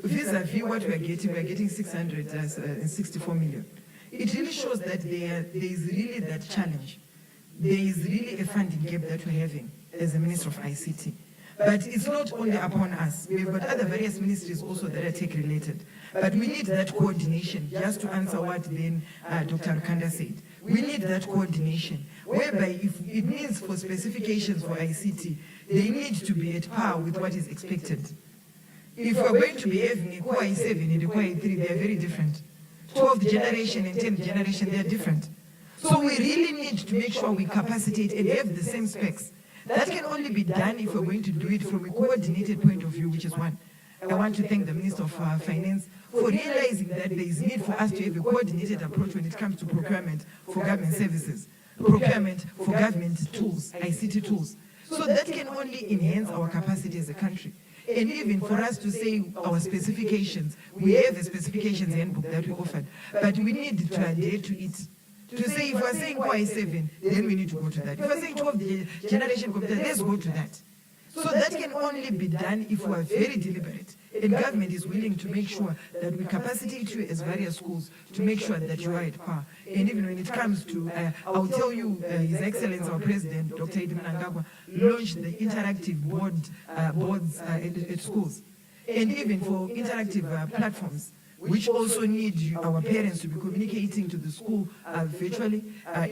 Speaker 6: vis-a-vis what we are getting 664 million. It really shows that there is really that challenge. There is really a funding gap that we're having as a Minister of ICT. But it's not only upon us. We've got other various ministries also that are tech-related. But we need that coordination, just to answer what then Dr. Rukanda said. We need that coordination, whereby if it means for specifications for ICT, they need to be at par with what is expected. If we're going to be having a Core i7 and a Core i3, they are very different. 12th generation and 10th generation, they are different. So we really need to make sure we capacitate and have the same specs. That can only be done if we're going to do it from a coordinated point of view, which is one. I want to thank the Minister of Finance for realizing that there is need for us to have a coordinated approach when it comes to procurement for government services, procurement for government tools, ICT tools. So that can only enhance our capacity as a country. And even for us to say our specifications, we have a specifications handbook that we offered, but we need to adhere to it. To say if we're saying Core 7, then we need to go to that. If we're saying 12th generation computer, let's go to that. So that can only be done if we are very deliberate. And government is willing to make sure that we capacitate you as various schools to make sure that you are at par. And even when it comes to, I'll tell you, His Excellency, our President, Dr. Edmund Mnangagwa, launched the interactive boards at schools. And even for interactive platforms, which also need our parents to be communicating to the school virtually,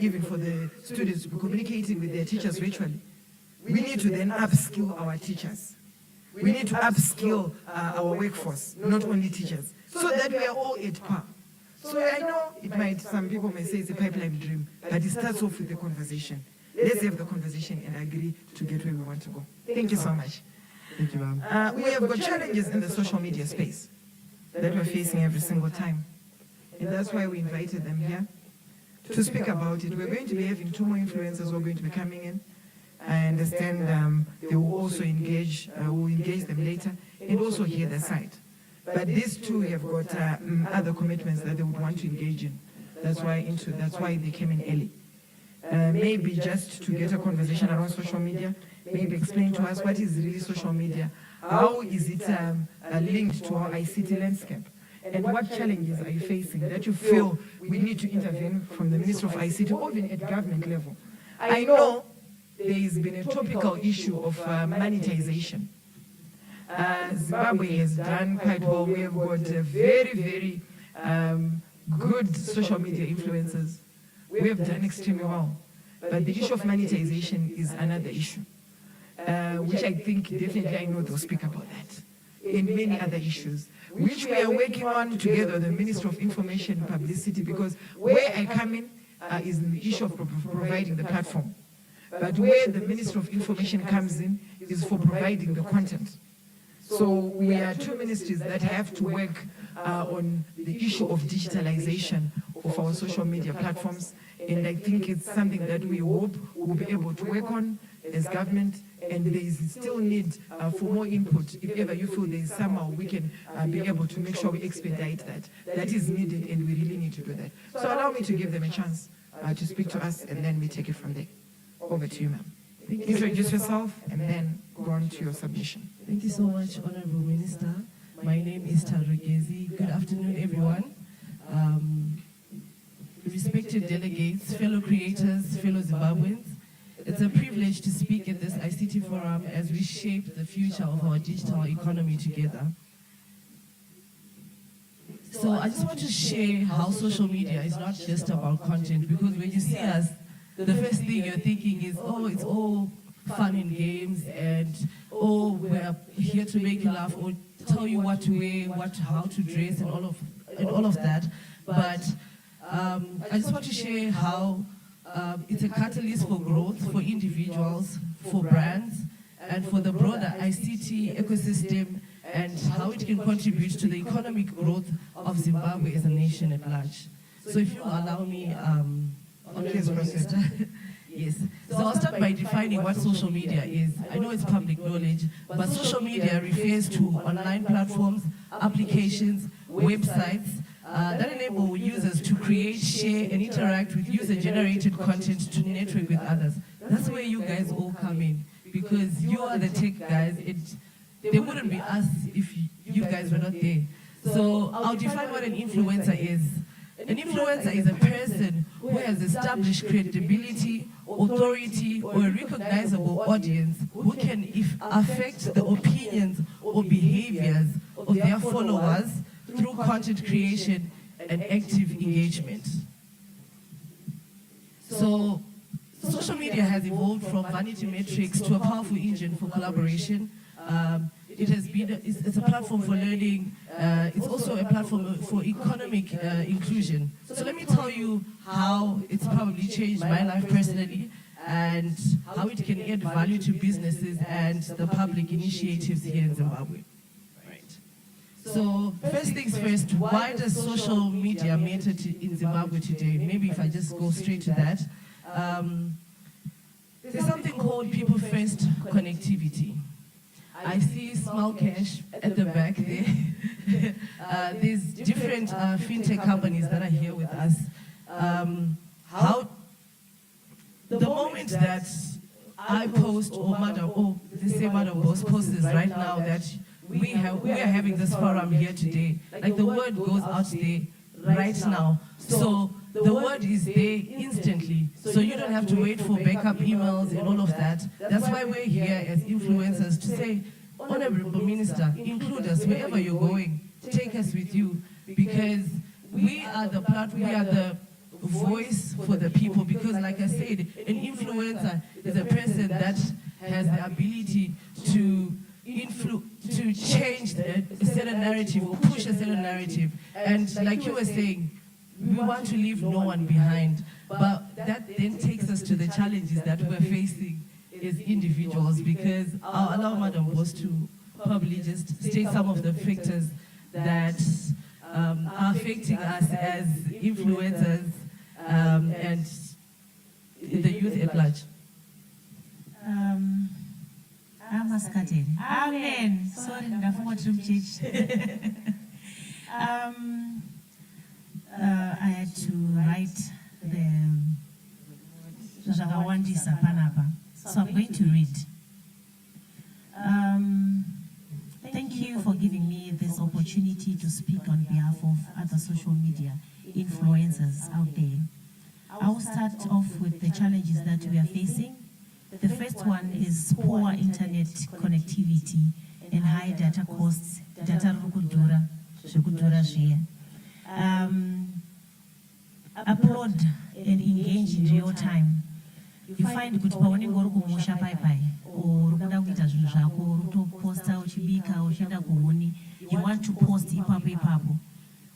Speaker 6: even for the students to be communicating with their teachers virtually. We need to then upskill our teachers. We need to upskill our workforce, not only teachers, so that we are all at par. So I know some people may say it's a pipeline dream, but it starts off with the conversation. Let's have the conversation and agree to get where we want to go. Thank you so much.
Speaker 18: Thank you, ma'am.
Speaker 6: We have got challenges in the social media space that we're facing every single time. And that's why we invited them here to speak about it. We're going to be having 2 more influencers who are going to be coming in. I understand they will also engage, we'll engage them later and also hear their side. But these two have got other commitments that they would want to engage in. That's why they came in early. Maybe just to get a conversation around social media, maybe explain to us what is really social media, how is it linked to our ICT landscape, and what challenges are you facing that you feel we need to intervene from the Minister of ICT or even at government level. I know there has been a topical issue of monetization. Zimbabwe has done quite well. We have got very, very good social media influencers. We have done extremely well. But the issue of monetization is another issue, which I think definitely I know they'll speak about that. And many other issues, which we are working on together, the Ministry of Information and Publicity, because where I come in is in the issue of providing the platform. But where the Ministry of Information comes in is for providing the content. So we are 2 ministries that have to work on the issue of digitalization of our social media platforms. And I think it's something that we hope we'll be able to work on as government. And there is still need for more input. If ever you feel there is somehow we can be able to make sure we expedite that. That is needed, and we really need to do that. So allow me to give them a chance to speak to us, and then we take it from there. Over to you, ma'am. Introduce yourself, and then go on to your submission.
Speaker 19: Thank you so much, Honorable Minister. My name is Tarugezi. Good afternoon, everyone. Respected delegates, fellow creators, fellow Zimbabweans, it's a privilege to speak at this ICT forum as we shape the future of our digital economy together. So I just want to share how social media is not just about content, because when you see us, the first thing you're thinking is, oh, it's all fun and games, and oh, we're here to make you laugh or tell you what to wear, how to dress, and all of that. But I just want to share how it's a catalyst for growth for individuals, for brands, and for the broader ICT ecosystem, and how it can contribute to the economic growth of Zimbabwe as a nation at large. So if you allow me, Honorable Minister, yes. So I'll start by defining what social media is. I know it's public knowledge, but social media refers to online platforms, applications, websites, that enable users to create, share, and interact with user-generated content to network with others. That's where you guys all come in, because you are the tech guys. There wouldn't be us if you guys were not there. So I'll define what an influencer is. An influencer is a person who has established credibility, authority, or a recognizable audience who can affect the opinions or behaviors of their followers through content creation and active engagement. So, social media has evolved from vanity metrics to a powerful engine for collaboration. it has been, it's a platform for learning. It's also a platform for economic inclusion. So let me tell you how it's probably changed my life personally and how it can add value to businesses and the public initiatives here in Zimbabwe. So first things first, why does social media matter in Zimbabwe today? Maybe if I just go straight to that. There's something called people first connectivity. I see small cash at the back there. There's different fintech companies that are here with us. How the moment that I post or the same Madam Boss posts right now that we are having this forum here today. Like the word goes out there right now. So the word is there instantly. So you don't have to wait for backup emails and all of that. That's why we're here as influencers to say, Honorable Minister, include us wherever you're going. Take us with you because we are the platform, we are the voice for the people. Because like I said, an influencer is a person that has the ability to change a certain narrative or push a certain narrative. And like you were saying, we want to leave no one behind. But that then takes us to the challenges that we're facing as individuals, because I'll allow Madam Boss to probably just state some of the factors that are affecting us as influencers and the youth at large.
Speaker 20: Amen. Sorry, I had to write the Zagawandisa Panapa, so I'm going to read. Thank you for giving me this opportunity to speak on behalf of other social media influencers out there. I will start off with the challenges that we are facing. The first one is poor internet connectivity and high data costs. Data rukudura, upload and engage in real time. You find good pawani ngoro kumusha pai or rukuda kuita zvinhu zvako rutoposta uchibika uchienda kuhuni. You want to post ipapo.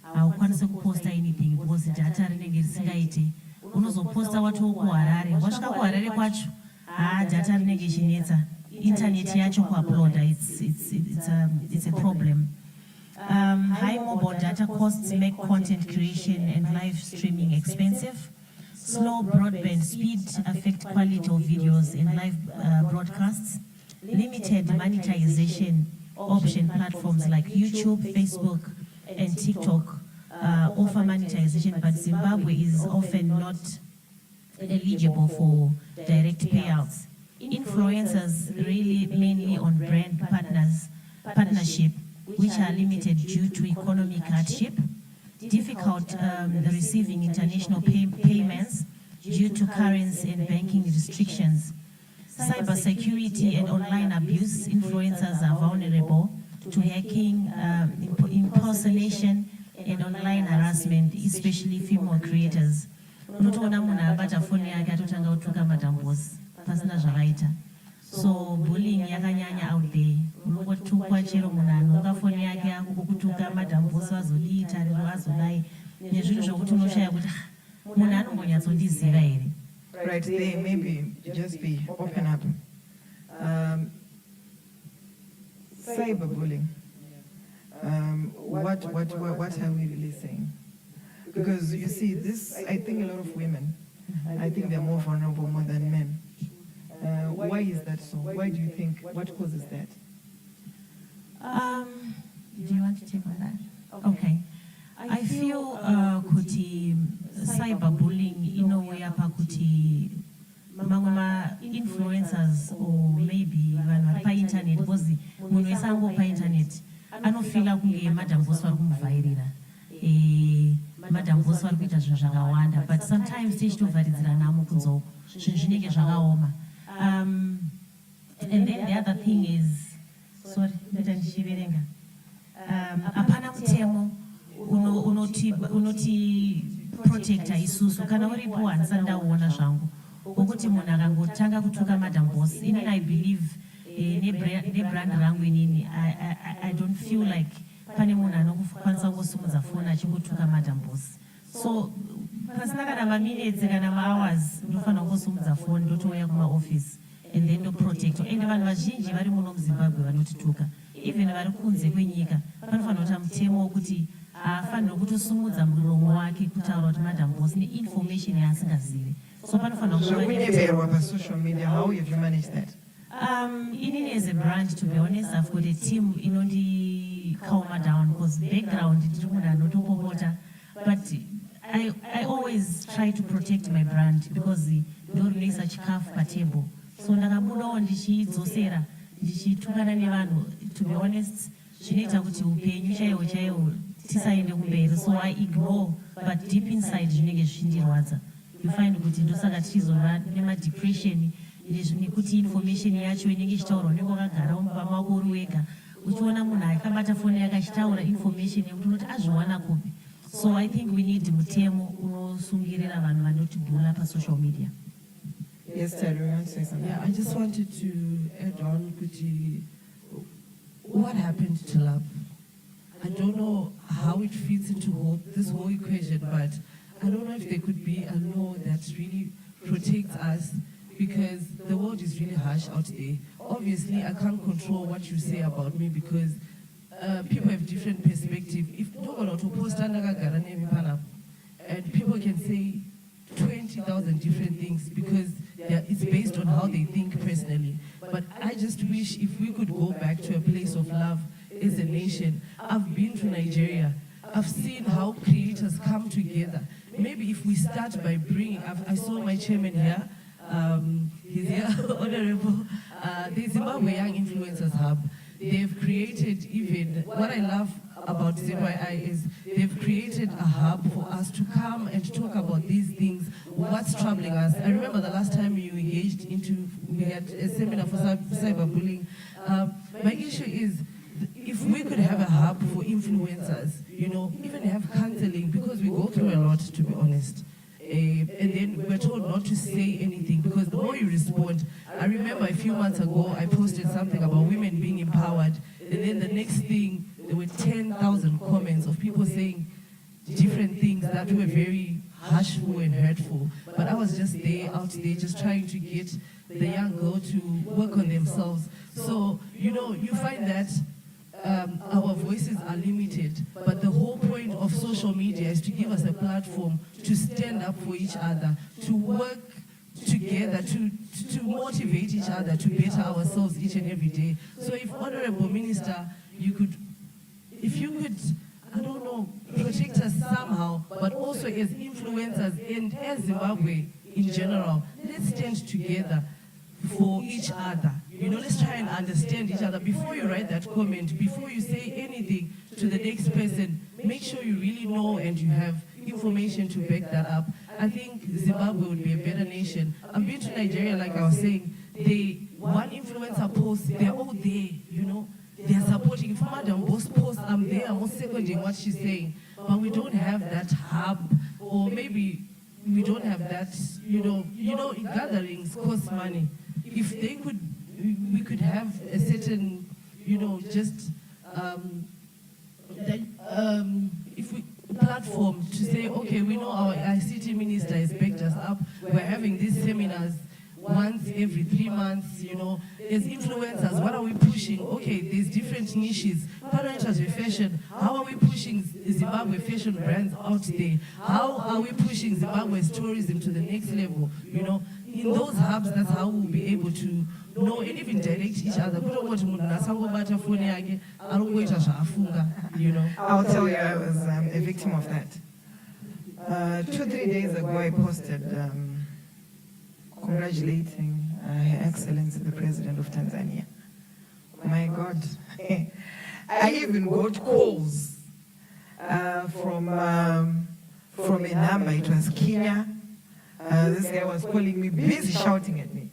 Speaker 20: Haukwanisi kuposta anything because data rinenge risingaite. Unozoposta watu kuHarare. Wasvika kuHarare kwacho data rinenge chinetsa. Internet yacho kuuploada it's a problem. High mobile data costs make content creation and live streaming expensive. Slow broadband speed affect quality of videos and live broadcasts. Limited monetization option platforms like YouTube, Facebook, and TikTok offer monetization, but Zimbabwe is often not eligible for direct payouts. Influencers rely mainly on brand partnership, which are limited due to economic hardship, difficult receiving international payments due to currency and banking restrictions. Cybersecurity and online abuse, influencers are vulnerable to hacking, impersonation, and online harassment, especially female creators. So bullying yakanyanya out there. Unokutukwa chero munhu ungafoni yake yakukutuka madhambosi vazodiita rero vazodai nezvinhu zvokuti unoshaya kuti munhu anombonyatsondiziva here.
Speaker 6: Right there, maybe just be open up. Cyberbullying. What are we really saying? Because you see, this, I think a lot of women, I think they're more vulnerable more than men. Why is that so? Why do you think, what causes that?
Speaker 20: Do you want to take on that? Okay. I feel kuti cyberbullying in a way apa kuti mangoma influencers or maybe vanhu pa internet because munhu wesango pa internet anofila kunge madam boss vari kumuvhairira madam boss vari kuita zvinhu zvakawanda, but sometimes tichitovharidzira namo kunzoko zvinhu zvinenge zvakaoma. And then the other thing is, sorry, apana mutemo unoti protector isusu kana uripo handisandauona zvangu wokuti munhu akangotanga kutuka madam boss. I believe nebrand rangu inini, I don't feel like pane munhu anokwanisa kungosumudza foni achingotuka Madam Boss. So pasina kana maminutes kana mahours ndofanira kungosumudza foni ndotouya kumaoffice and then ndoprotectwa. And vanhu vazhinji vari muno muZimbabwe vanotituka, even vari kunze kwenyika. Panofanira kuita mutemo wokuti haafaniri kutosumudza muromo wake kutaura kuti Madam Boss neinformation yaasingazivi. So panofanira
Speaker 6: kunyeverwa pasocial media. How have you managed that?
Speaker 20: Inini as a brand, to be honest, I've got a team calm down because background but I always try to protect my brand because ndorinisa chikafu patable. So ndakabudawo ndichidzosera ndichitukana nevanhu, to be honest, zvinoita kuti upenyu chaiwo tisaende kumberi. So I ignore, but deep inside zvinenge zvichindirwadza. You find kuti ndosaka tichizova nemadepression nekuti information yacho inenge ichitaurwa unenge wakagara mumba mako uri wega uchiona munhu akabata foni yake achitaura information yekuti unoti azviwana kupi. So I think we need mutemo unosungirira vanhu vanotibhula pasocial media.
Speaker 6: Yes, Terry, you want to say something?
Speaker 19: Yeah, I just wanted to add on, Kuti, what happened to love? I don't know how it fits into this whole equation, but I don't know if there could be a law that really protects us, because the world is really harsh out there. Obviously, I can't control what you say about me because people have different perspectives. If and people can say 20,000 different things because it's based on how they think personally. But I just wish if we could go back to a place of love as a nation. I've been to Nigeria. I've seen how creators come together. Maybe if we start by bringing, I saw my chairman here, he's here, Honorable, the Zimbabwe Young Influencers Hub. They've created even, what I love about ZYI is they've created a hub for us to come and talk about these things, what's troubling us. I remember the last time you engaged we had a seminar for cyberbullying. My issue is, if we could have a hub for influencers, even have counseling, because we go through a lot, to be honest. And then we're told not to say anything because the more you respond. I remember a few months ago, I posted something about women being empowered, and then the next thing, there were 10,000 comments of people saying different things that were very harshful and hurtful. But I was just out there, just trying to get the young girl to work on themselves. So, you find that our voices are limited, but the whole point of social media is to give us a platform to stand up for each other, to work together, to motivate each other, to better ourselves each and every day. So if Honorable Minister, if you could, I don't know, protect us somehow, but also as influencers and as Zimbabwe in general, let's stand together for each other. Let's try and understand each other. Before you write that comment, before you say anything to the next person, make sure you really know and you have information to back that up. I think Zimbabwe would be a better nation. I've been to Nigeria, like I was saying, one influencer post, they're all there, they're supporting. If Madam Boss posts, I'm there, I'm seconding what she's saying. But we don't have that hub, or maybe we don't have that, gatherings cost money. If we could have a certain, platform to say, okay, we know our ICT minister has backed us up. We're having these seminars once every 3 months, as influencers, what are we pushing? Okay, there's different niches. Fashion, how are we pushing Zimbabwe fashion brands out there? How are we pushing Zimbabwe's tourism to the next level? In those hubs, that's how we'll be able to know and even direct each other.
Speaker 6: I'll tell you, I was a victim of that. 2-3 days ago, I posted congratulating Her Excellency the President of Tanzania. My God, I even got calls from a number. It was Kenya. This guy was calling me, busy shouting at me.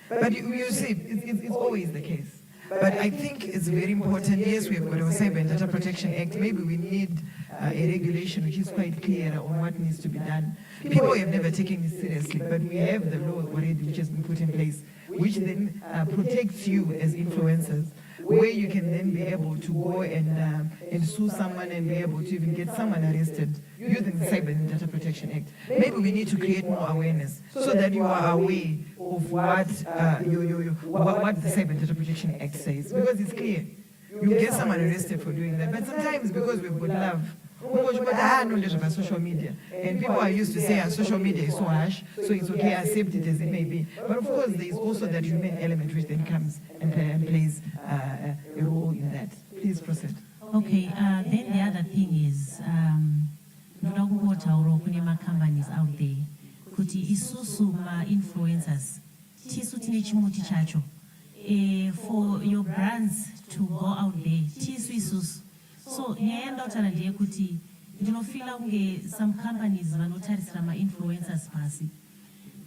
Speaker 6: But you see, it's always the case. But I think it's very important. Yes, we've got our Cyber and Data Protection Act. Maybe we need a regulation which is quite clear on what needs to be done. People have never taken it seriously, but we have the law already which has been put in place, which then protects you as influencers, where you can then be able to go and sue someone and be able to even get someone arrested using the Cyber and Data Protection Act. Maybe we need to create more awareness so that you are aware of what the Cyber and Data Protection Act says, because it's clear. You get someone arrested for doing that, but sometimes because we've got love, social media, and people are used to say social media is so harsh, so it's okay, accept it as it may be. But of course, there is also that human element which then comes and plays a role in that. Please proceed.
Speaker 20: Okay, then the other thing is, companies out there, kuti isusu ma-influencers, tisu tine chimuti chacho, for your brands to go out there, tisu isusu. So, nyaenda ndeye kuti ndinofila kunge some companies vanotarisira ma-influencers pasi.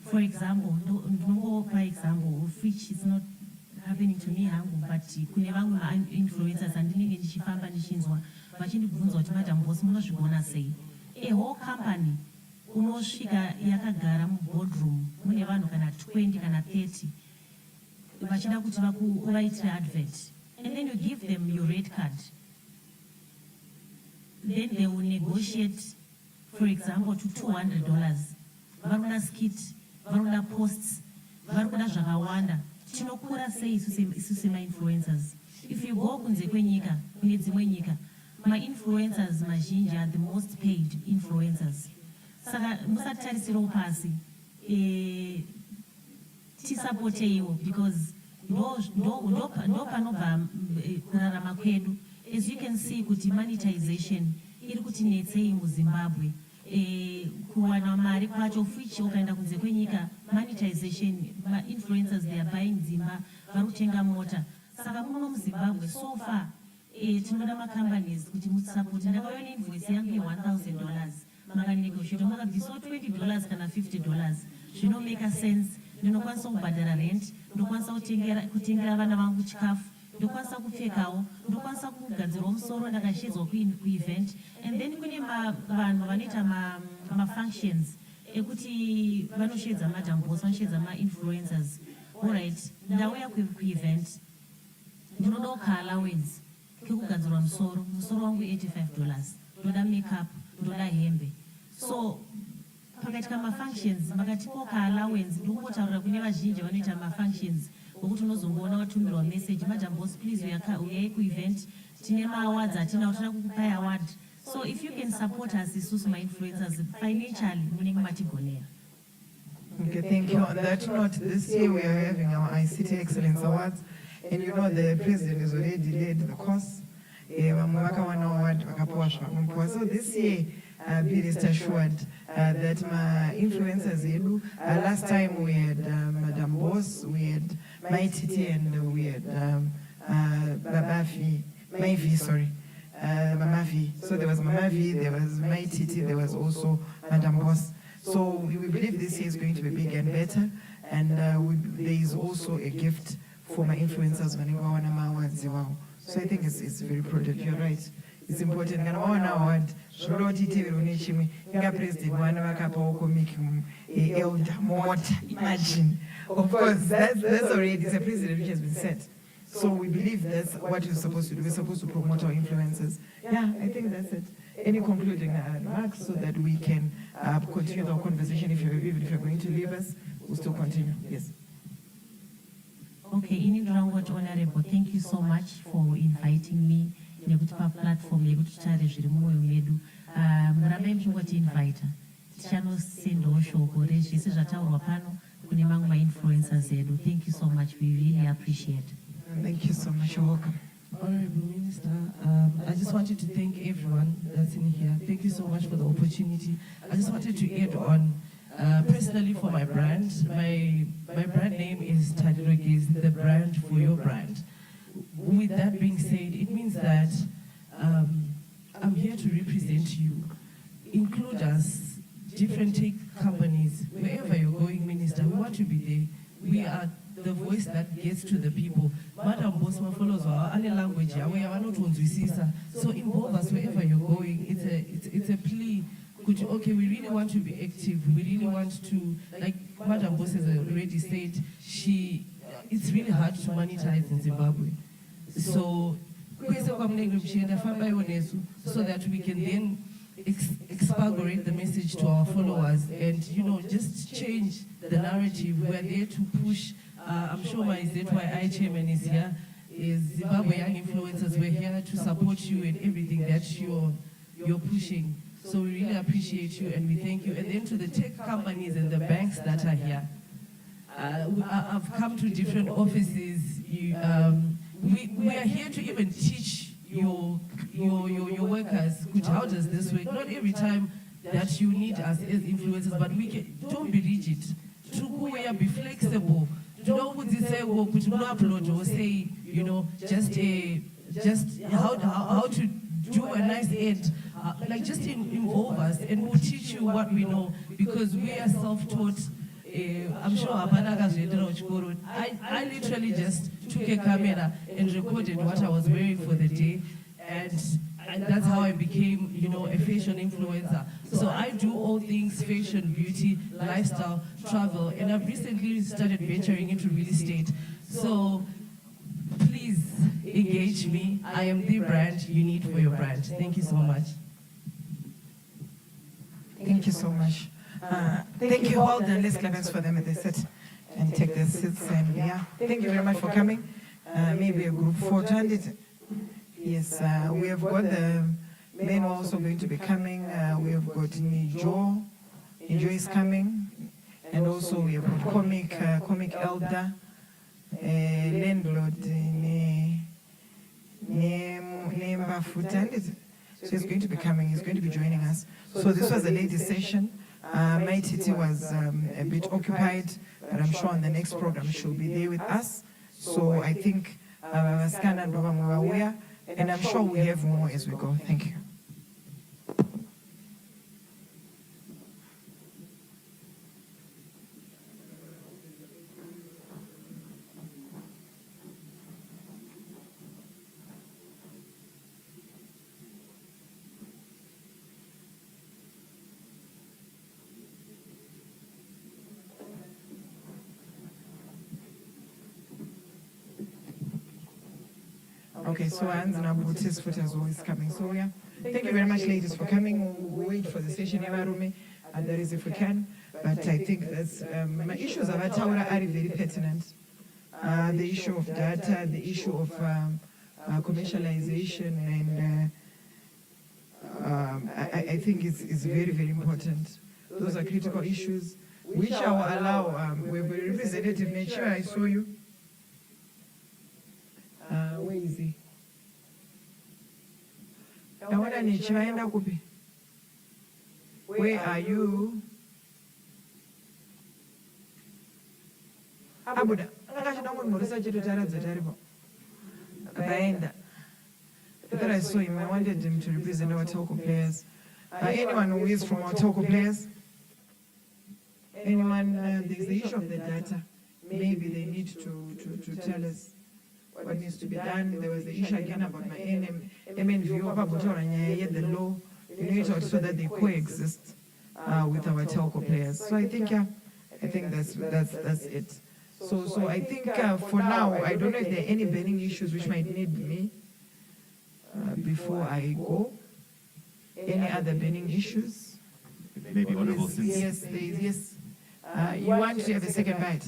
Speaker 20: For example, ndinongopa example which is not happening to me hangu, but kune vamwe ma-influencers andinenge ndichifamba ndichinzwa vachindibvunza kuti madam boss munozvigona sei. A whole company unosvika yakagara muboardroom mune vanhu kana 20 kana 30 vachida kuti vaitire advert, and then you give them your red card. Then they will negotiate, for example, to $200. Varuna skit, varuna posts, varuna zvakawanda. Tinokura sei isu ma-influencers. If you go kunze kwenyika, kune dzimwe nyika, ma-influencers mazhinji are the most paid influencers. Saka musatarisiro pasi, tisapoteiwo, because ndo panobva kurarama kwedu. As you can see, kuti monetization iri kuti netsei muZimbabwe. Kuwana mari kwacho fuchi ukaenda kunze kwenyika, monetization, influencers they are buying dzimba, varutenga mota. Saka muno muZimbabwe so far tinoda ma-companies kuti musupport. Ndakaona invoice yangu $1,000. Makanegotiate makabvisawo $20 kana $50. Zvinomeka sense. Ndinokwanisa kubhadhara rent, ndokwanisa kutengera vana vangu chikafu, ndokwanisa kupfekawo, ndokwanisa kugadzirwa musoro ndakashedzwa kuevent. And then kune vanhu vanoita ma-functions ekuti vanoshedza madam boss, vanoshedza ma-influencers. Alright, ndauya kuevent, ndinoda ka allowance kekugadzirwa musoro wangu $85, ndoda makeup, ndoda hembe. So pakatika ma-functions makatipo ka allowance, ndokungotaurira kune vazhinji vanoita ma-functions wokuti unozongoona watumirwa message, madam boss please uyai kuevent, tine ma-awards atina toda kukupai award. So if you can support us isusu ma-influencers financially, munenge matigonera.
Speaker 6: Okay, thank you. On that note, this year we are having our ICT Excellence Awards, and you know the president has already led the course. So this year, be rest assured that my influencers, last time we had Madam Boss, we had Maititi, and we had Mamavi. So there was Mamavi, there was Maititi, there was also Madam Boss. So we believe this year is going to be big and better, and there is also a gift for my influencers. So I think it's very prudent. You're right. It's important. And one award, imagine. Of course, that's already it's a precedent which has been set. So we believe that's what we're supposed to do. We're supposed to promote our influencers. Yeah, I think that's it. Any concluding remarks so that we can continue our conversation? Even if you're going to leave us, we'll still continue. Yes.
Speaker 20: Okay, Honorable, thank you so much for inviting me. Nekutipa platform yekuti tare zviri mumwoyo medu. Murambe muchingoti-invita. Tichanosendawo shoko rezvese zvataurwa pano kune mamwe ma-influencers edu. Thank you so much. We really appreciate.
Speaker 6: Thank you so much. You're welcome.
Speaker 19: Honorable Minister, I just wanted to thank everyone that's in here. Thank you so much for the opportunity. I just wanted to add on, personally for my brand, my brand name is Tadirogiz, the brand for your brand. With that being said, it means that I'm here to represent you. Include us, different tech companies, wherever you're going, Minister, we want to be there. We are the voice that gets to the people. Madam Bosma follows our any language, we are not on so involve us wherever you're going. It's a plea. Okay, we really want to be active. We really want to, like Madam Boss has already said, it's really hard to monetize in Zimbabwe. So so that we can then expurgate the message to our followers and, just change the narrative. We're there to push. I'm sure my ZYI chairman is here. Is Zimbabwe Young Influencers. We're here to support you in everything that you're pushing. So we really appreciate you and we thank you. And then to the tech companies and the banks that are here. I've come to different offices. We are here to even teach your workers, how does this work? Not every time that you need us as influencers, but don't be rigid. Be flexible. Don't say, upload or say, just how to do a nice ad. Just involve us and we'll teach you what we know because we are self-taught. I'm sure I literally just took a camera and recorded what I was wearing for the day, and that's how I became, a fashion influencer. So I do all things fashion, beauty, lifestyle, travel, and I've recently started venturing into real estate. So please engage me. I am the brand you need for your brand. Thank you so much.
Speaker 6: Thank you so much. Thank you all. Let's clap for them as they sit and take their seats. And yeah, thank you very much for coming. Maybe a group photo. Yes, we have got the men also going to be coming. We have got Nijo. Nijo is coming. And also we have got comic elder, landlord, Nemba Futan. So he's going to be coming. He's going to be joining us. So this was a ladies' session. My Titi was a bit occupied, but I'm sure on the next program she'll be there with us. So I think and I'm sure we have more as we go. Thank you. Okay, so Buddhist foot as always coming. So yeah, thank you very much, ladies, for coming. We'll wait for the session and there is if we can. But I think that's my issues about Taura are very pertinent. The issue of data, the issue of commercialization, and I think is very, very important. Those are critical issues which I will allow. We have a representative nature. I saw you. Where is he? Where are you? Abuda. Because I saw him, I wanted him to represent our telco players. Anyone who is from our telco players? Anyone, there's the issue of the data. Maybe they need to tell us what needs to be done. There was the issue again about my MNVO, the law, so that they coexist with our telco players. So I think, that's it. So I think for now, I don't know if there are any burning issues which might need me before I go. Any other burning issues?
Speaker 14: Maybe honorable since.
Speaker 6: Yes. You want to have a second bite?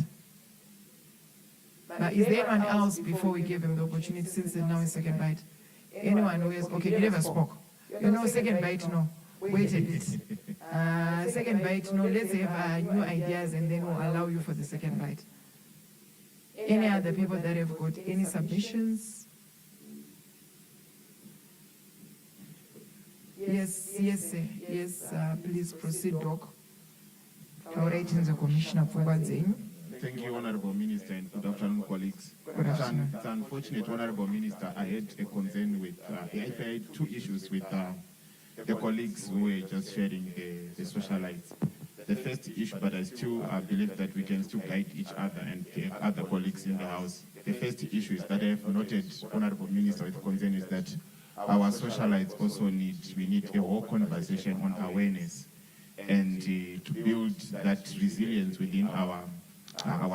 Speaker 6: Is there anyone else before we give him the opportunity, since there's now a second bite? Anyone who is, okay, you never spoke. Second bite, no. Wait a bit. Second bite, no, let's have new ideas and then we'll allow you for the second bite. Any other people that have got any submissions? Yes, please proceed, Doc. All right, in the Commissioner for Wadzing.
Speaker 17: Thank you, Honorable Minister, and good afternoon, colleagues. It's unfortunate, Honorable Minister, I had a concern with, I had two issues with the colleagues who were just sharing the socialites.
Speaker 16: the first issue, but I still believe that we can still guide each other and the other colleagues in the House. The first issue is that I have noted, Honorable Minister, with concern is that our socialites also we need a whole conversation on awareness and to build that resilience within our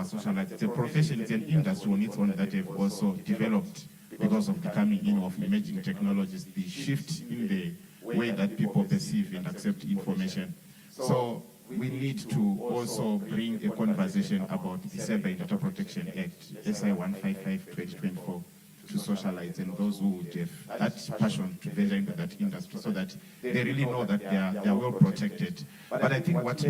Speaker 16: socialites. It's a profession, it's an industry on its own that have also developed because of the coming in of emerging technologies, the shift in the way that people perceive and accept information. So we need to also bring a conversation about the Cyber and Data Protection Act, SI 155/2024, to socialites and those who would have that passion to venture into that industry so that they really know that they are well protected. But I think what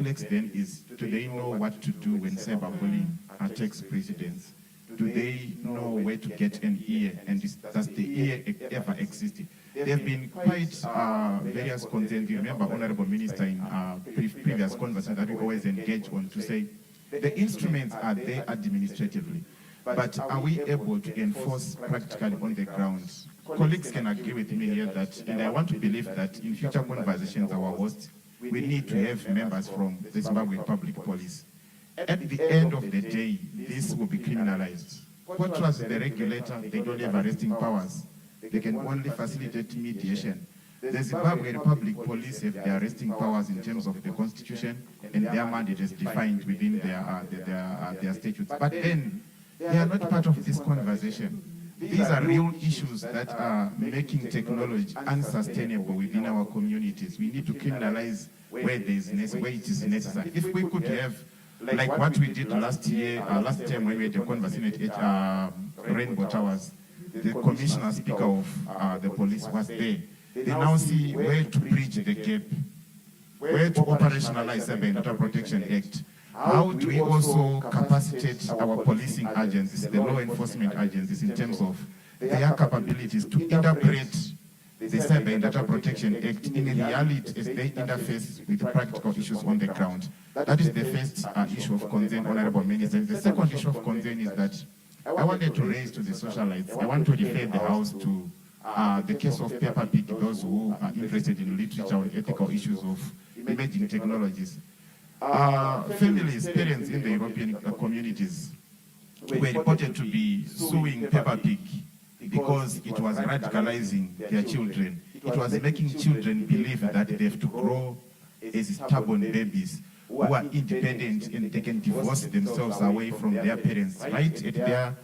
Speaker 16: lacks then is, do they know what to do when cyberbullying takes precedence? Do they know where to get an ear, and does the ear ever exist? There have been quite various concerns. You remember, Honorable Minister, in previous conversations that we always engage on to say, the instruments are there administratively, but are we able to enforce practically on the ground? Colleagues can agree with me here that, and I want to believe that in future conversations, our hosts, we need to have members from the Zimbabwe Public Police. At the end of the day, this will be criminalized. What was the regulator? They don't have arresting powers. They can only facilitate mediation. The Zimbabwe Republic Police have the arresting powers in terms of the Constitution, and their mandate is defined within their statutes. But then, they are not part of this conversation. These are real issues that are making technology unsustainable within our communities. We need to criminalize where it is necessary. If we could have, like what we did last time when we had a conversation at Rainbow Towers, the commissioner speaker of the police was there. They now see where to bridge the gap, where to operationalize the Data Protection Act. How do we also capacitate our policing agencies, the law enforcement agencies, in terms of their capabilities to interpret the Cyber and Data Protection Act in reality as they interface with practical issues on the ground? That is the first issue of concern, Honorable Minister. The second issue of concern is that I wanted to raise to the socialites, I want to refer the House to the case of Peppa Pig, those who are interested in literature or ethical issues of emerging technologies. Families, parents in the European communities were reported to be suing Peppa Pig because it was radicalizing their children. It was making children believe that they have to grow as stubborn babies who are independent and they can divorce themselves away from their parents right at their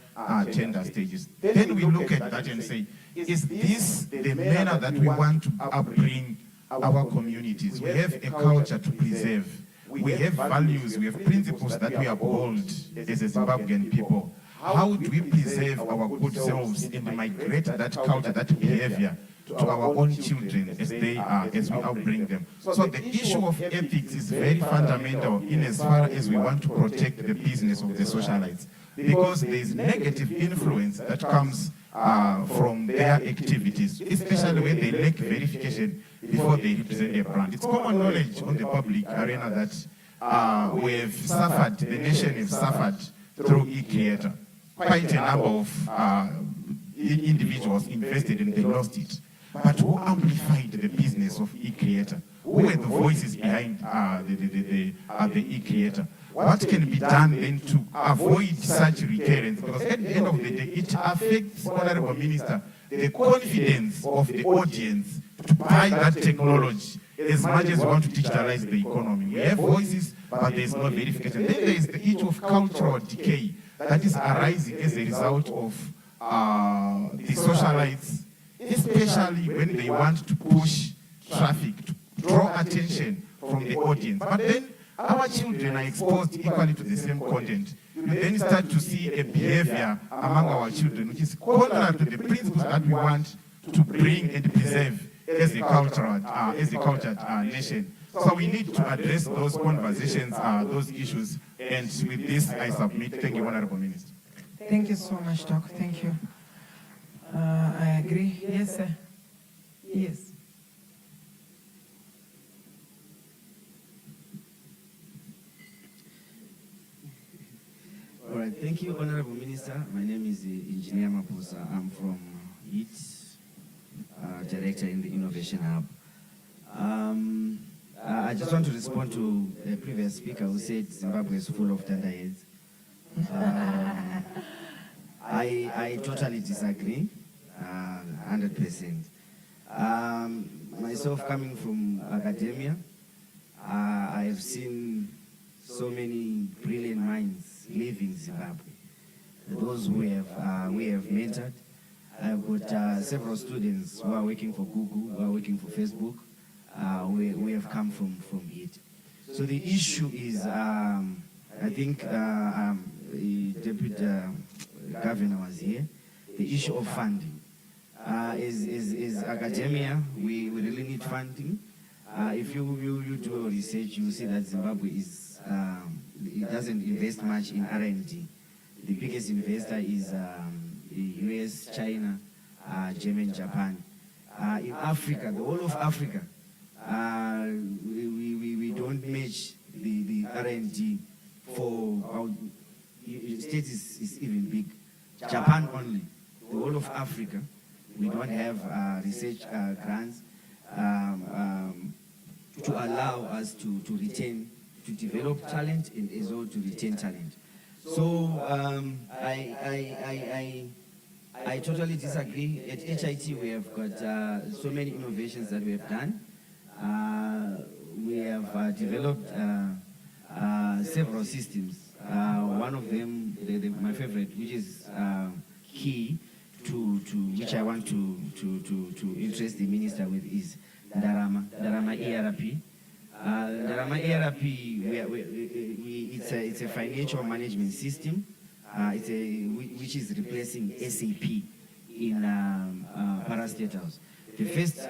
Speaker 16: tender stages. Then we look at that and say, is this the manner that we want to upbring our communities? We have a culture to preserve. We have values, we have principles that we uphold as a Zimbabwean people. How do we preserve our good selves and migrate that culture, that behavior to our own children as we outbring them? So the issue of ethics is very fundamental in as far as we want to protect the business of the socialites, because there is negative influence that comes from their activities, especially when they lack verification before they represent a brand. It's common knowledge on the public arena that we have suffered, the nation has suffered through e-creator. Quite a number of individuals invested and they lost it. But who amplified the business of e-creator? Who were the voices behind the e-creator? What can be done then to avoid such recurrence? Because at the end of the day, it affects, Honorable Minister, the confidence of the audience to buy that technology as much as we want to digitalize the economy. We have voices, but there is no verification. Then there is the issue of cultural decay that is arising as a result of the socialites, especially when they want to push traffic, to draw attention from the audience. But then our children are exposed equally to the same content. You then start to see a behavior among our children which is contrary to the principles that we want to bring and preserve as a cultured nation. So we need to address those conversations, those issues, and with this I submit. Thank you, Honorable Minister.
Speaker 6: Thank you so much, Doc. Thank you. I agree. Yes, sir. Yes.
Speaker 21: All right, thank you, Honorable Minister. My name is Engineer Mapusa. I'm from HIT, Director in the Innovation Hub. I just want to respond to the previous speaker who said Zimbabwe is full of thunderheads. I totally disagree, 100%. Myself coming from academia, I have seen so many brilliant minds leaving Zimbabwe. Those we have mentored. I've got several students who are working for Google, who are working for Facebook. We have come from it. So the issue is, I think the Deputy Governor was here, the issue of funding. Is academia, we really need funding. If you do research, you will see that Zimbabwe it doesn't invest much in R&D. The biggest investor is US, China, Germany, Japan. In Africa, the whole of Africa, we don't match the R&D for our state is even big. Japan only, the whole of Africa, we don't have research grants to allow us to retain, to develop talent and as well to retain talent. So I totally disagree. At HIT we have got so many innovations that we have done. We have developed several systems. One of them, my favorite, which is key to which I want to interest the minister with, is Darama ERP. Darama ERP, it's a financial management system. Which is replacing SAP in parastatals. The first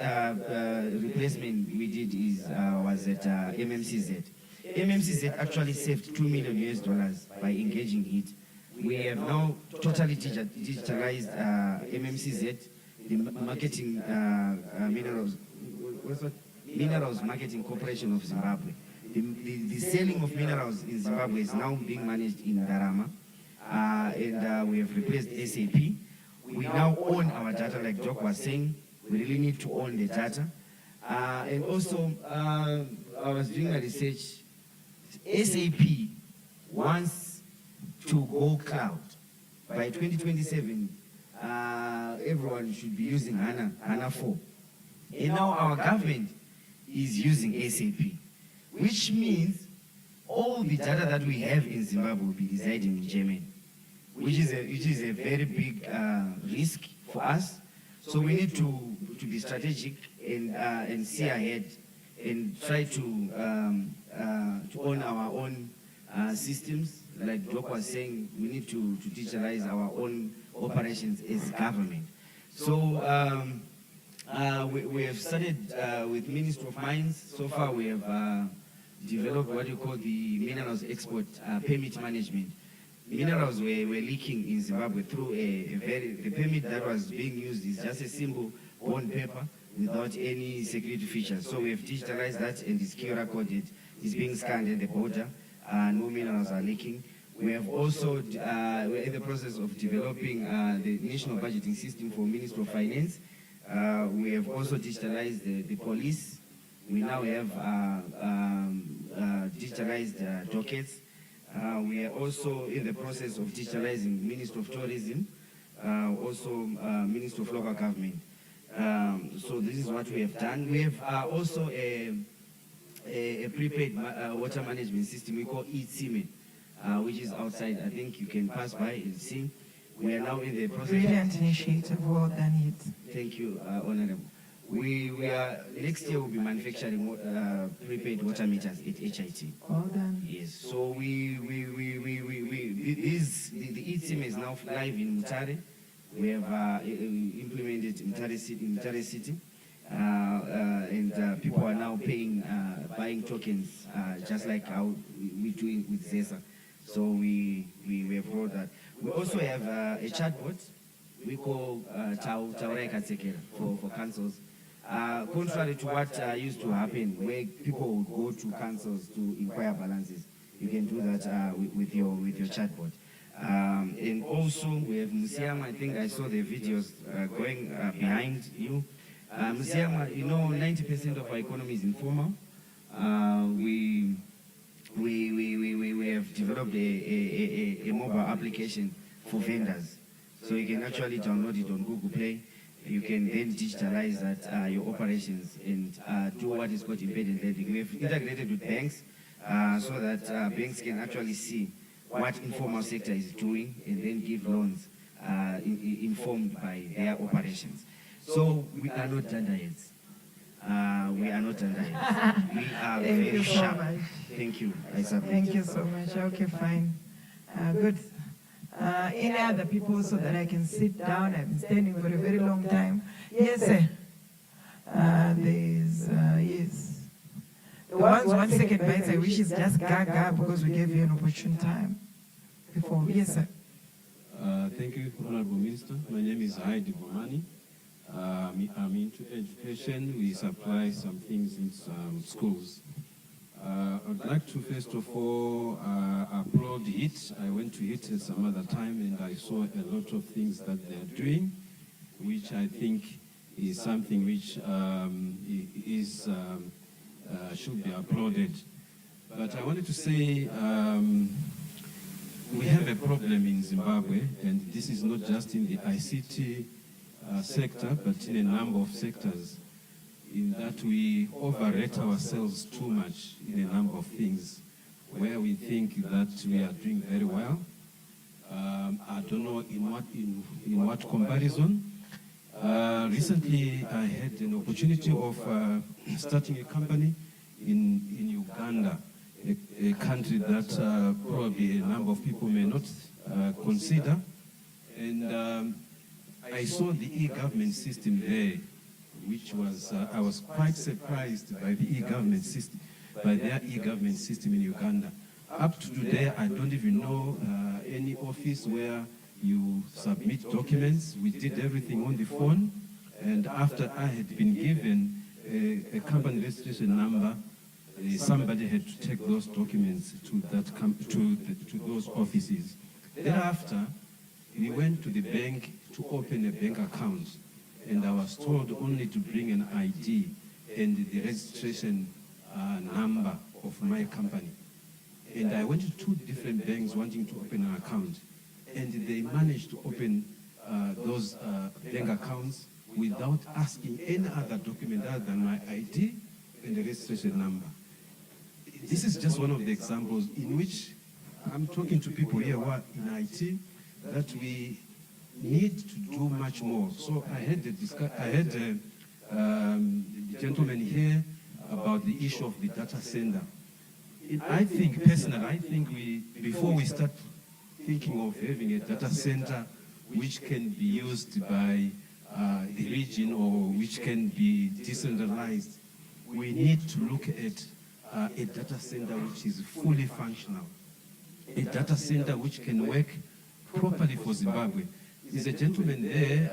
Speaker 21: replacement we did was at MMCZ. MMCZ actually saved $2 million by engaging it. We have now totally digitalized MMCZ, the marketing minerals marketing corporation of Zimbabwe. The selling of minerals in Zimbabwe is now being managed in Darama. And we have replaced SAP. We now own our data, like Doc was saying. We really need to own the data. And also, I was doing my research. SAP wants to go cloud. By 2027, everyone should be using HANA 4. And now our government is using SAP, which means all the data that we have in Zimbabwe will be residing in Germany, which is a very big risk for us. So we need to be strategic and see ahead and try to own our own systems. Like Doc was saying, we need to digitalize our own operations as government. So we have started with Ministry of Mines. So far we have developed what you call the minerals export permit management. Minerals were leaking in Zimbabwe through the permit that was being used is just a simple bond paper without any security features. So we have digitalized that and it's QR coded. It's being scanned at the border. No minerals are leaking. We have also, we're in the process of developing the national budgeting system for Ministry of Finance. We have also digitalized the police. We now have digitalized dockets. We are also in the process of digitalizing Ministry of Tourism, also Ministry of Local Government. So this is what we have done. We have also a prepaid water management system we call eTime, which is outside. I think you can pass by and see. We are now in the process.
Speaker 6: Brilliant initiative, well done,
Speaker 21: Thank you, Honorable. We are, next year we'll be manufacturing prepaid water meters at HIT.
Speaker 6: Well done.
Speaker 21: Yes, so the eTime is now live in Mutare. We have implemented in Mutare City. And people are now paying, buying tokens, just like how we do it with ZESA. So we have rolled that. We also have a chatbot we call Taurai Katsekera for councils. Contrary to what used to happen, where people would go to councils to inquire balances, you can do that with your chatbot. And also we have Musiama. I think I saw the videos going behind you. Musiama, you know, 90% of our economy is informal. we have developed a mobile application for vendors. So you can actually download it on Google Play. You can then digitalize that your operations and do what is called embedded lending. We have integrated with banks so that banks can actually see what informal sector is doing and then give loans informed by their operations. So we are not dunderheads. We are not dunderheads. We are very sharp. Thank you.
Speaker 6: Thank you so much. Okay, fine. Good. Any other people so that I can sit down? I've been standing for a very long time. Yes, sir. Yes. The ones 1 second bites, I wish it's just gaga because we gave you an opportune time before. Yes, sir.
Speaker 1: Thank you, Honorable Minister. My name is Heidi Bomani. I'm into education. We supply some things in some schools. I'd like to first of all applaud HIT. I went to HIT at some other time and I saw a lot of things that they're doing, which I think is something which should be applauded. But I wanted to say we have a problem in Zimbabwe, and this is not just in the ICT sector, but in a number of sectors, in that we overrate ourselves too much in a number of things, where we think that we are doing very well. I don't know in what comparison. Recently, I had an opportunity of starting a company in Uganda, a country that probably a number of people may not consider. And I saw the e-government system there, which was, I was quite surprised by the e-government system, by their e-government system in Uganda. Up to today, I don't even know any office where you submit documents. We did everything on the phone, and after I had been given a company registration number, somebody had to take those documents to those offices. Thereafter, we went to the bank to open a bank account, and I was told only to bring an ID and the registration number of my company. And I went to 2 different banks wanting to open an account, and they managed to open those bank accounts without asking any other document other than my ID and the registration number. This is just one of the examples in which I'm talking to people here who are in IT that we need to do much more. So I had the gentleman here about the issue of the data center. I think, personally, before we start thinking of having a data center which can be used by the region or which can be decentralized, we need to look at a data center which is fully functional, a data center which can work properly for Zimbabwe. There's a gentleman there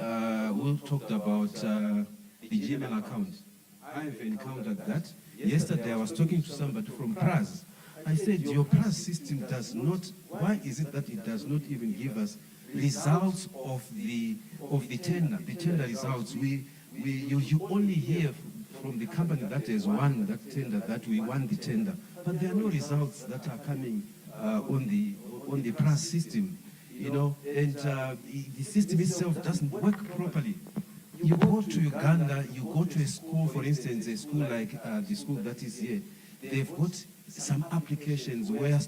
Speaker 1: who talked about the Gmail account. I've encountered that. Yesterday I was talking to somebody from PRAS. I said, your PRAS system does not, why is it that it does not even give us results of the tender results? You only hear from the company that has won that tender that we won the tender, but there are no results that are coming on the PRAS system, you know, and the system itself doesn't work properly. You go to Uganda, you go to a school, for instance, a school like the school that is here, they've got some applications where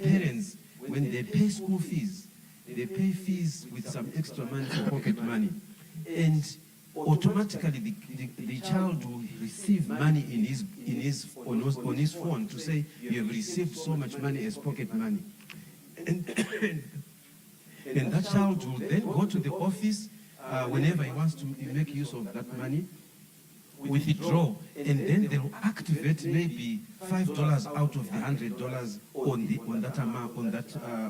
Speaker 1: parents, when they pay school fees, they pay fees with some extra money for pocket money. And automatically the child will receive money on his phone to say, you have received so much money as pocket money. And that child will then go to the office whenever he wants to make use of that money, withdraw, and then they'll activate maybe $5 out of the $100 on that amount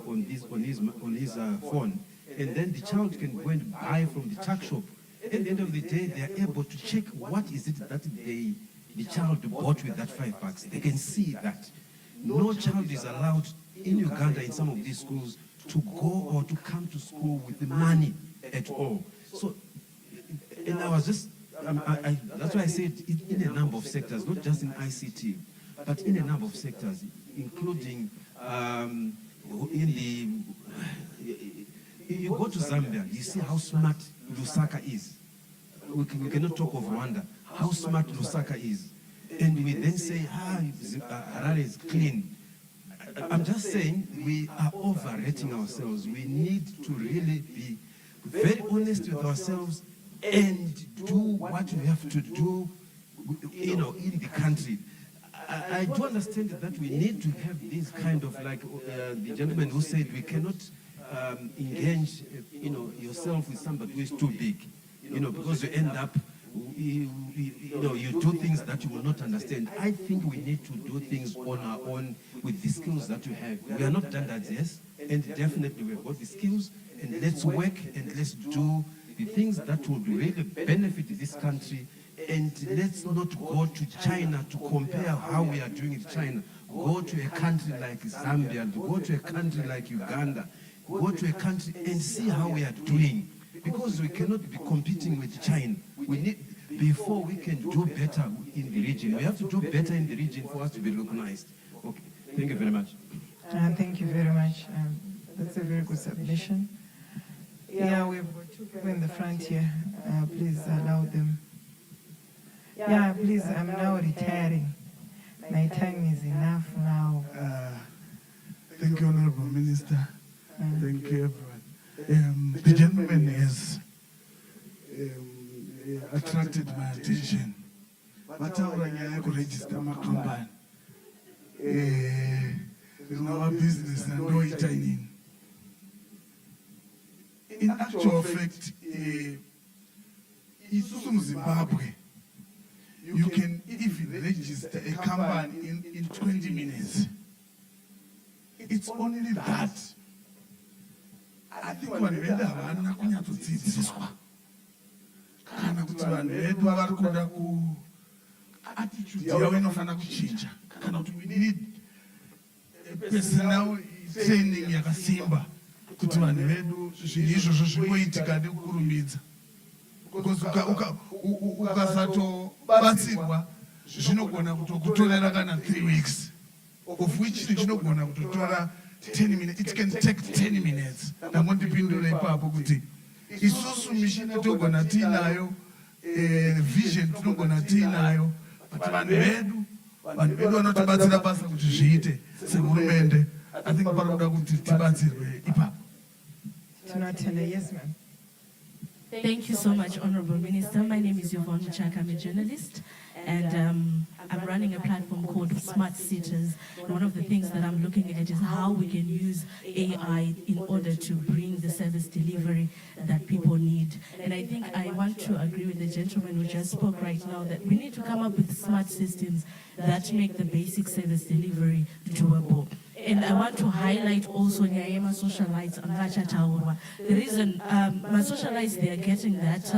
Speaker 1: on his phone, and then the child can go and buy from the tuck shop. At the end of the day, they are able to check what is it that the child bought with that $5. They can see that. No child is allowed in Uganda in some of these schools to go or to come to school with the money at all. So, and I was just, that's why I said in a number of sectors, not just in ICT. but in a number of sectors, including you go to Zambia, you see how smart Lusaka is. We cannot talk of Rwanda, how smart Lusaka is. And we then say, Harare is clean. I'm just saying we are overrating ourselves. We need to really be very honest with ourselves and do what we have to do, in the country. I do understand that we need to have this kind of, like the gentleman who said, we cannot engage, yourself with somebody who is too big, because you end up, you do things that you will not understand. I think we need to do things on our own with the skills that we have. We are not standards, yes, and definitely we've got the skills, and let's work and let's do the things that would really benefit this country. And let's not go to China to compare how we are doing in China. Go to a country like Zambia, go to a country like Uganda, go to a country and see how we are doing. Because we cannot be competing with China. We need, before we can do better in the region, we have to do better in the region for us to be recognized. Okay, thank you very much.
Speaker 6: Thank you very much. That's a very good submission. Yeah, we've got two people in the front here. Please allow them. Yeah, please, I'm now retiring. My time is enough now.
Speaker 15: Thank you, Honorable Minister. Thank you, everyone. The gentleman has attracted my attention. Mataura nyaya kuregister my company. Our business and no it in actual fact, it's from Zimbabwe. You can even register a company in 20 minutes. It's only that. I think vanhu vedu havana kunyatsodzidziswa kana kuti vanhu vedu vari kuda ku attitude yavo inofanira kuchinja kana kuti we need personal training yakasimba kuti vanhu vedu zvinhu izvozvo zvingoitika nekukurumidza. Because ukasatobatsirwa zvinogona kutokutorera kana 3 weeks, of which zvinogona kutotora 10 minutes. It can take 10 minutes. Ndangondipindura ipapo kuti isusu mishini togona tiinayo, vision tinogona tiinayo, but vanhu vedu vanotibatsira basa kuti zviite sehurumende. I think paroda kuti tibatsirwe ipapo.
Speaker 6: Yes, ma'am.
Speaker 19: Thank you so much, Honorable Minister. My name is Yvonne Muchaka. I'm a journalist, and I'm running a platform called Smart Cities. One of the things that I'm looking at is how we can use AI in order to bring the service delivery that people need. And I think I want to agree with the gentleman who just spoke right now that we need to come up with smart systems that make the basic service delivery doable. And I want to highlight also Nyayema socialites and Rachataurwa. The reason my socialites, they are getting that,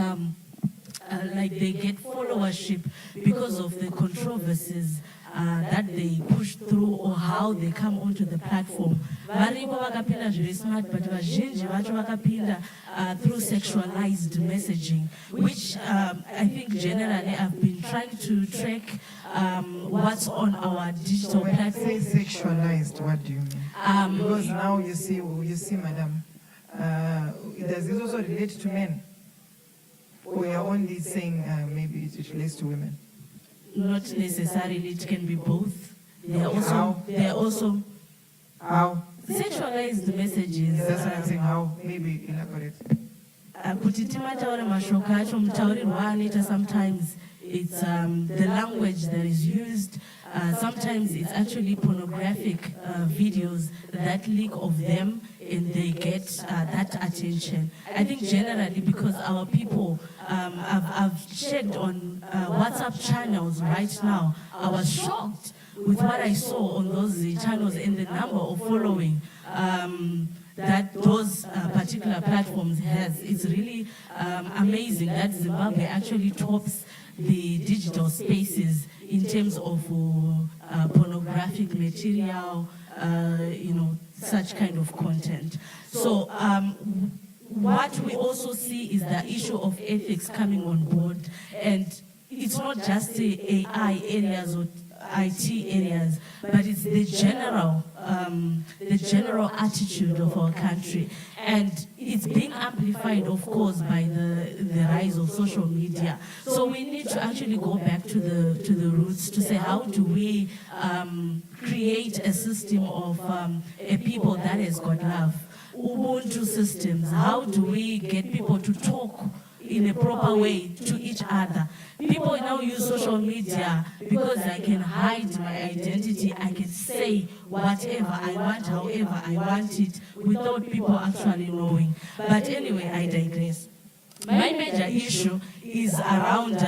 Speaker 19: like they get followership because of the controversies that they push through or how they come onto the platform. Varipo vakapinda zviri smart, but vazhinji vacho vakapinda through sexualized messaging, which I think generally I've been trying to track what's on our digital platform.
Speaker 6: When you say sexualized, what do you mean? Because now you see, madam, does this also relate to men? Or you're only saying maybe it relates to women?
Speaker 19: Not necessarily, it can be both. They are also
Speaker 6: how?
Speaker 19: Sexualized messages.
Speaker 6: That's what I'm saying, how? Maybe elaborate.
Speaker 19: Kuti timataura mashoko acho mutaurirwo anoita sometimes it's the language that is used. Sometimes it's actually pornographic videos that leak of them and they get that attention. I think generally because our people, I've checked on WhatsApp channels right now. I was shocked with what I saw on those channels and the number of following that those particular platforms has. It's really amazing that Zimbabwe actually tops the digital spaces in terms of pornographic material, such kind of content. So what we also see is the issue of ethics coming on board, and it's not just the AI areas or IT areas, but it's the general attitude of our country. And it's being amplified, of course, by the rise of social media. So we need to actually go back to the roots to say, how do we create a system of a people that has got love? Ubuntu systems, how do we get people to talk in a proper way to each other? People now use social media because I can hide my identity. I can say whatever I want, however I want it, without people actually knowing. But anyway, I digress. My major issue is around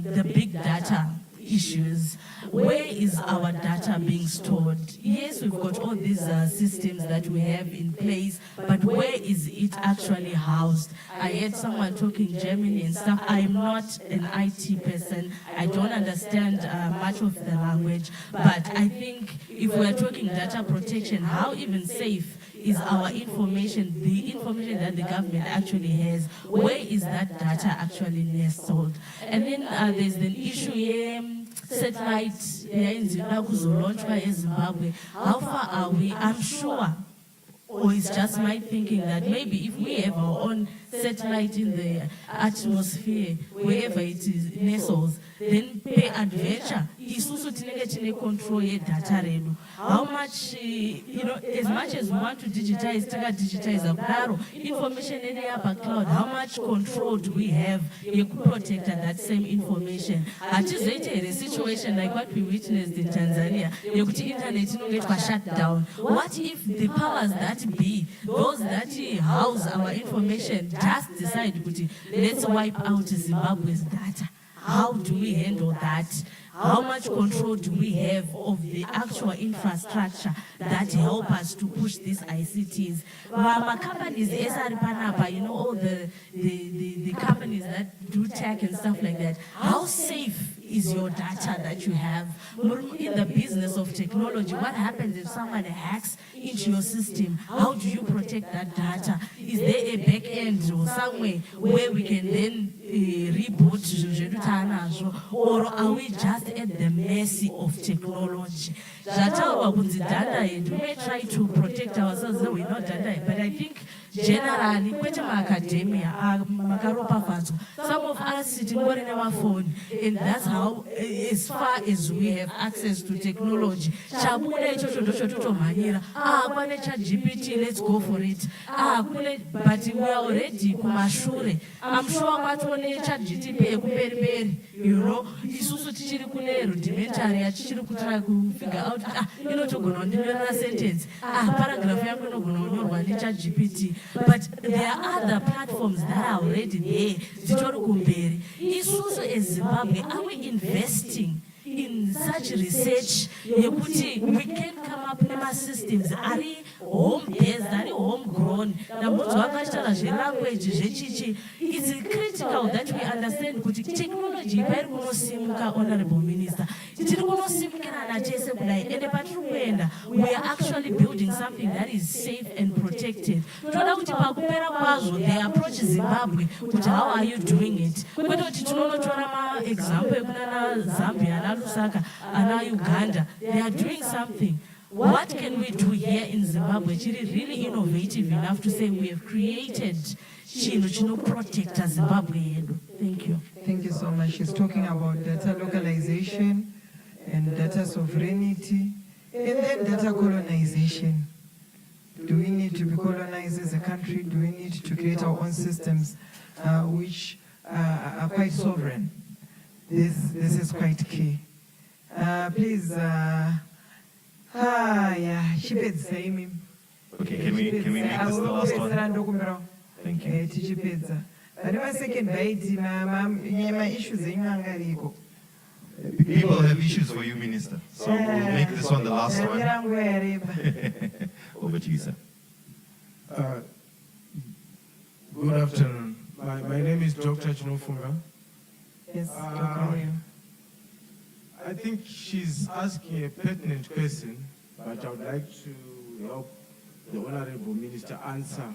Speaker 19: the big data issues. Where is our data being stored? Yes, we've got all these systems that we have in place, but where is it actually housed? I heard someone talking German and stuff. I'm not an IT person. I don't understand much of the language, but I think if we're talking data protection, how even safe is our information, the information that the government actually has? Where is that data actually nestled? And then there's an issue here, satellite Zimbabwe. How far are we? I'm sure, or it's just my thinking, that maybe if we have our own satellite in the atmosphere, wherever it is nestles, then pay adventure. Isusu tinenge tine control ye data redu. How much, as much as we want to digitize, kudaro, information in the upper cloud, how much control do we have to protect that same information? A situation like what we witnessed in Tanzania, the internet was shut down. What if the powers that be, those that house our information, just decide, let's wipe out Zimbabwe's data? How do we handle that? How much control do we have of the actual infrastructure that help us to push these ICTs? Companies, all the companies that do tech and stuff like that, how safe is your data that you have? In the business of technology, what happens if someone hacks into your system? How do you protect that data? Is there a back end or somewhere where we can then reboot, or are we just at the mercy of technology? We may try to protect ourselves, though we're not data, but I think generally, academia, some of us sitting in our phone, and that's how, as far as we have access to technology, GPT, let's go for it. But we are already kumashure. I'm sure GPT, isusu tichiri kune rudimentary achichiri kutara kufigure out inotogona kundinyorera sentence paragraph yangu inogona kunyorwa neChatGPT. But there are other platforms that are already there, dzitori kumberi. Isusu as Zimbabwe, are we investing in such research yekuti we can come up with systems ari home-based, ari homegrown? Language, it's critical that we understand kuti technology ipari kunosimuka, Honorable Minister. We are actually building something that is safe and protected. They approach Zimbabwe, how are you doing it? Example, Zambia, Lusaka, and Uganda, they are doing something. What can we do here in Zimbabwe? It's really innovative enough to say we have created Chino protect Zimbabwe. Thank you.
Speaker 6: Thank you so much. She's talking about data localization and data sovereignty and then data colonization. Do we need to be colonized as a country? Do we need to create our own systems which are quite sovereign? This is quite key. Please,
Speaker 14: Okay, can we make this the last one? Thank you. People have issues for you, Minister. So we'll make this one the last one. Over to you, sir.
Speaker 4: Good afternoon. My name is Dr. Chinofunga.
Speaker 6: Yes, how are you?
Speaker 4: I think she's asking a pertinent question, but I would like to help the Honorable Minister answer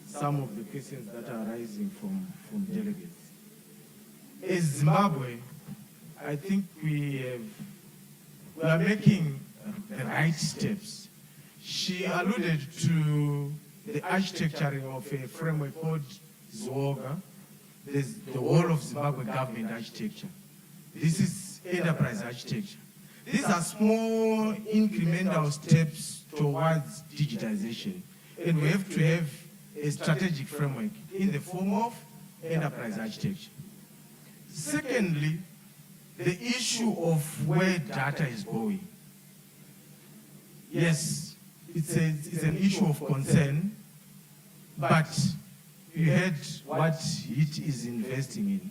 Speaker 4: some of the questions that are arising from delegates. As Zimbabwe, I think we are making the right steps. She alluded to the architecturing of a framework called ZWOGA. There's the whole of Zimbabwe government architecture. This is enterprise architecture. These are small incremental steps towards digitization. And we have to have a strategic framework in the form of enterprise architecture. Secondly, the issue of where data is going. Yes, it's an issue of concern, but you heard what it is investing in.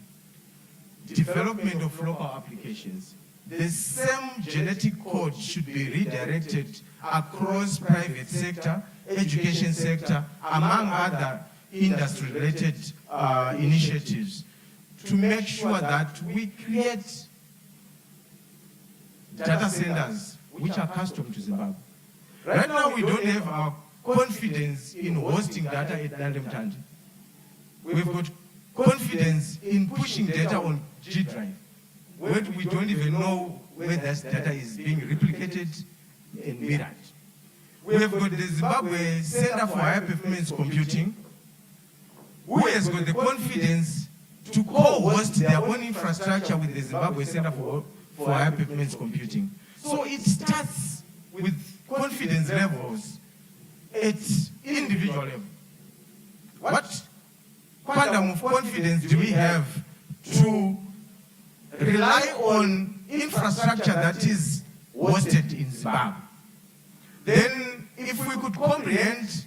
Speaker 4: Development of local applications. The same genetic code should be redirected across private sector, education sector, among other industry-related initiatives, to make sure that we create data centers which are custom to Zimbabwe. Right now, we don't have our confidence in hosting data at Nandemtandi. We've got confidence in pushing data on G Drive, where we don't even know where that data is being replicated and mirrored. We have got the Zimbabwe Center for High Performance Computing, who has got the confidence to co-host their own infrastructure with the Zimbabwe Center for High Performance Computing. So it starts with confidence levels at individual level. What quantum of confidence do we have to rely on infrastructure that is hosted in Zimbabwe? Then if we could comprehend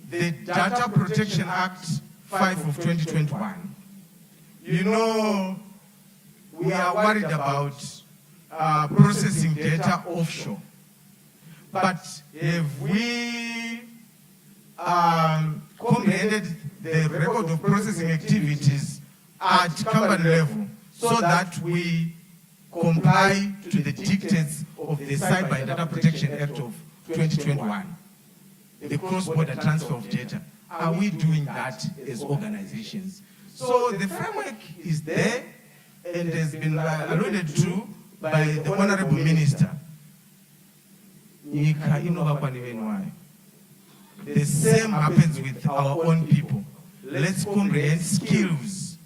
Speaker 4: the Data Protection Act 5 of 2021, you know, we are worried about processing data offshore. But have we comprehended the record of processing activities at company level so that we comply to the dictates of the Cyber and Data Protection Act of 2021, the cross-border transfer of data? Are we doing that as organizations? So the framework is there and has been alluded to by the Honorable Minister. The same happens with our own people. Let's comprehend skills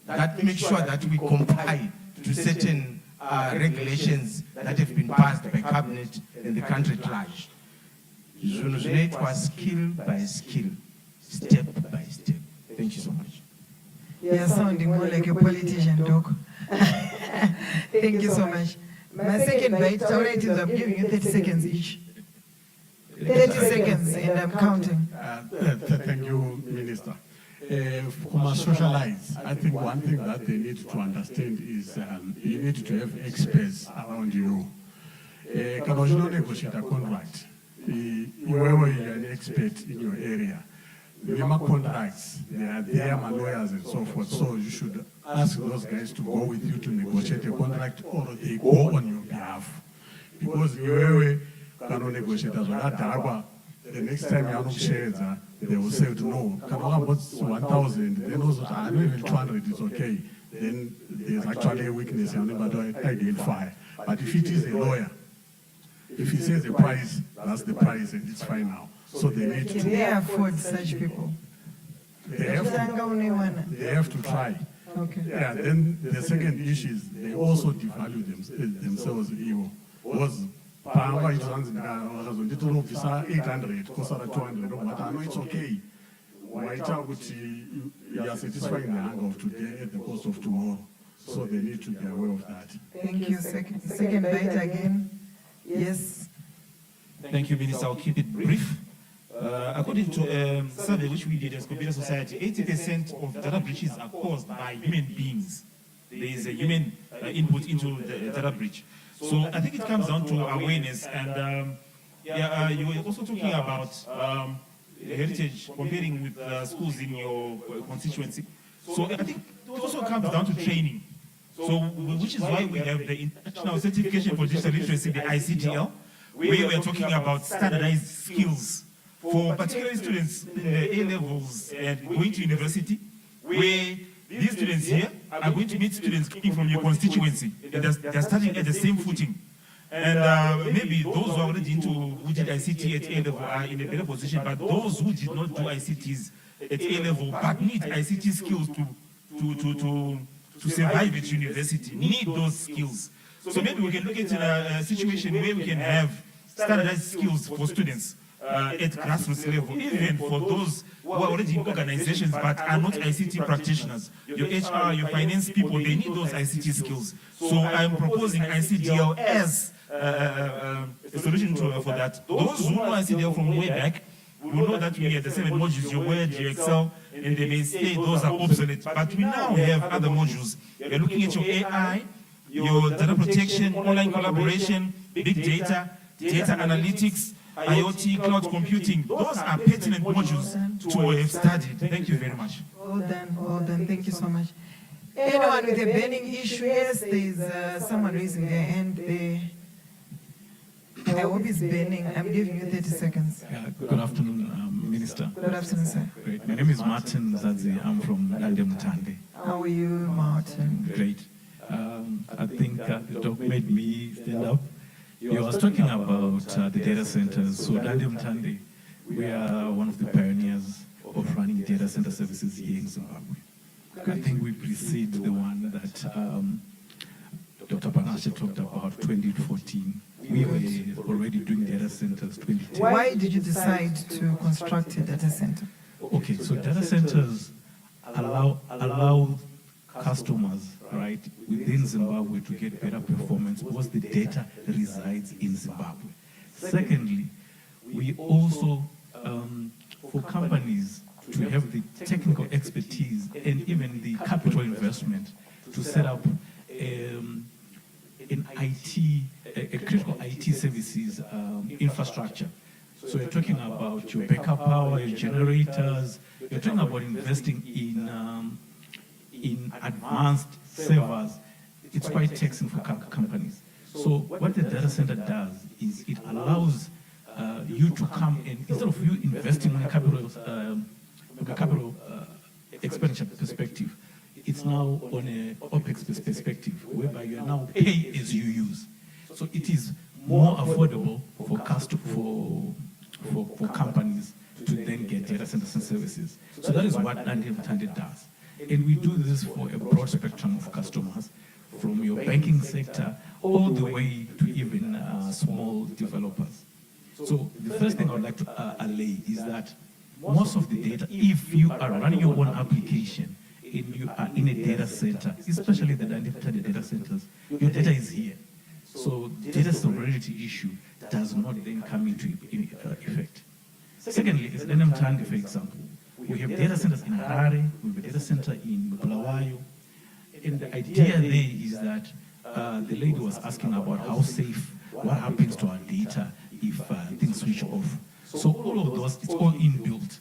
Speaker 4: that make sure that we comply to certain regulations that have been passed by Cabinet and the country at large. It was skill by skill, step by step. Thank you so much.
Speaker 6: You're sounding more like a politician, Doc. Thank you so much. My second bite, I'm giving you 30 seconds each. 30 seconds, and I'm counting.
Speaker 15: Thank you, Minister. From socialize, I think one thing that they need to understand is you need to have experts around you. Can you negotiate a contract? You are an expert in your area. Remember contracts, they are there, my lawyers and so forth. So you should ask those guys to go with you to negotiate a contract, or they go on your behalf. Because you cannot negotiate as well. The next time you have shares, they will say, no, can I about 1,000? Then also, I know even 200 is okay. Then there's actually a weakness and never identify. But if it is a lawyer, if he says the price, that's the price, and it's fine now. So they need to.
Speaker 6: Can they afford such people?
Speaker 15: They have to try.
Speaker 6: Okay.
Speaker 15: Yeah, then the second issue is they also devalue themselves. Was 800, cost 200, but I know it's okay. Why you are satisfying the hunger of today at the cost of tomorrow. So they need to be aware of that.
Speaker 6: Thank you. Second bite again. Yes.
Speaker 12: Thank you, Minister. I'll keep it brief. According to a survey which we did as Computer Society, 80% of data breaches are caused by human beings. There is a human input into the data breach. So I think it comes down to awareness. And you were also talking about heritage, comparing with schools in your constituency. So I think it also comes down to training. So, which is why we have the International Certification for Digital Literacy, the ICDL, where we are talking about standardized skills for particularly students in the A levels and going to university, where these students here are going to meet students coming from your constituency, and they're starting at the same footing. And maybe those who are already who did ICT at A level are in a better position, but those who did not do ICTs at A level but need ICT skills to survive at university, need those skills. So maybe we can look at a situation where we can have standardized skills for students at grassroots level, even for those who are already in organizations but are not ICT practitioners. Your HR, your finance people, they need those ICT skills. So I'm proposing ICDL as a solution for that. Those who know ICDL from way back will know that we have the 7 modules, your Word, your Excel, and they may say those are obsolete. But we now have other modules. We're looking at your AI, your data protection, online collaboration, big data, data analytics, IoT, cloud computing. Those are pertinent modules to have studied. Thank you very much.
Speaker 6: Well done. Thank you so much. Anyone with a burning issue? Yes, there's someone raising their hand there. I hope it's burning. I'm giving you 30 seconds.
Speaker 13: Good afternoon, Minister.
Speaker 6: Good afternoon, sir.
Speaker 13: Great. My name is Martin Zadzi. I'm from Mutande.
Speaker 6: How are you, Martin?
Speaker 13: Great. I think the talk made me stand up. You was talking about the data centers. So Mutande, we are one of the pioneers of running data center services here in Zimbabwe. I think we precede the one that Dr. Panashe talked about, 2014. We were already doing data centers 2010.
Speaker 6: Why did you decide to construct a data center?
Speaker 13: Okay, so data centers allow customers, right, within Zimbabwe to get better performance because the data resides in Zimbabwe. Secondly, we also, for companies to have the technical expertise and even the capital investment to set up an IT, a critical IT services infrastructure. So you're talking about your backup power, your generators, you're talking about investing in advanced servers. It's quite taxing for companies. So what the data center does is it allows you to come and, instead of you investing on a capital expenditure perspective, it's now on an OPEX perspective, whereby you are now pay as you use. So it is more affordable for companies to then get data centers and services. So that is what Mutande does. And we do this for a broad spectrum of customers, from your banking sector all the way to even small developers. So the first thing I would like to allay is that most of the data, if you are running your own application and you are in a data center, especially the data centers, your data is here. So data sovereignty issue does not then come into effect. Secondly, as Mutande, for example, we have data centers in Harare, we have a data center in Bulawayo, and the idea there is that the lady was asking about how safe, what happens to our data if things switch off. So all of those, it's all inbuilt,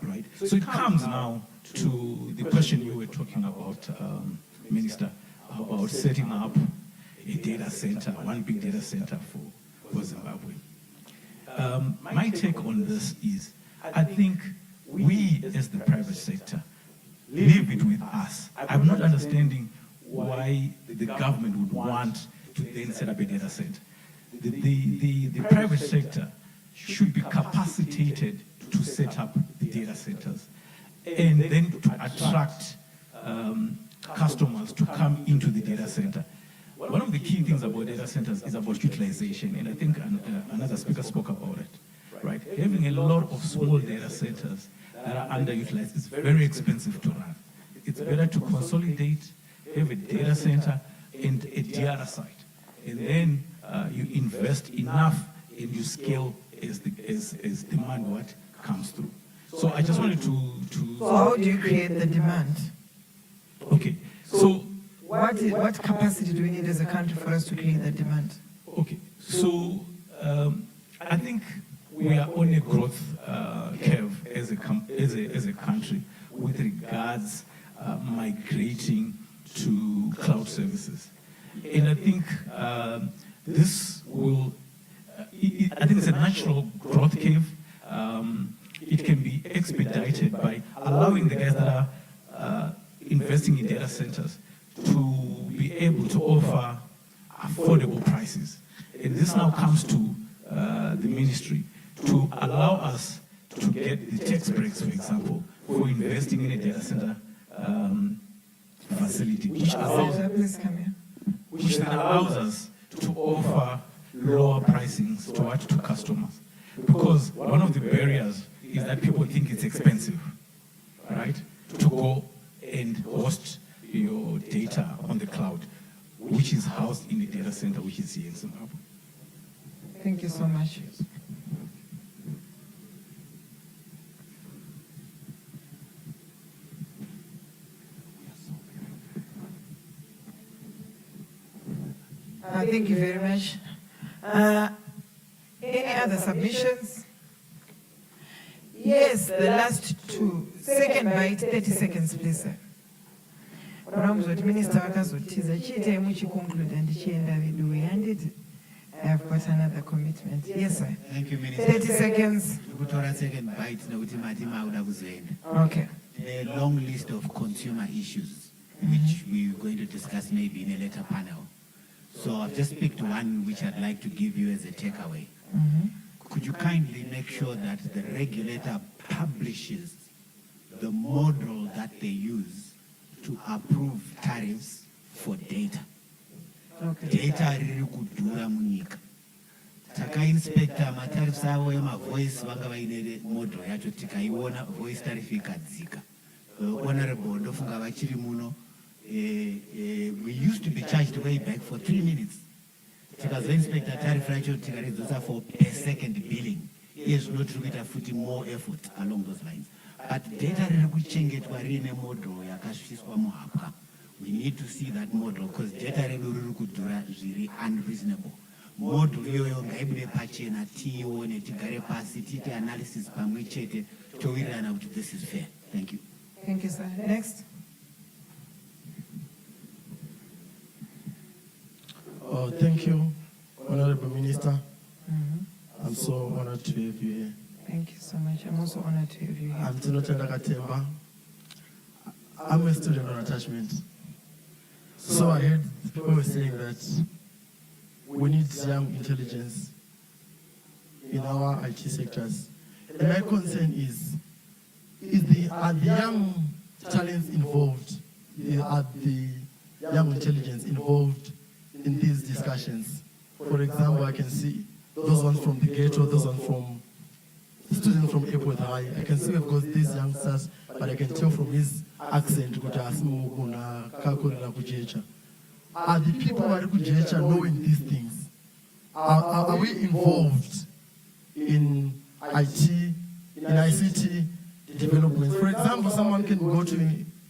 Speaker 13: right? So it comes now to the question you were talking about, Minister, about setting up a data center, one big data center for Zimbabwe. My take on this is, I think we as the private sector leave it with us. I'm not understanding why the government would want to then set up a data center. The private sector should be capacitated to set up the data centers and then to attract customers to come into the data center. One of the key things about data centers is about utilization, and I think another speaker spoke about it, right? Having a lot of small data centers that are underutilized is very expensive to run. It's better to consolidate, have a data center and a DR site, and then you invest enough and you scale as demand comes through. So I just wanted to
Speaker 6: So how do you create the demand?
Speaker 13: Okay, so
Speaker 6: what capacity do we need as a country for us to create that demand?
Speaker 13: Okay, so I think we are on a growth curve as a country with regards migrating to cloud services, and I think this will. I think it's a natural growth curve. It can be expedited by allowing the guys that are investing in data centers to be able to offer affordable prices. And this now comes to the ministry to allow us to get the tax breaks, for example, for investing in a data center facility, which then allows us to offer lower pricing to customers. Because one of the barriers is that people think it's expensive, right, to go and host your data on the cloud, which is housed in the data center, which is here in Zimbabwe.
Speaker 6: Thank you so much. Thank you very much. Any other submissions? Yes, the last two. Second bite, 30 seconds, please, sir. Minister conclude and I have got another commitment. Yes, sir.
Speaker 10: Thank you, Minister.
Speaker 6: 30 seconds.
Speaker 10: Second bite.
Speaker 6: Okay.
Speaker 10: A long list of consumer issues, which we're going to discuss maybe in a later panel. So I've just picked one which I'd like to give you as a takeaway. Could you kindly make sure that the regulator publishes the model that they use to approve tariffs for data? Data riri kudhura munyika. Taka-inspector matariffs avo ema-voice vanga vaine model yacho tikaiona voice tariff ikadzika. Honorable ndofunga vachiri muno. We used to be charged way back for 3 minutes. Tikazoinspector tariff racho tikaredzosa for per second billing. Yes, not to get a more effort along those lines. But data riri kuchengetwa rine model yakasviswa muhapwa. We need to see that model because data riri kudhura zviri unreasonable. Model iyoyo ngaibude pachena tione tigare pasi tiite analysis pamwe chete towirirana kuti this is fair. Thank you.
Speaker 6: Thank you, sir. Next.
Speaker 3: Thank you, Honorable Minister. I'm so honored to have you here.
Speaker 6: Thank you so much. I'm also honored to have you here.
Speaker 3: I'm Tinotenda Katemba. I'm a student on attachment. So I heard people were saying that we need young intelligence in our IT sectors. And my concern is are the young talents involved, are the young intelligence involved in these discussions? For example, I can see those ones from the ghetto, those ones from students from Airport High. I can see we've got these youngsters, but I can tell from his accent, are the people who are kujecha knowing these things? Are we involved in IT, in ICT development? For example, someone can go to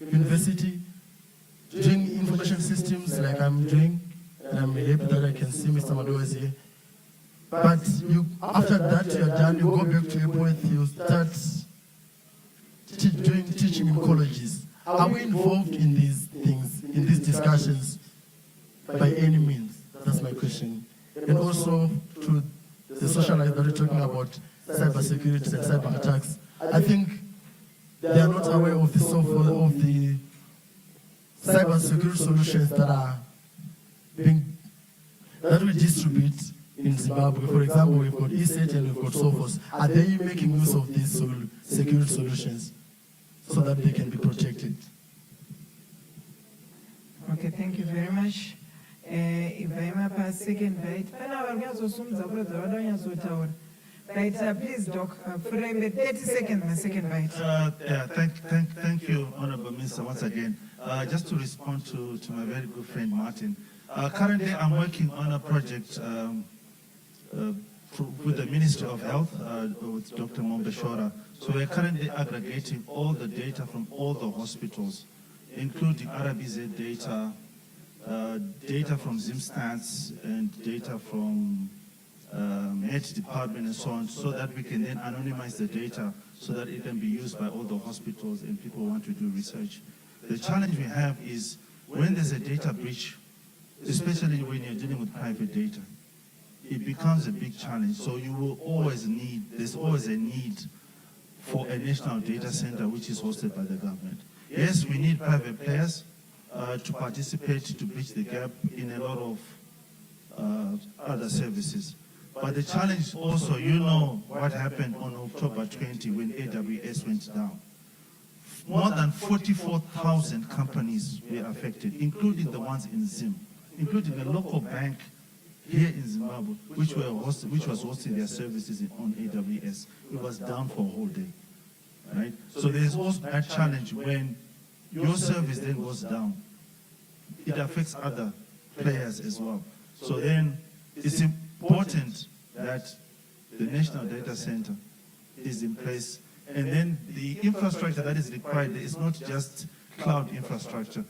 Speaker 3: university doing information systems like I'm doing, and I'm happy that I can see Mr. Madoa is here. But after that you're done, you go back to airport, you start teaching in colleges. Are we involved in these things, in these discussions by any means? That's my question. And also to the socialites that are talking about cyber security and cyber attacks, I think they are not aware of the software, of the cyber security solutions that we distribute in Zimbabwe. For example, we've got ESET and we've got Sophos. Are they making use of these security solutions so that they can be protected?
Speaker 6: Okay, thank you very much. If I'm up a second bite, please, Doc, frame it 30 seconds, my second bite.
Speaker 22: Thank you, Honorable Minister, once again. Just to respond to my very good friend Martin. Currently, I'm working on a project with the Ministry of Health, with Dr. Mavetera. So we're currently aggregating all the data from all the hospitals, including RBZ data, data from ZimStats, and data from Health Department and so on, so that we can then anonymize the data so that it can be used by all the hospitals and people who want to do research. The challenge we have is when there's a data breach, especially when you're dealing with private data, it becomes a big challenge. So you will always need, there's always a need for a national data center which is hosted by the government. Yes, we need private players to participate to bridge the gap in a lot of other services. But the challenge also, you know what happened on October 20 when AWS went down. More than 44,000 companies were affected, including the ones in Zim, including a local bank here in Zimbabwe, which was hosting their services on AWS. It was down for a whole day, right? So there's also that challenge when your service then goes down. It affects other players as well. So then it's important that the National Data Center is in place, and then the infrastructure that is required is not just cloud infrastructure.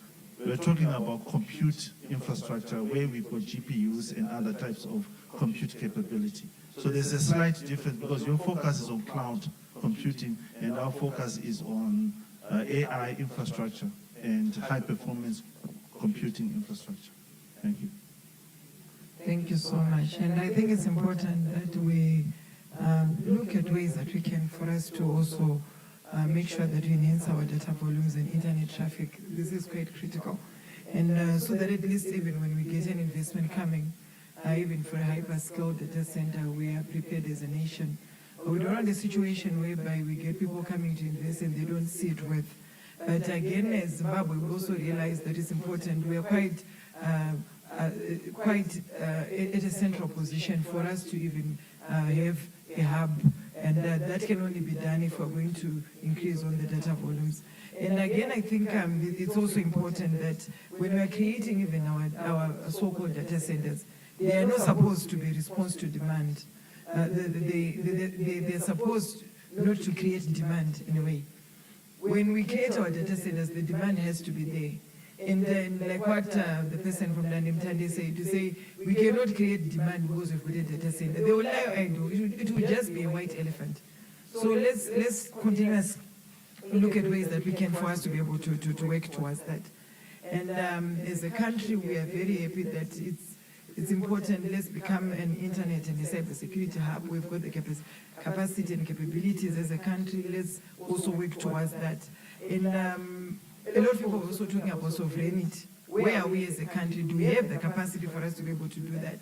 Speaker 22: We're talking about compute infrastructure where we've got GPUs and other types of compute capability. So there's a slight difference because your focus is on cloud computing and our focus is on AI infrastructure and high performance computing infrastructure. Thank you.
Speaker 6: Thank you so much. And I think it's important that we look at ways that we can, for us to also make sure that we enhance our data volumes and internet traffic. This is quite critical. And so that at least even when we get an investment coming, even for a hyperscale data center, we are prepared as a nation. But we don't want a situation whereby we get people coming to invest and they don't see it worth. But again, as Zimbabwe, we also realize that it's important. We are quite at a central position for us to even have a hub, and that can only be done if we're going to increase on the data volumes. And again, I think it's also important that when we're creating even our so-called data centers, they are not supposed to be response to demand. They're supposed not to create demand in a way. When we create our data centers, the demand has to be there. And then, like what the person from Landimtande said, to say we cannot create demand because we've got a data center. They will lie idle. It will just be a white elephant. So let's continuously look at ways that we can for us to be able to work towards that. And as a country, we are very happy that it's important. Let's become an internet and a cybersecurity hub. We've got the capacity and capabilities as a country. Let's also work towards that. And a lot of people are also talking about sovereignty. Where are we as a country? Do we have the capacity for us to be able to do that?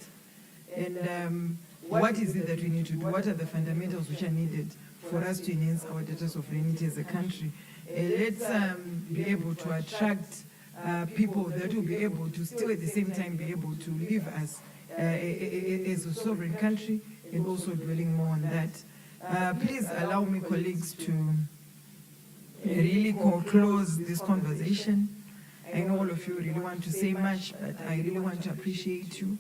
Speaker 6: And what is it that we need to do? What are the fundamentals which are needed for us to enhance our data sovereignty as a country? Let's be able to attract people that will be able to still at the same time be able to live as a sovereign country, and also dwelling more on that. Please allow me, colleagues, to really close this conversation. I know all of you really want to say much, but I really want to appreciate you.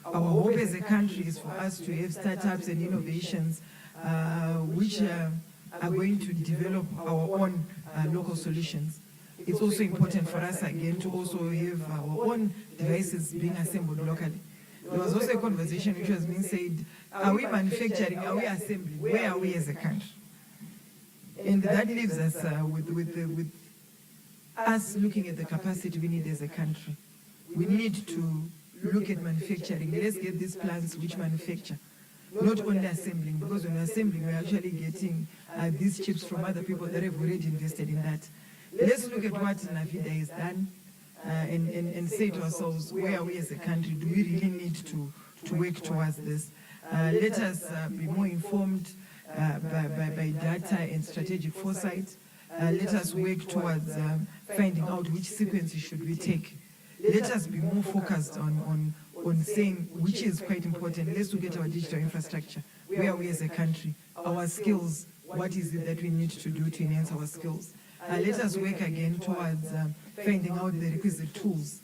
Speaker 6: Our hope as a country is for us to have startups and innovations which are going to develop our own local solutions. It's also important for us, again, to also have our own devices being assembled locally. There was also a conversation which was being said, are we manufacturing, are we assembling, where are we as a country? And that leaves us with us looking at the capacity we need as a country. We need to look at manufacturing. Let's get these plants which manufacture, not only assembling, because when we're assembling, we're actually getting these chips from other people that have already invested in that. Let's look at what Navida has done and say to ourselves, where are we as a country? Do we really need to work towards this? Let us be more informed by data and strategic foresight. Let us work towards finding out which sequences should we take. Let us be more focused on saying which is quite important. Let's look at our digital infrastructure. Where are we as a country? Our skills, what is it that we need to do to enhance our skills? Let us work again towards finding out the requisite tools.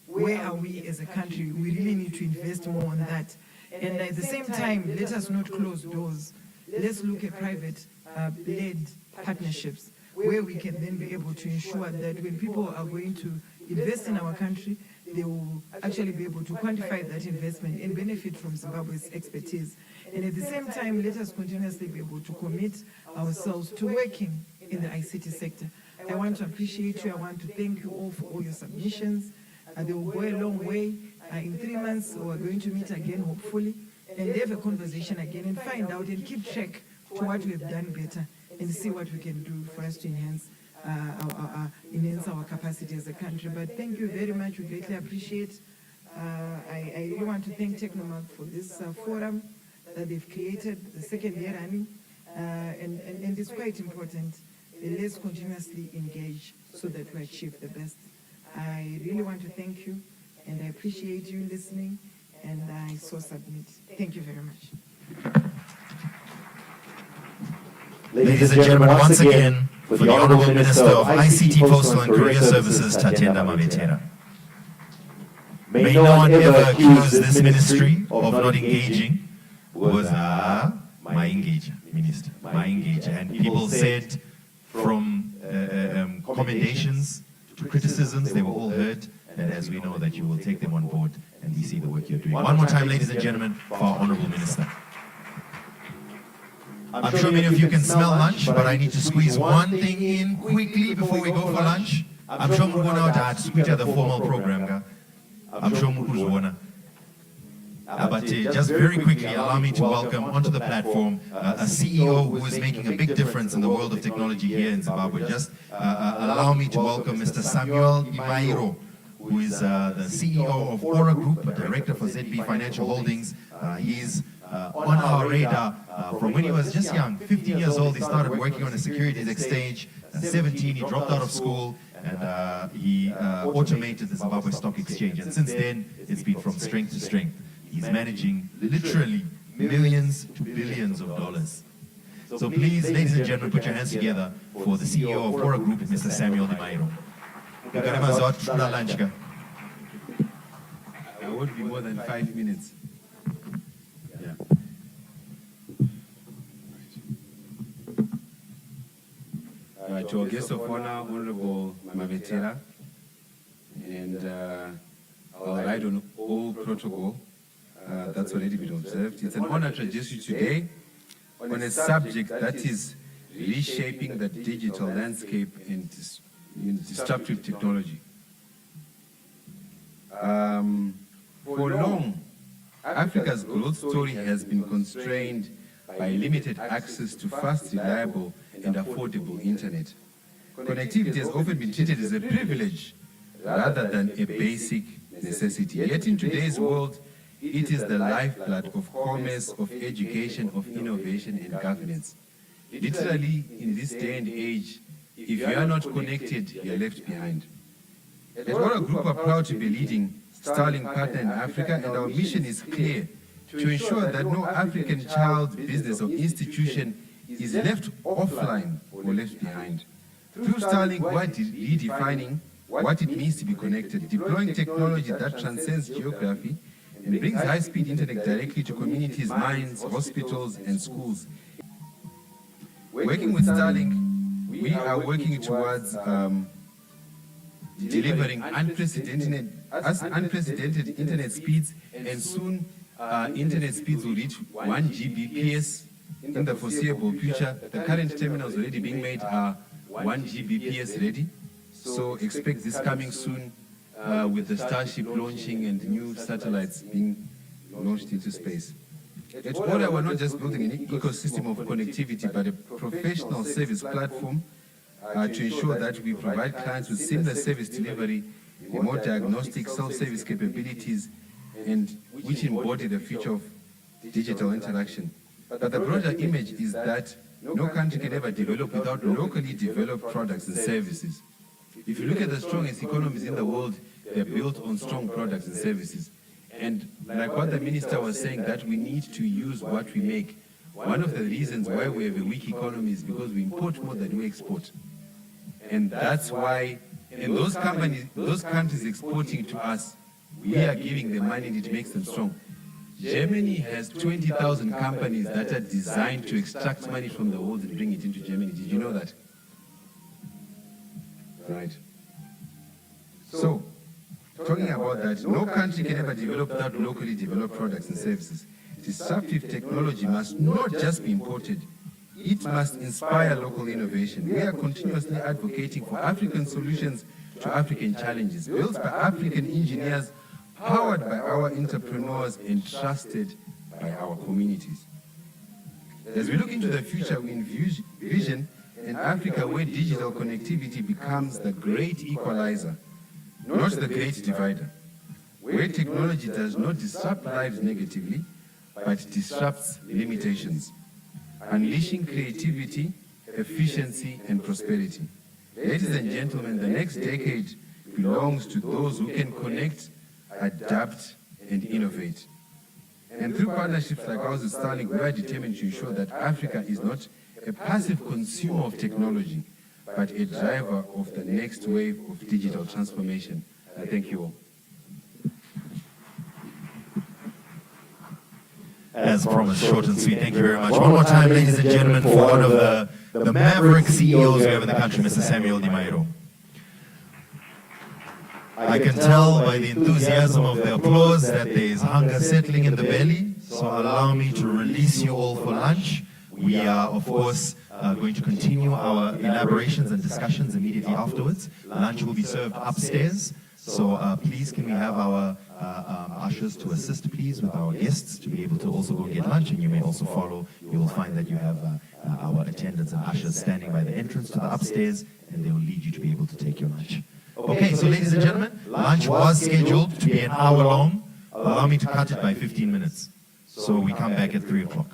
Speaker 6: Where are we as a country? We really need to invest more on that. And at the same time, let us not close doors. Let's look at private-led partnerships where we can then be able to ensure that when people are going to invest in our country, they will actually be able to quantify that investment and benefit from Zimbabwe's expertise. And at the same time, let us continuously be able to commit ourselves to working in the ICT sector. I want to appreciate you. I want to thank you all for all your submissions. They will go a long way. In 3 months, we're going to meet again, hopefully, and have a conversation again and find out and keep track to what we've done better and see what we can do for us to enhance enhance our capacity as a country. But thank you very much. We greatly appreciate. I really want to thank Technomark for this forum that they've created, the second year running, and it's quite important. Let's continuously engage so that we achieve the best. I really want to thank you, and I appreciate you listening, and I so submit. Thank you very much.
Speaker 14: Ladies and gentlemen, once again, for the Honourable Minister of ICT, Postal and Courier Services, Tatenda Mavetera. May no one ever accuse this ministry of not engaging, because my engager, Minister, my engager. And people said from commendations to criticisms, they were all heard, and as we know that you will take them on board, and we see the work you're doing. One more time, ladies and gentlemen, for our Honourable Minister. I'm sure many of you can smell lunch, but I need to squeeze one thing in quickly before we go for lunch. I'm sure we're going to switch the formal program. I'm sure we're going to. But just very quickly, allow me to welcome onto the platform a CEO who is making a big difference in the world of technology here in Zimbabwe. Just allow me to welcome Mr. Samuel Imairo, who is the CEO of Fora Group, a director for ZB Financial Holdings. He's on our radar from when he was just young, 15 years old. He started working on a securities exchange. At 17, he dropped out of school, and he automated the Zimbabwe Stock Exchange. And since then, it's been from strength to strength. He's managing literally millions to billions of dollars. So please, ladies and gentlemen, put your hands together for the CEO of Fora Group, Mr. Samuel Imairo.
Speaker 2: I won't be more than 5 minutes. Yeah. To our guest of honor, Honorable Mavetera, and I'll ride on all protocol that's already been observed. It's an honor to address you today on a subject that is reshaping the digital landscape and disruptive technology. For long, Africa's growth story has been constrained by limited access to fast, reliable, and affordable internet. Connectivity has often been treated as a privilege rather than a basic necessity. Yet in today's world, it is the lifeblood of commerce, of education, of innovation, and governance. Literally, in this day and age, if you are not connected, you are left behind. At Fora Group, we are proud to be leading Starlink partner in Africa, and our mission is clear: to ensure that no African child, business, or institution is left offline or left behind. Through Starlink, we are redefining what it means to be connected, deploying technology that transcends geography and brings high-speed internet directly to communities, mines, hospitals, and schools. Working with Starlink, we are working towards delivering unprecedented internet speeds, and soon internet speeds will reach 1 Gbps in the foreseeable future. The current terminals already being made are 1 Gbps ready, so expect this coming soon with the Starship launching and new satellites being launched into space. At Fora, we're not just building an ecosystem of connectivity, but a professional service platform to ensure that we provide clients with seamless service delivery, remote diagnostic, self-service capabilities, and which embody the future of digital interaction. But the broader image is that no country can ever develop without locally developed products and services. If you look at the strongest economies in the world, they're built on strong products and services. And like what the minister was saying, that we need to use what we make. One of the reasons why we have a weak economy is because we import more than we export. And that's why, and those countries exporting to us, we are giving them money and it makes them strong. Germany has 20,000 companies that are designed to extract money from the world and bring it into Germany. Did you know that? Right. So, talking about that, no country can ever develop without locally developed products and services. Disruptive technology must not just be imported, it must inspire local innovation. We are continuously advocating for African solutions to African challenges, built by African engineers, powered by our entrepreneurs, and trusted by our communities. As we look into the future, we envision an Africa where digital connectivity becomes the great equalizer, not the great divider, where technology does not disrupt lives negatively, but disrupts limitations, unleashing creativity, efficiency, and prosperity. Ladies and gentlemen, the next decade belongs to those who can connect, adapt, and innovate. And through partnerships like ours with Starlink, we are determined to ensure that Africa is not a passive consumer of technology, but a driver of the next wave of digital transformation. I thank you all.
Speaker 14: As promised, short and sweet. Thank you very much. One more time, ladies and gentlemen, for one of the maverick CEOs we have in the country, Mr. Samuel Di Maio. I can tell by the enthusiasm of the applause that there is hunger settling in the belly, so allow me to release you all for lunch. We are, of course, going to continue our elaborations and discussions immediately afterwards. Lunch will be served upstairs, so please can we have our ushers to assist, please, with our guests to be able to also go get lunch, and you may also follow. You will find that you have our attendants and ushers standing by the entrance to the upstairs, and they will lead you to be able to take your lunch. Okay, so ladies and gentlemen, lunch was scheduled to be an hour long. Allow me to cut it by 15 minutes. So we come back at 3 o'clock.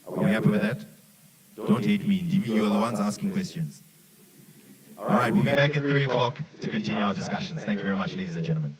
Speaker 14: Are we happy with that? Don't hate me. You're the ones asking questions. All right, we'll be back at 3 o'clock to continue our discussions. Thank you very much, ladies and gentlemen.